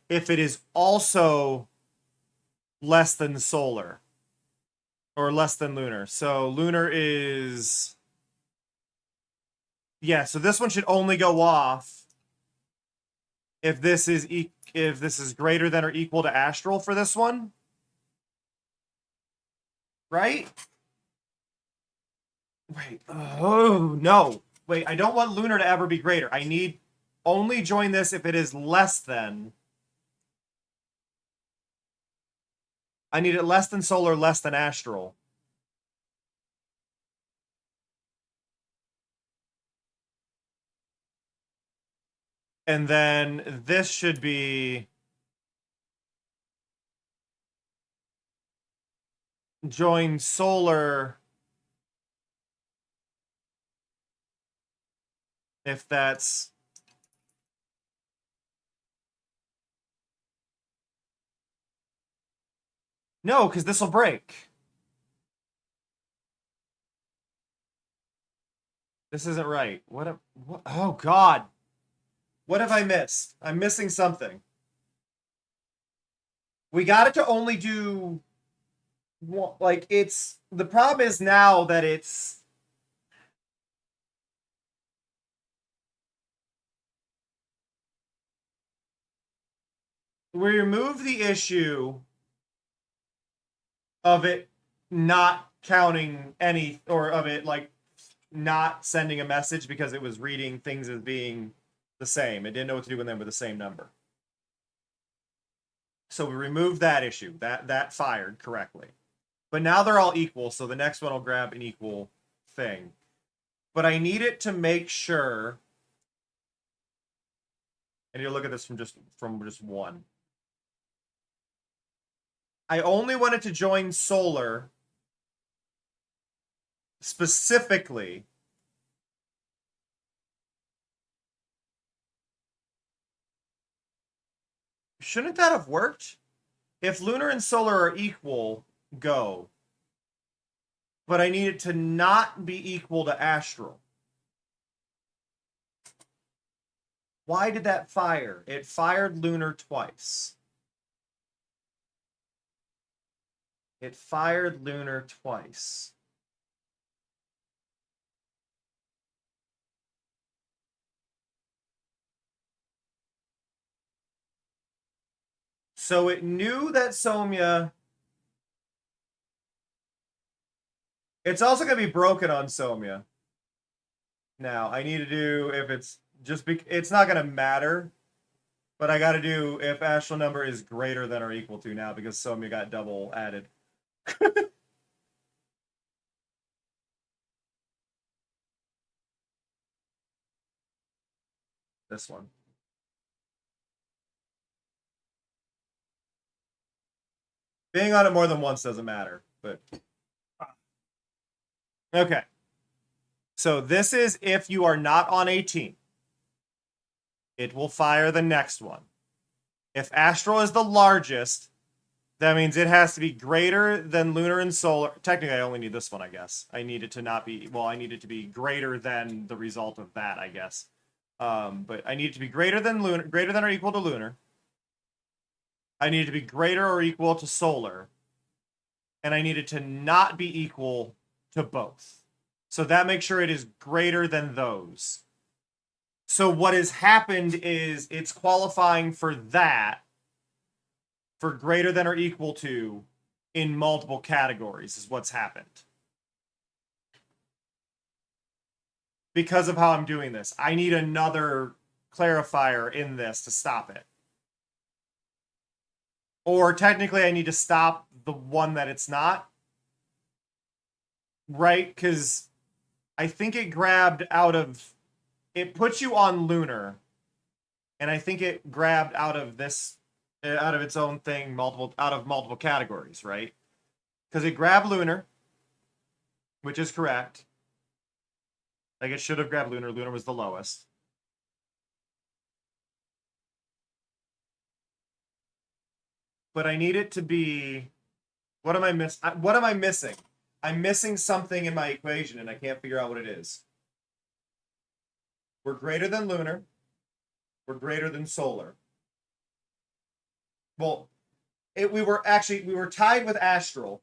if it is also less than solar. Or less than lunar. So lunar is... Yeah, so this one should only go off if this is greater than or equal to astral for this one. Right? Wait. Oh, no. Wait, I don't want lunar to ever be greater. I need only join this if it is less than. I need it less than solar, less than astral. And then this should be join solar if that's no, because this will break. This isn't right. What? Oh God! What have I missed? I'm missing something. We got it to only do like it's the problem is now that it's we remove the issue of it not counting any or of it like not sending a message because it was reading things as being the same. It didn't know what to do when they were the same number. So we removed that issue. That fired correctly. But now they're all equal, so the next one will grab an equal thing. But I need it to make sure. And you look at this from just one. I only want it to join solar specifically shouldn't that have worked? If lunar and solar are equal, go. But I need it to not be equal to astral. Why did that fire? It fired lunar twice. It fired lunar twice. So it knew that Somya... It's also going to be broken on Somya. Now, I need to do if it's just... it's not going to matter. But I got to do if astral number is greater than or equal to now because Somya got double added. This one. Being on it more than once doesn't matter, but... Okay. So this is if you are not on 18. It will fire the next one. If astral is the largest, That means it has to be greater than lunar and solar. Technically, I only need this one, I guess. I need it to not be, well, I need it to be greater than the result of that, I guess. But I need it to be greater than lunar, greater than or equal to lunar. I need it to be greater or equal to solar. And I need it to not be equal to both. So that makes sure it is greater than those. So what has happened is it's qualifying for that, for greater than or equal to, in multiple categories is what's happened. Because of how I'm doing this, I need another clarifier in this to stop it. Or technically I need to stop the one that it's not. Right? Because I think it grabbed out of... It puts you on lunar. And I think it grabbed out of this... out of its own thing, out of multiple categories, right? Because it grabbed lunar, which is correct. Like, it should have grabbed lunar. Lunar was the lowest. But I need it to be... What am I missing? I'm missing something in my equation, and I can't figure out what it is. We're greater than lunar. We're greater than solar. Well, we were tied with astral.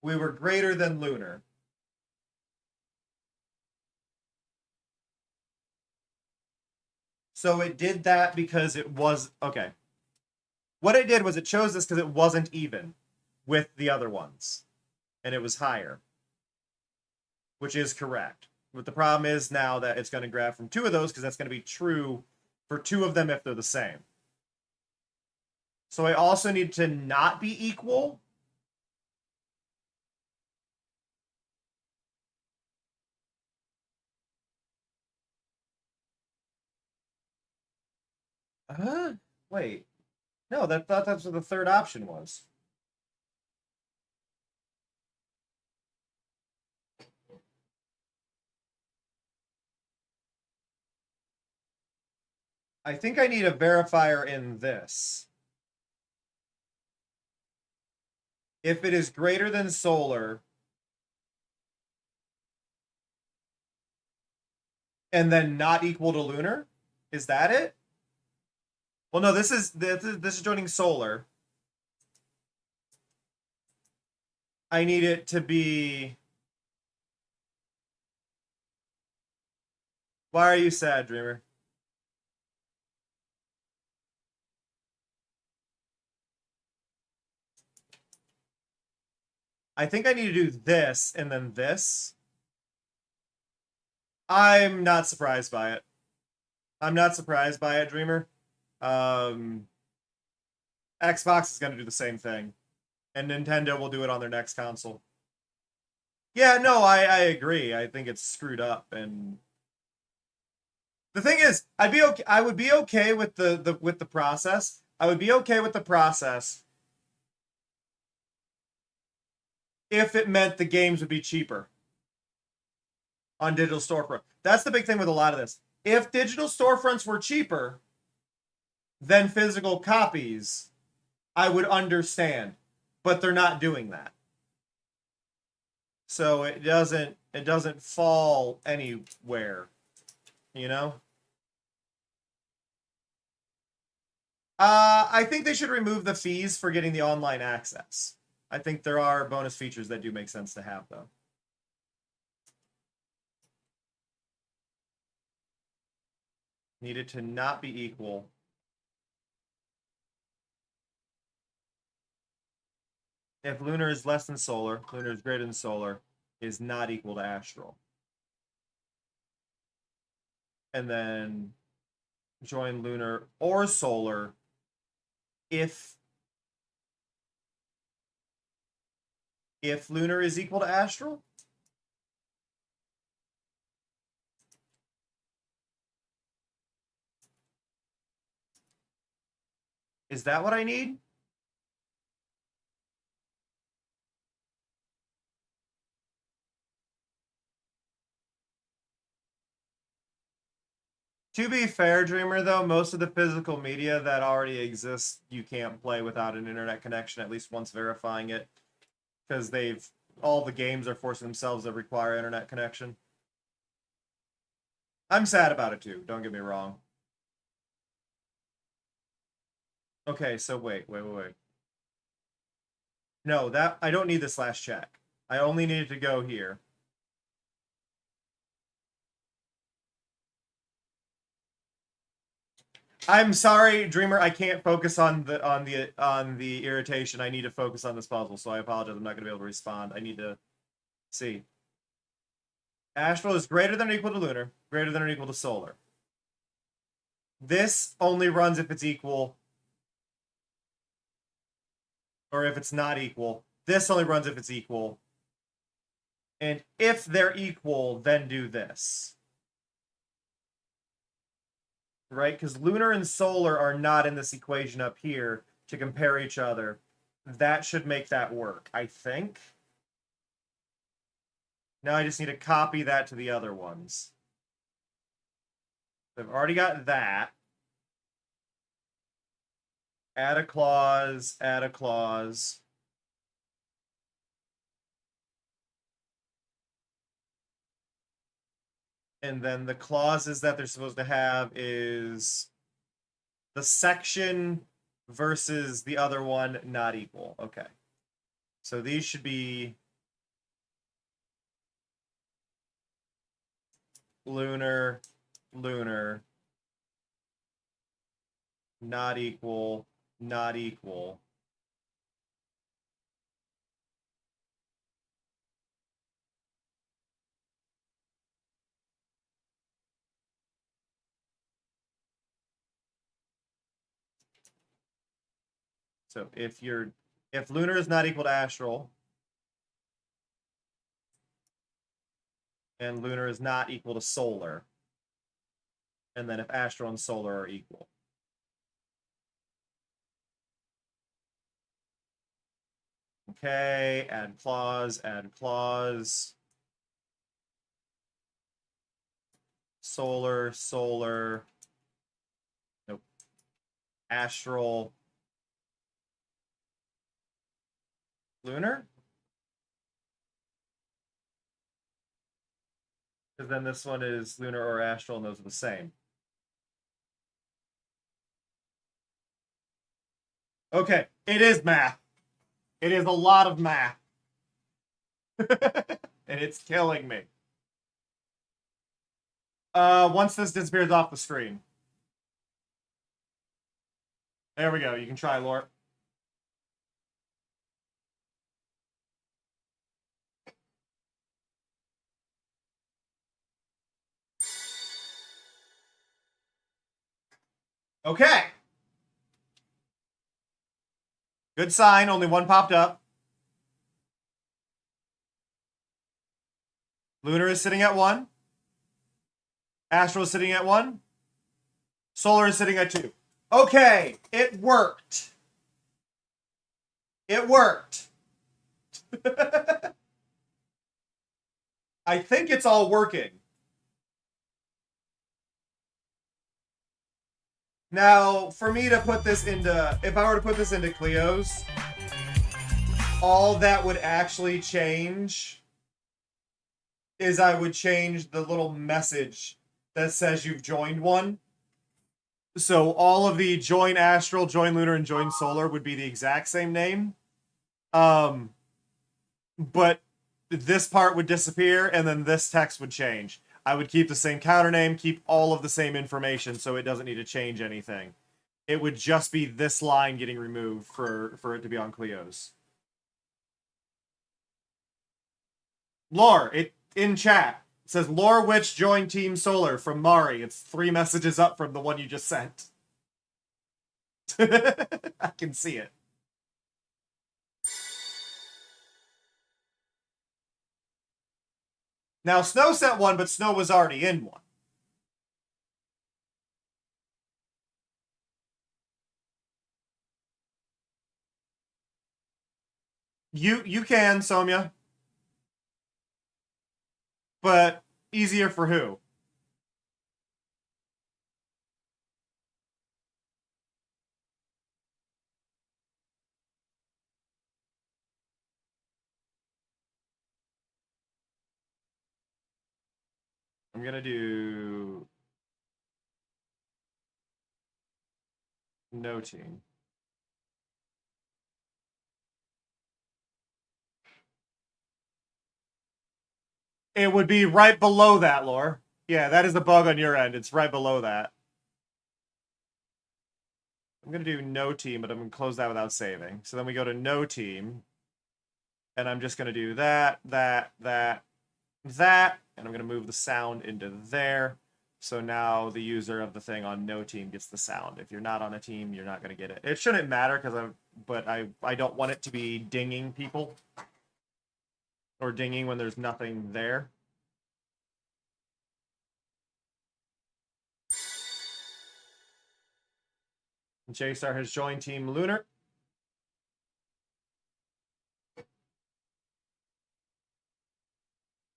We were greater than lunar. So it did that because it was... Okay. What it did was it chose this because it wasn't even with the other ones. And it was higher. Which is correct. But the problem is now that it's going to grab from 2 of those because that's going to be true for 2 of them if they're the same. So I also need to not be equal. Wait. No, that's what the third option was. I think I need a verifier in this. If it is greater than solar, and then not equal to lunar, is that it? Well, no, this is joining solar. I need it to be... Why are you sad, Dreamer? I think I need to do this and then this. I'm not surprised by it. I'm not surprised by it, Dreamer. Xbox is going to do the same thing. And Nintendo will do it on their next console. Yeah, no, I agree. I think it's screwed up. And the thing is, I would be okay with the process. I would be okay with the process if it meant the games would be cheaper on digital storefront. That's the big thing with a lot of this. If digital storefronts were cheaper than physical copies, I would understand. But they're not doing that. So it doesn't fall anywhere, you know? I think they should remove the fees for getting the online access. I think there are bonus features that do make sense to have, though. Need it to not be equal. If lunar is less than solar, lunar is greater than solar, is not equal to astral. And then join lunar or solar if lunar is equal to astral. Is that what I need? To be fair, Dreamer, though, most of the physical media that already exists, you can't play without an internet connection, at least once verifying it. Because all the games are forcing themselves to require internet connection. I'm sad about it, too. Don't get me wrong. Okay, so wait. No, I don't need this last check. I only needed to go here. I'm sorry, Dreamer. I can't focus on the irritation. I need to focus on this puzzle, so I apologize. I'm not gonna be able to respond. I need to see. Astral is greater than or equal to lunar, greater than or equal to solar. This only runs if it's equal, or if it's not equal. This only runs if it's equal. And if they're equal, then do this. Right? Because lunar and solar are not in this equation up here to compare each other. That should make that work, I think. Now I just need to copy that to the other ones. I've already got that. Add a clause, add a clause. And then the clauses that they're supposed to have is the section versus the other one not equal. Okay. So these should be lunar, lunar, not equal, not equal. So if lunar is not equal to astral, and lunar is not equal to solar, and then if astral and solar are equal. Okay, add clause, add clause. Solar, solar. Nope. Astral. Lunar? Because then this one is lunar or astral, and those are the same. Okay, it is math. It is a lot of math. And it's killing me. Once this disappears off the screen. There we go. You can try, Laura. Okay. Good sign. Only one popped up. Lunar is sitting at 1. Astral is sitting at 1. Solar is sitting at 2. Okay. It worked. It worked. I think it's all working. Now, for me to put this into, if I were to put this into Clio's, all that would actually change is I would change the little message that says you've joined one. So all of the join astral, join lunar, and join solar would be the exact same name. But this part would disappear, and then this text would change. I would keep the same counter name, keep all of the same information, so it doesn't need to change anything. It would just be this line getting removed for it to be on Clio's. Lore, in chat, it says, Lore Witch joined Team Solar from Mari. It's 3 messages up from the one you just sent. I can see it. Now, Snow sent one, but Snow was already in one. You can, Somya. But easier for who? I'm gonna do no team. It would be right below that, Lore. Yeah, that is the bug on your end. It's right below that. I'm going to do no team, but I'm going to close that without saving. So then we go to no team. And I'm just going to do that, that, that, that. And I'm going to move the sound into there. So now the user of the thing on no team gets the sound. If you're not on a team, you're not going to get it. It shouldn't matter but I don't want it to be dinging people. Or dinging when there's nothing there. J-Star has joined Team Lunar.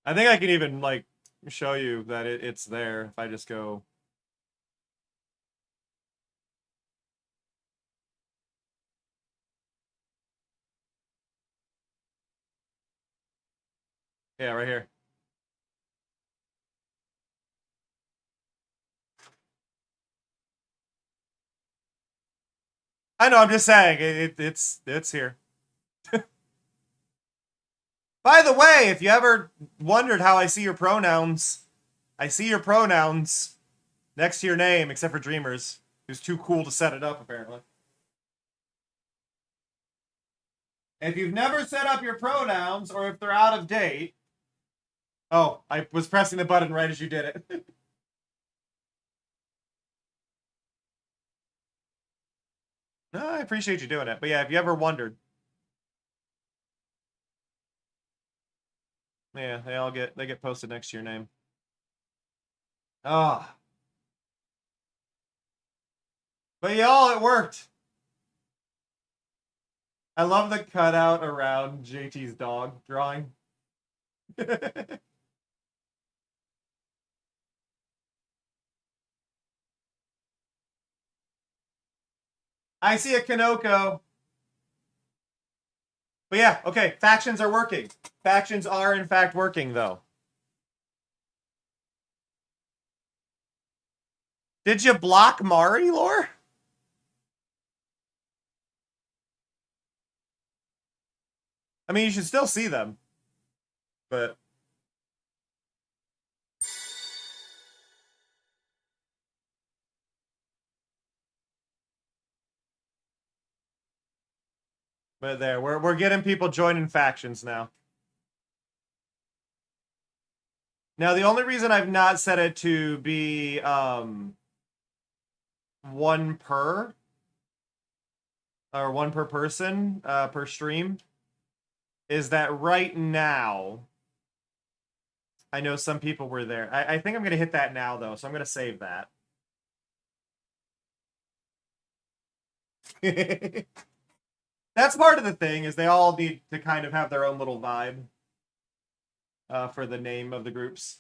I think I can even, like, show you that it's there if I just go... Yeah, right here. I know, I'm just saying, it's here. By the way, if you ever wondered how I see your pronouns, I see your pronouns next to your name, except for Dreamers, who's too cool to set it up, apparently. If you've never set up your pronouns, or if they're out of date... Oh, I was pressing the button right as you did it. No, I appreciate you doing it. But yeah, if you ever wondered... Yeah, they get posted next to your name. Ah. But y'all, it worked. I love the cutout around JT's dog drawing. I see a Kanoko. But yeah, okay, factions are working. Factions are, in fact, working, though. Did you block Mari, Lore? I mean, you should still see them. But... But there, we're getting people joining factions now. Now, the only reason I've not set it to be one per person per stream is that right now I know some people were there. I think I'm gonna hit that now though, so I'm gonna save that. That's part of the thing, is they all need to kind of have their own little vibe for the name of the groups.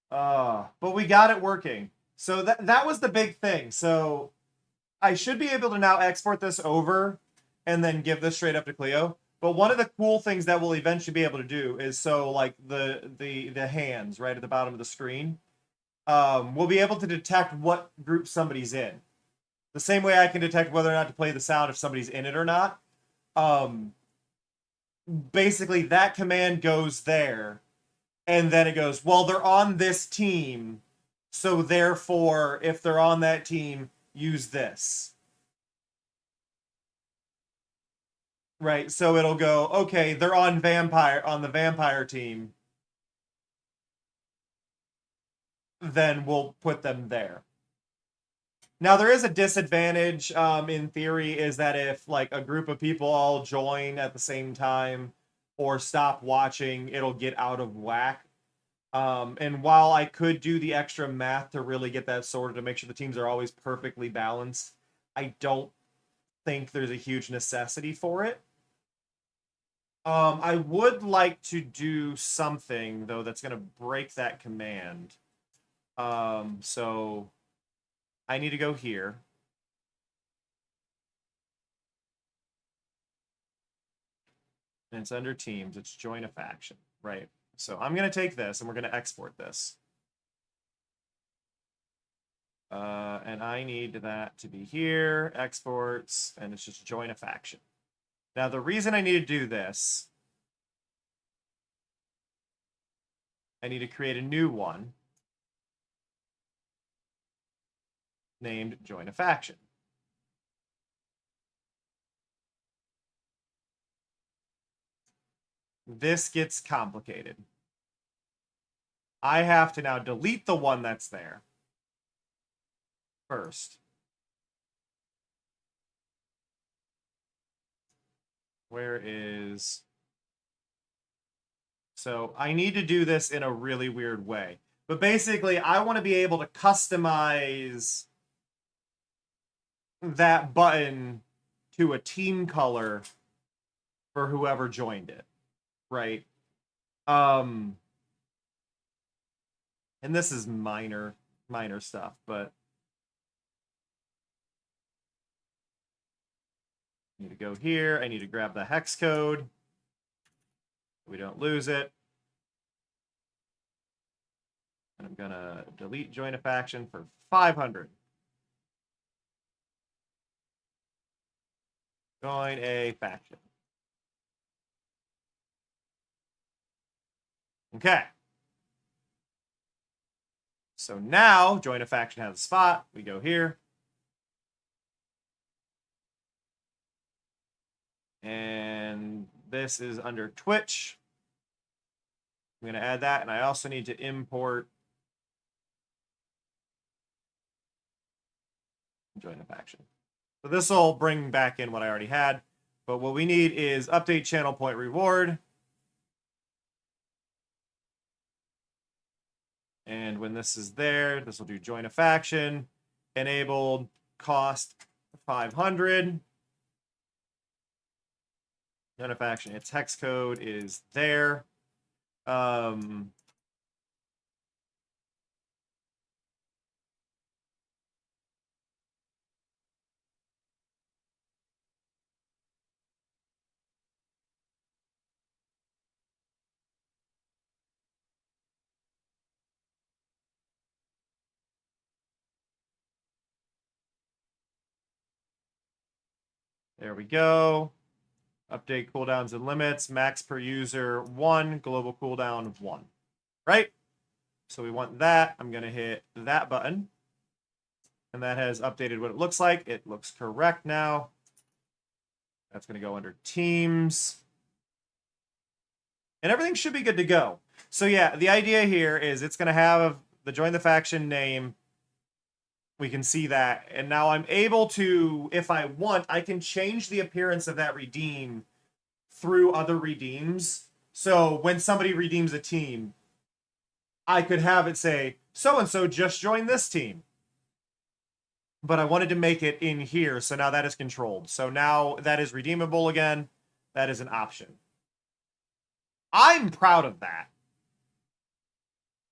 But we got it working. So that was the big thing. So I should be able to now export this over and then give this straight up to Clio. But one of the cool things that we'll eventually be able to do is, so like the hands right at the bottom of the screen, we'll be able to detect what group somebody's in. The same way I can detect whether or not to play the sound if somebody's in it or not. Basically, that command goes there, and then it goes, well, they're on this team, so therefore, if they're on that team, use this. Right, so it'll go, okay, they're on the vampire team. Then we'll put them there. Now, there is a disadvantage, in theory, is that if, like, a group of people all join at the same time or stop watching, it'll get out of whack. And while I could do the extra math to really get that sorted, to make sure the teams are always perfectly balanced, I don't think there's a huge necessity for it. I would like to do something, though, that's going to break that command. So I need to go here. And it's under teams. It's join a faction, right? So I'm going to take this and we're going to export this. And I need that to be here, exports, and it's just join a faction. Now, the reason I need to do this, I need to create a new one named join a faction. This gets complicated. I have to now delete the one that's there first. Where is... So I need to do this in a really weird way. But basically, I want to be able to customize that button to a team color for whoever joined it, right? And this is minor stuff, but I need to go here. I need to grab the hex code. We don't lose it. And I'm gonna delete join a faction for 500. Join a faction. Okay. So now join a faction has a spot. We go here. And this is under Twitch. I'm going to add that, and I also need to import join a faction. So this will bring back in what I already had, but what we need is update channel point reward. And when this is there, this will do join a faction, enabled, cost 500. Join a faction, its hex code is there. There we go. Update cooldowns and limits. Max per user 1. Global cooldown 1. Right? So we want that. I'm going to hit that button. And that has updated what it looks like. It looks correct now. That's going to go under teams. And everything should be good to go. So yeah, the idea here is it's going to have the join the faction name. We can see that. And now I'm able to, if I want, I can change the appearance of that redeem through other redeems. So when somebody redeems a team, I could have it say, so-and-so just joined this team. But I wanted to make it in here, so now that is controlled. So now that is redeemable again. That is an option. I'm proud of that.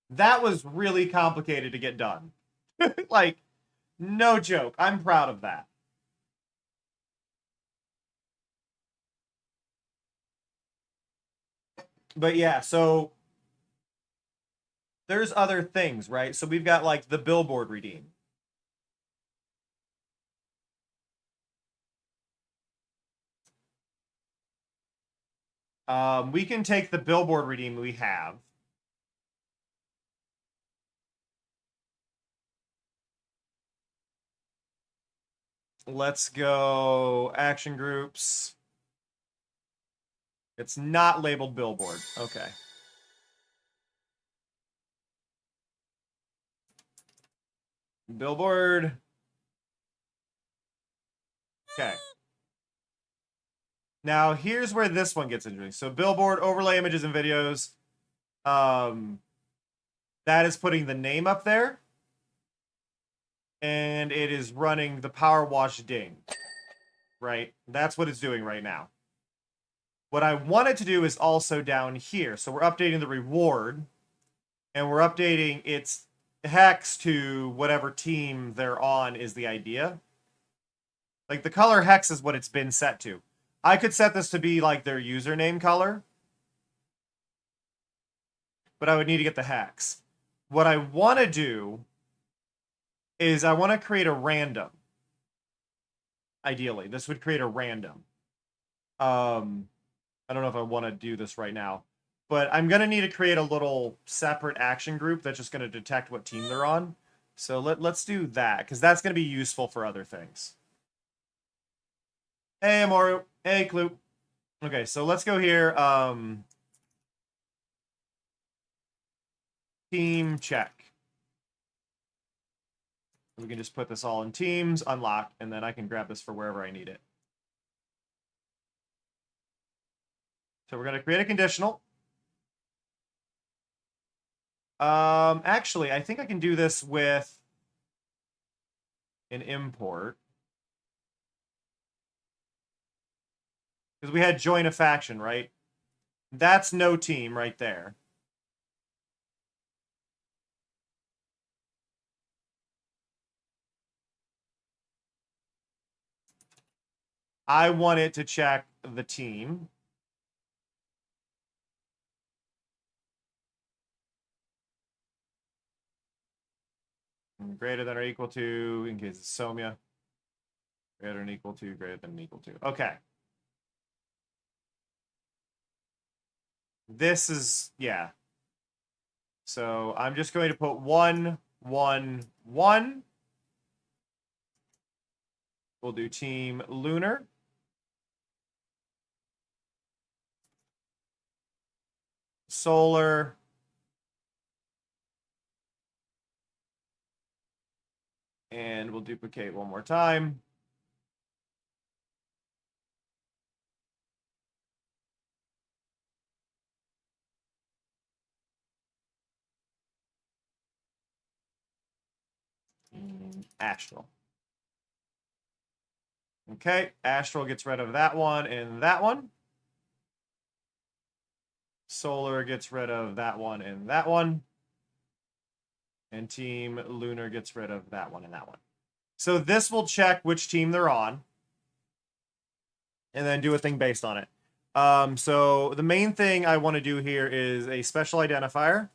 That was really complicated to get done. Like, no joke. I'm proud of that. But yeah, so there's other things, right? So we've got like the billboard redeem. We can take the billboard redeem we have. Let's go action groups. It's not labeled billboard. Okay. Billboard. Okay. Now, here's where this one gets interesting. So, billboard, overlay images and videos. That is putting the name up there. And it is running the power wash ding. Right? That's what it's doing right now. What I wanted to do is also down here. So, we're updating the reward. And we're updating its hex to whatever team they're on is the idea. Like, the color hex is what it's been set to. I could set this to be like their username color, but I would need to get the hex. What I want to do is I want to create a random. Ideally, this would create a random. I don't know if I want to do this right now, but I'm going to need to create a little separate action group that's just going to detect what team they're on. So let's do that, because that's going to be useful for other things. Hey, Amoru. Hey, Kloop. Okay, so let's go here. Team check. We can just put this all in teams, unlock, and then I can grab this for wherever I need it. So we're going to create a conditional. Actually, I think I can do this with an import. Because we had join a faction, right? That's no team right there. I want it to check the team. Greater than or equal to, in case it's Somia. Greater than equal to, greater than equal to. Okay. This is, yeah. So I'm just going to put 1, 1, 1. We'll do team Lunar. Solar. And we'll duplicate one more time. Astral. Okay, Astral gets rid of that one and that one. Solar gets rid of that one and that one. And Team Lunar gets rid of that one and that one. So this will check which team they're on. And then do a thing based on it. So the main thing I want to do here is a special identifier,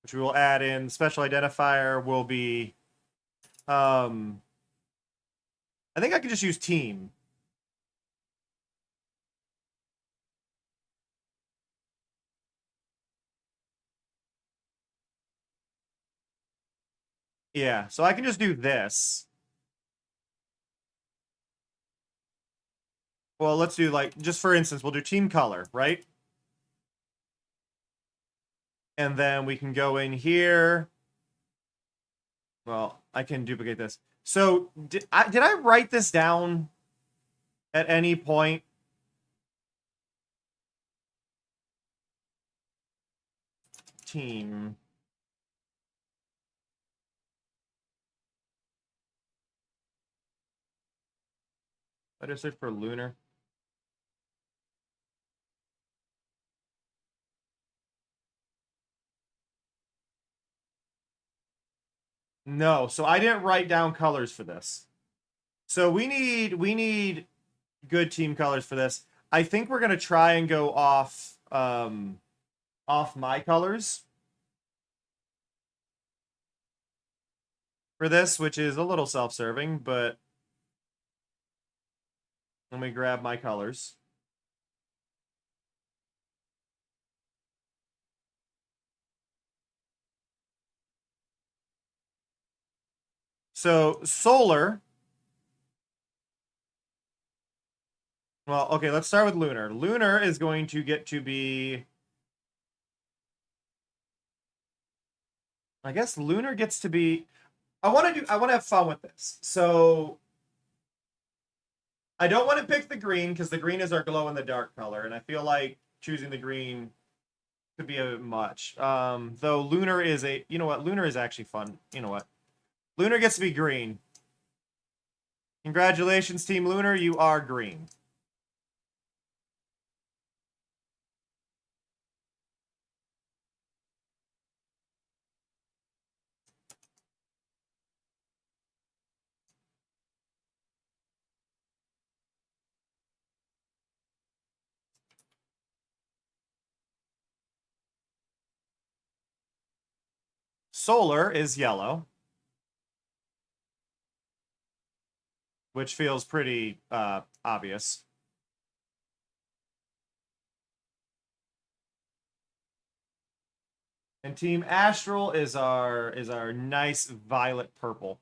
which we will add in. Special identifier will be, I think I can just use team. Yeah, so I can just do this. Well, let's do, like, just for instance, we'll do team color, right? And then we can go in here. Well, I can duplicate this. So did I write this down at any point? Team. What is it for Lunar? No, so I didn't write down colors for this. So we need good team colors for this. I think we're gonna try and go off off my colors for this, which is a little self-serving, but let me grab my colors. So solar. Well, okay, let's start with lunar. Lunar is going to get to be, I guess lunar gets to be, I want to have fun with this. So I don't want to pick the green because the green is our glow in the dark color, and I feel like choosing the green could be a bit much. Though lunar is a, you know what, lunar is actually fun. You know what? Lunar gets to be green. Congratulations, Team Lunar, you are green. Solar is yellow, which feels pretty obvious. And Team Astral is our nice violet purple.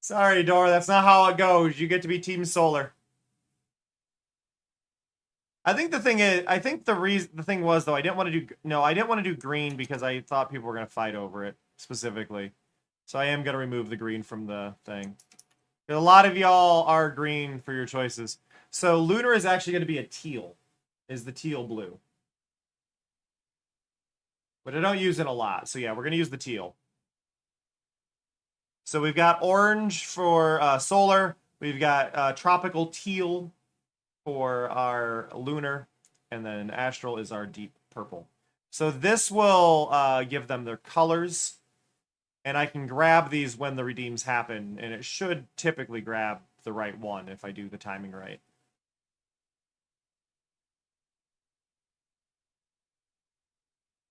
Sorry, Dora, that's not how it goes. You get to be Team Solar. I think the thing is, the thing was though, I didn't want to do green because I thought people were gonna fight over it specifically. So I am gonna remove the green from the thing. A lot of y'all are green for your choices. So Lunar is actually gonna be a teal, is the teal blue. But I don't use it a lot, so yeah, we're gonna use the teal. So we've got orange for solar, we've got tropical teal for our lunar, and then astral is our deep purple. So this will give them their colors, and I can grab these when the redeems happen, and it should typically grab the right one if I do the timing right.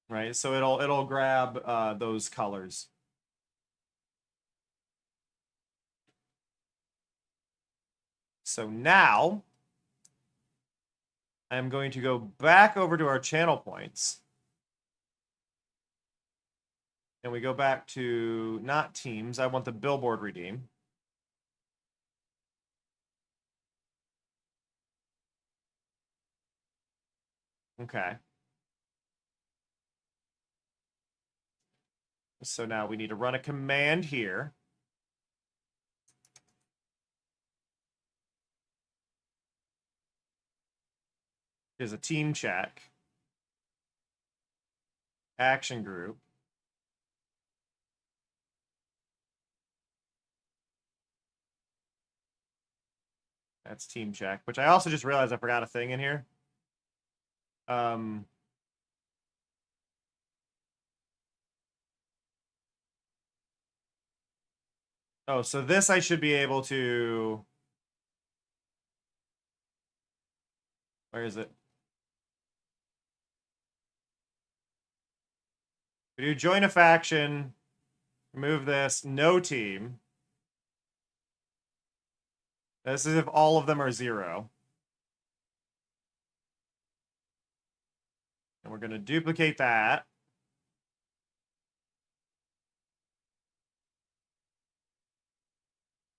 Right, so it'll grab those colors. So now I'm going to go back over to our channel points. And we go back to not teams. I want the billboard redeem. Okay. So now we need to run a command here. Here's a team check. Action group. That's team check, which I also just realized I forgot a thing in here. Oh, so this I should be able to... Where is it? We do join a faction, remove this, no team. This is if all of them are 0. And we're going to duplicate that.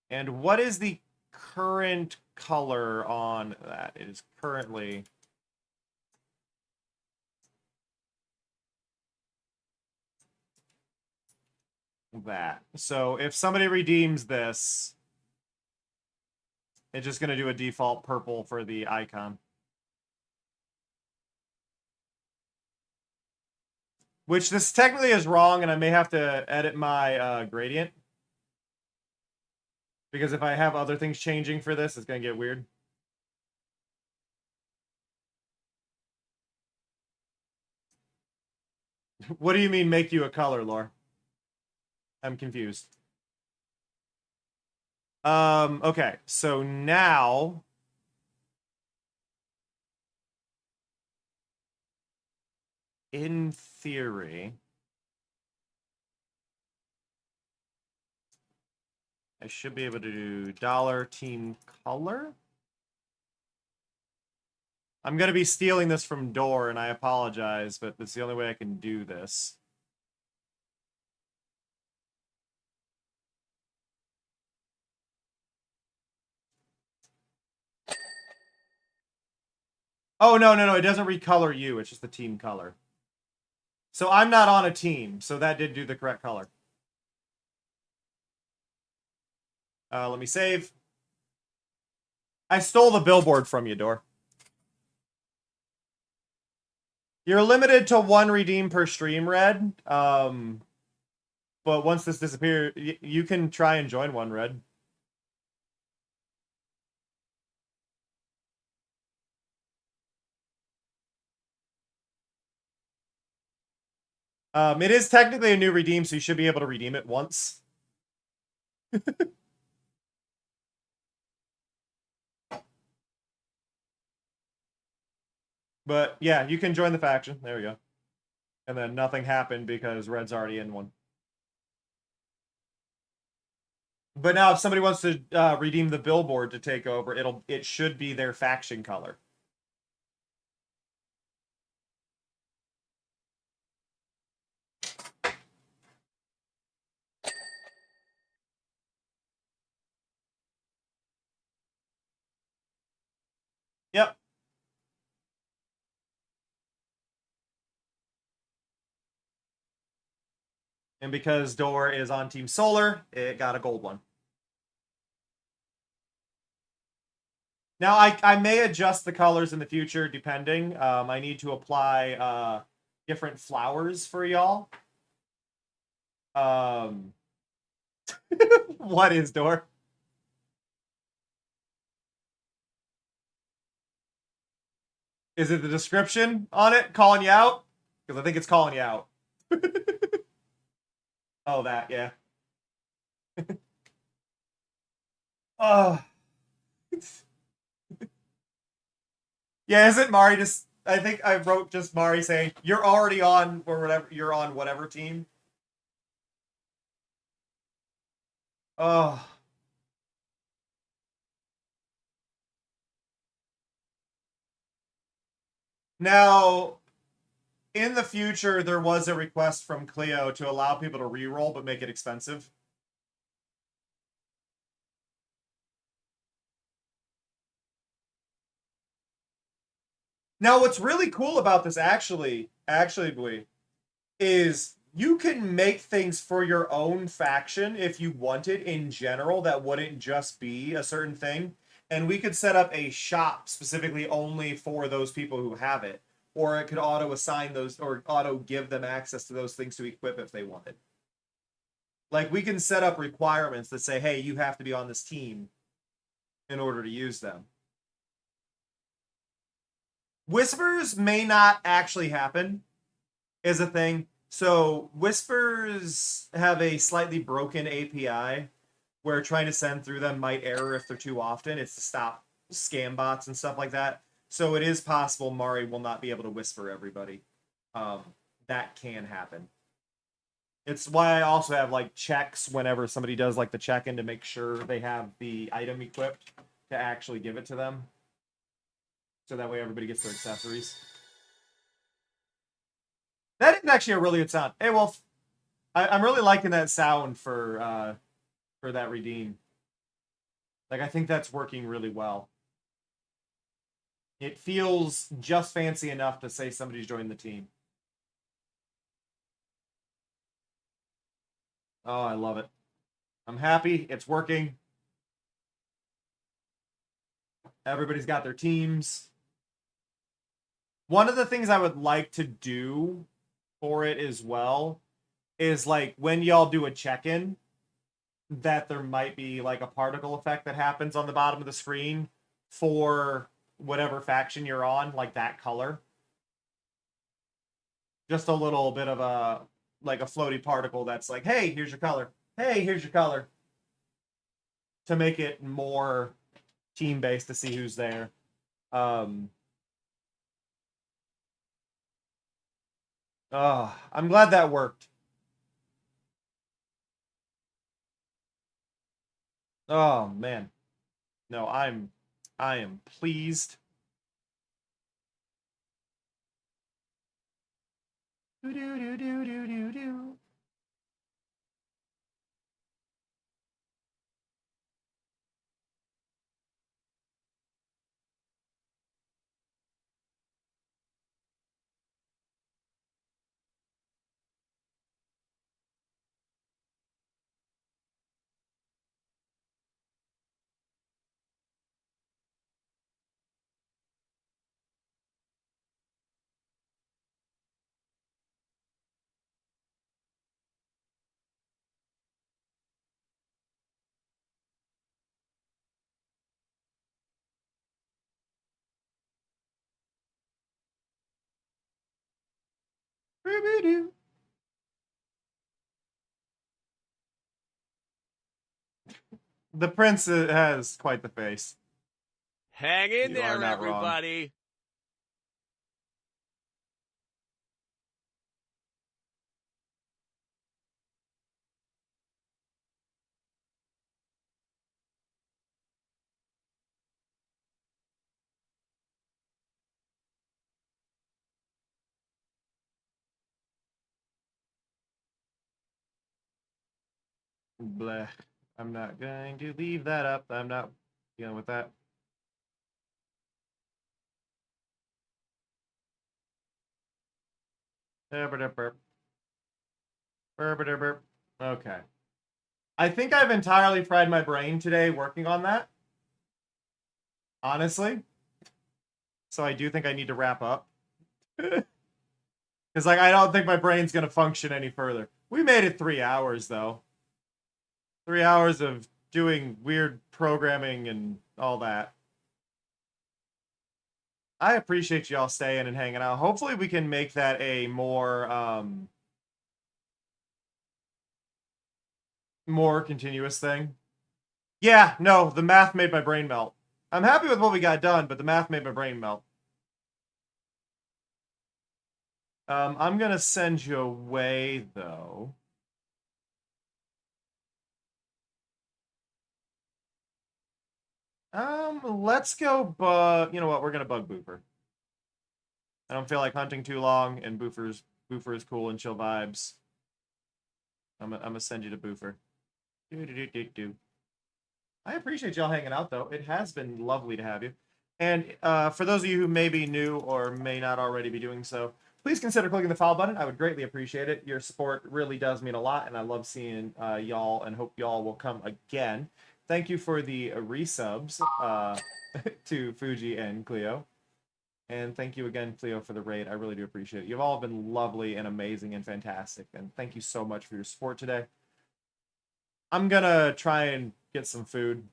And what is the current color on that? It is currently... that. So if somebody redeems this, it's just going to do a default purple for the icon. Which this technically is wrong, and I may have to edit my gradient. Because if I have other things changing for this, it's going to get weird. What do you mean make you a color, Lore? I'm confused. Okay, so now... in theory... I should be able to do $team color. I'm going to be stealing this from Door, and I apologize, but that's the only way I can do this. Oh, no, it doesn't recolor you. It's just the team color. So I'm not on a team, so that did do the correct color. Let me save. I stole the billboard from you, Door. You're limited to 1 redeem per stream, Red. But once this disappears, you can try and join one, Red. It is technically a new redeem, so you should be able to redeem it once. But yeah, you can join the faction. There we go. And then nothing happened because Red's already in one. But now if somebody wants to redeem the billboard to take over, it should be their faction color. Yep. And because Door is on Team Solar, it got a gold one. Now, I may adjust the colors in the future, depending. I need to apply different flowers for y'all. What is Door? Is it the description on it calling you out? Because I think it's calling you out. Oh, that, yeah. Oh. Yeah, isn't Mari just... I think I wrote just Mari saying, you're already on, or whatever, you're on whatever team. Oh. Now, in the future, there was a request from Cleo to allow people to reroll, but make it expensive. Now, what's really cool about this, actually, Bui, is you can make things for your own faction if you wanted in general that wouldn't just be a certain thing. And we could set up a shop specifically only for those people who have it. Or it could auto-assign those, or auto-give them access to those things to equip if they wanted. Like, we can set up requirements that say, hey, you have to be on this team in order to use them. Whispers may not actually happen, is a thing. So Whispers have a slightly broken API where trying to send through them might error if they're too often. It's to stop scam bots and stuff like that. So it is possible Mari will not be able to whisper everybody. That can happen. It's why I also have like checks whenever somebody does like the check-in to make sure they have the item equipped to actually give it to them. So that way everybody gets their accessories. That is actually a really good sound. Hey, Wolf. I'm really liking that sound for that redeem. Like, I think that's working really well. It feels just fancy enough to say somebody's joined the team. Oh, I love it. I'm happy. It's working. Everybody's got their teams. One of the things I would like to do for it as well is, like, when y'all do a check-in, that there might be, like, a particle effect that happens on the bottom of the screen for whatever faction you're on, like that color. Just a little bit of a, like, a floaty particle that's like, hey, here's your color. Hey, here's your color. To make it more team-based to see who's there. I'm glad that worked. Oh, man. No, I am pleased. Do do do do do do do. The prince has quite the face. Hang in You are there, not wrong. everybody. Bleh. I'm not going to leave that up. I'm not dealing with that. Okay. I think I've entirely fried my brain today working on that. Honestly. So I do think I need to wrap up. Because, like, I don't think my brain's going to function any further. We made it 3 hours, though. 3 hours of doing weird programming and all that. I appreciate y'all staying and hanging out. Hopefully we can make that a more continuous thing. Yeah, no, the math made my brain melt. I'm happy with what we got done, but the math made my brain melt. I'm going to send you away, though. Let's go you know what? We're going to bug Boofer. I don't feel like hunting too long, and Boofer is cool and chill vibes. I'm gonna send you to Boofer. I appreciate y'all hanging out, though. It has been lovely to have you. And for those of you who may be new or may not already be doing so, please consider clicking the follow button. I would greatly appreciate it. Your support really does mean a lot, and I love seeing y'all and hope y'all will come again. Thank you for the resubs to Fuji and Cleo. And thank you again, Cleo, for the raid. I really do appreciate it. You've all been lovely and amazing and fantastic. And thank you so much for your support today. I'm going to try and get some food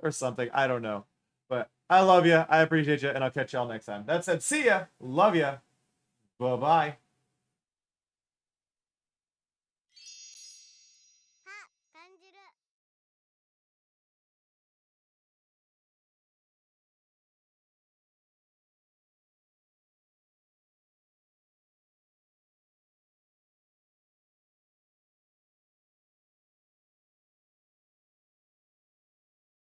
or something. I don't know. But I love you. I appreciate you. And I'll catch y'all next time. That said, see ya. Love ya. Bye-bye.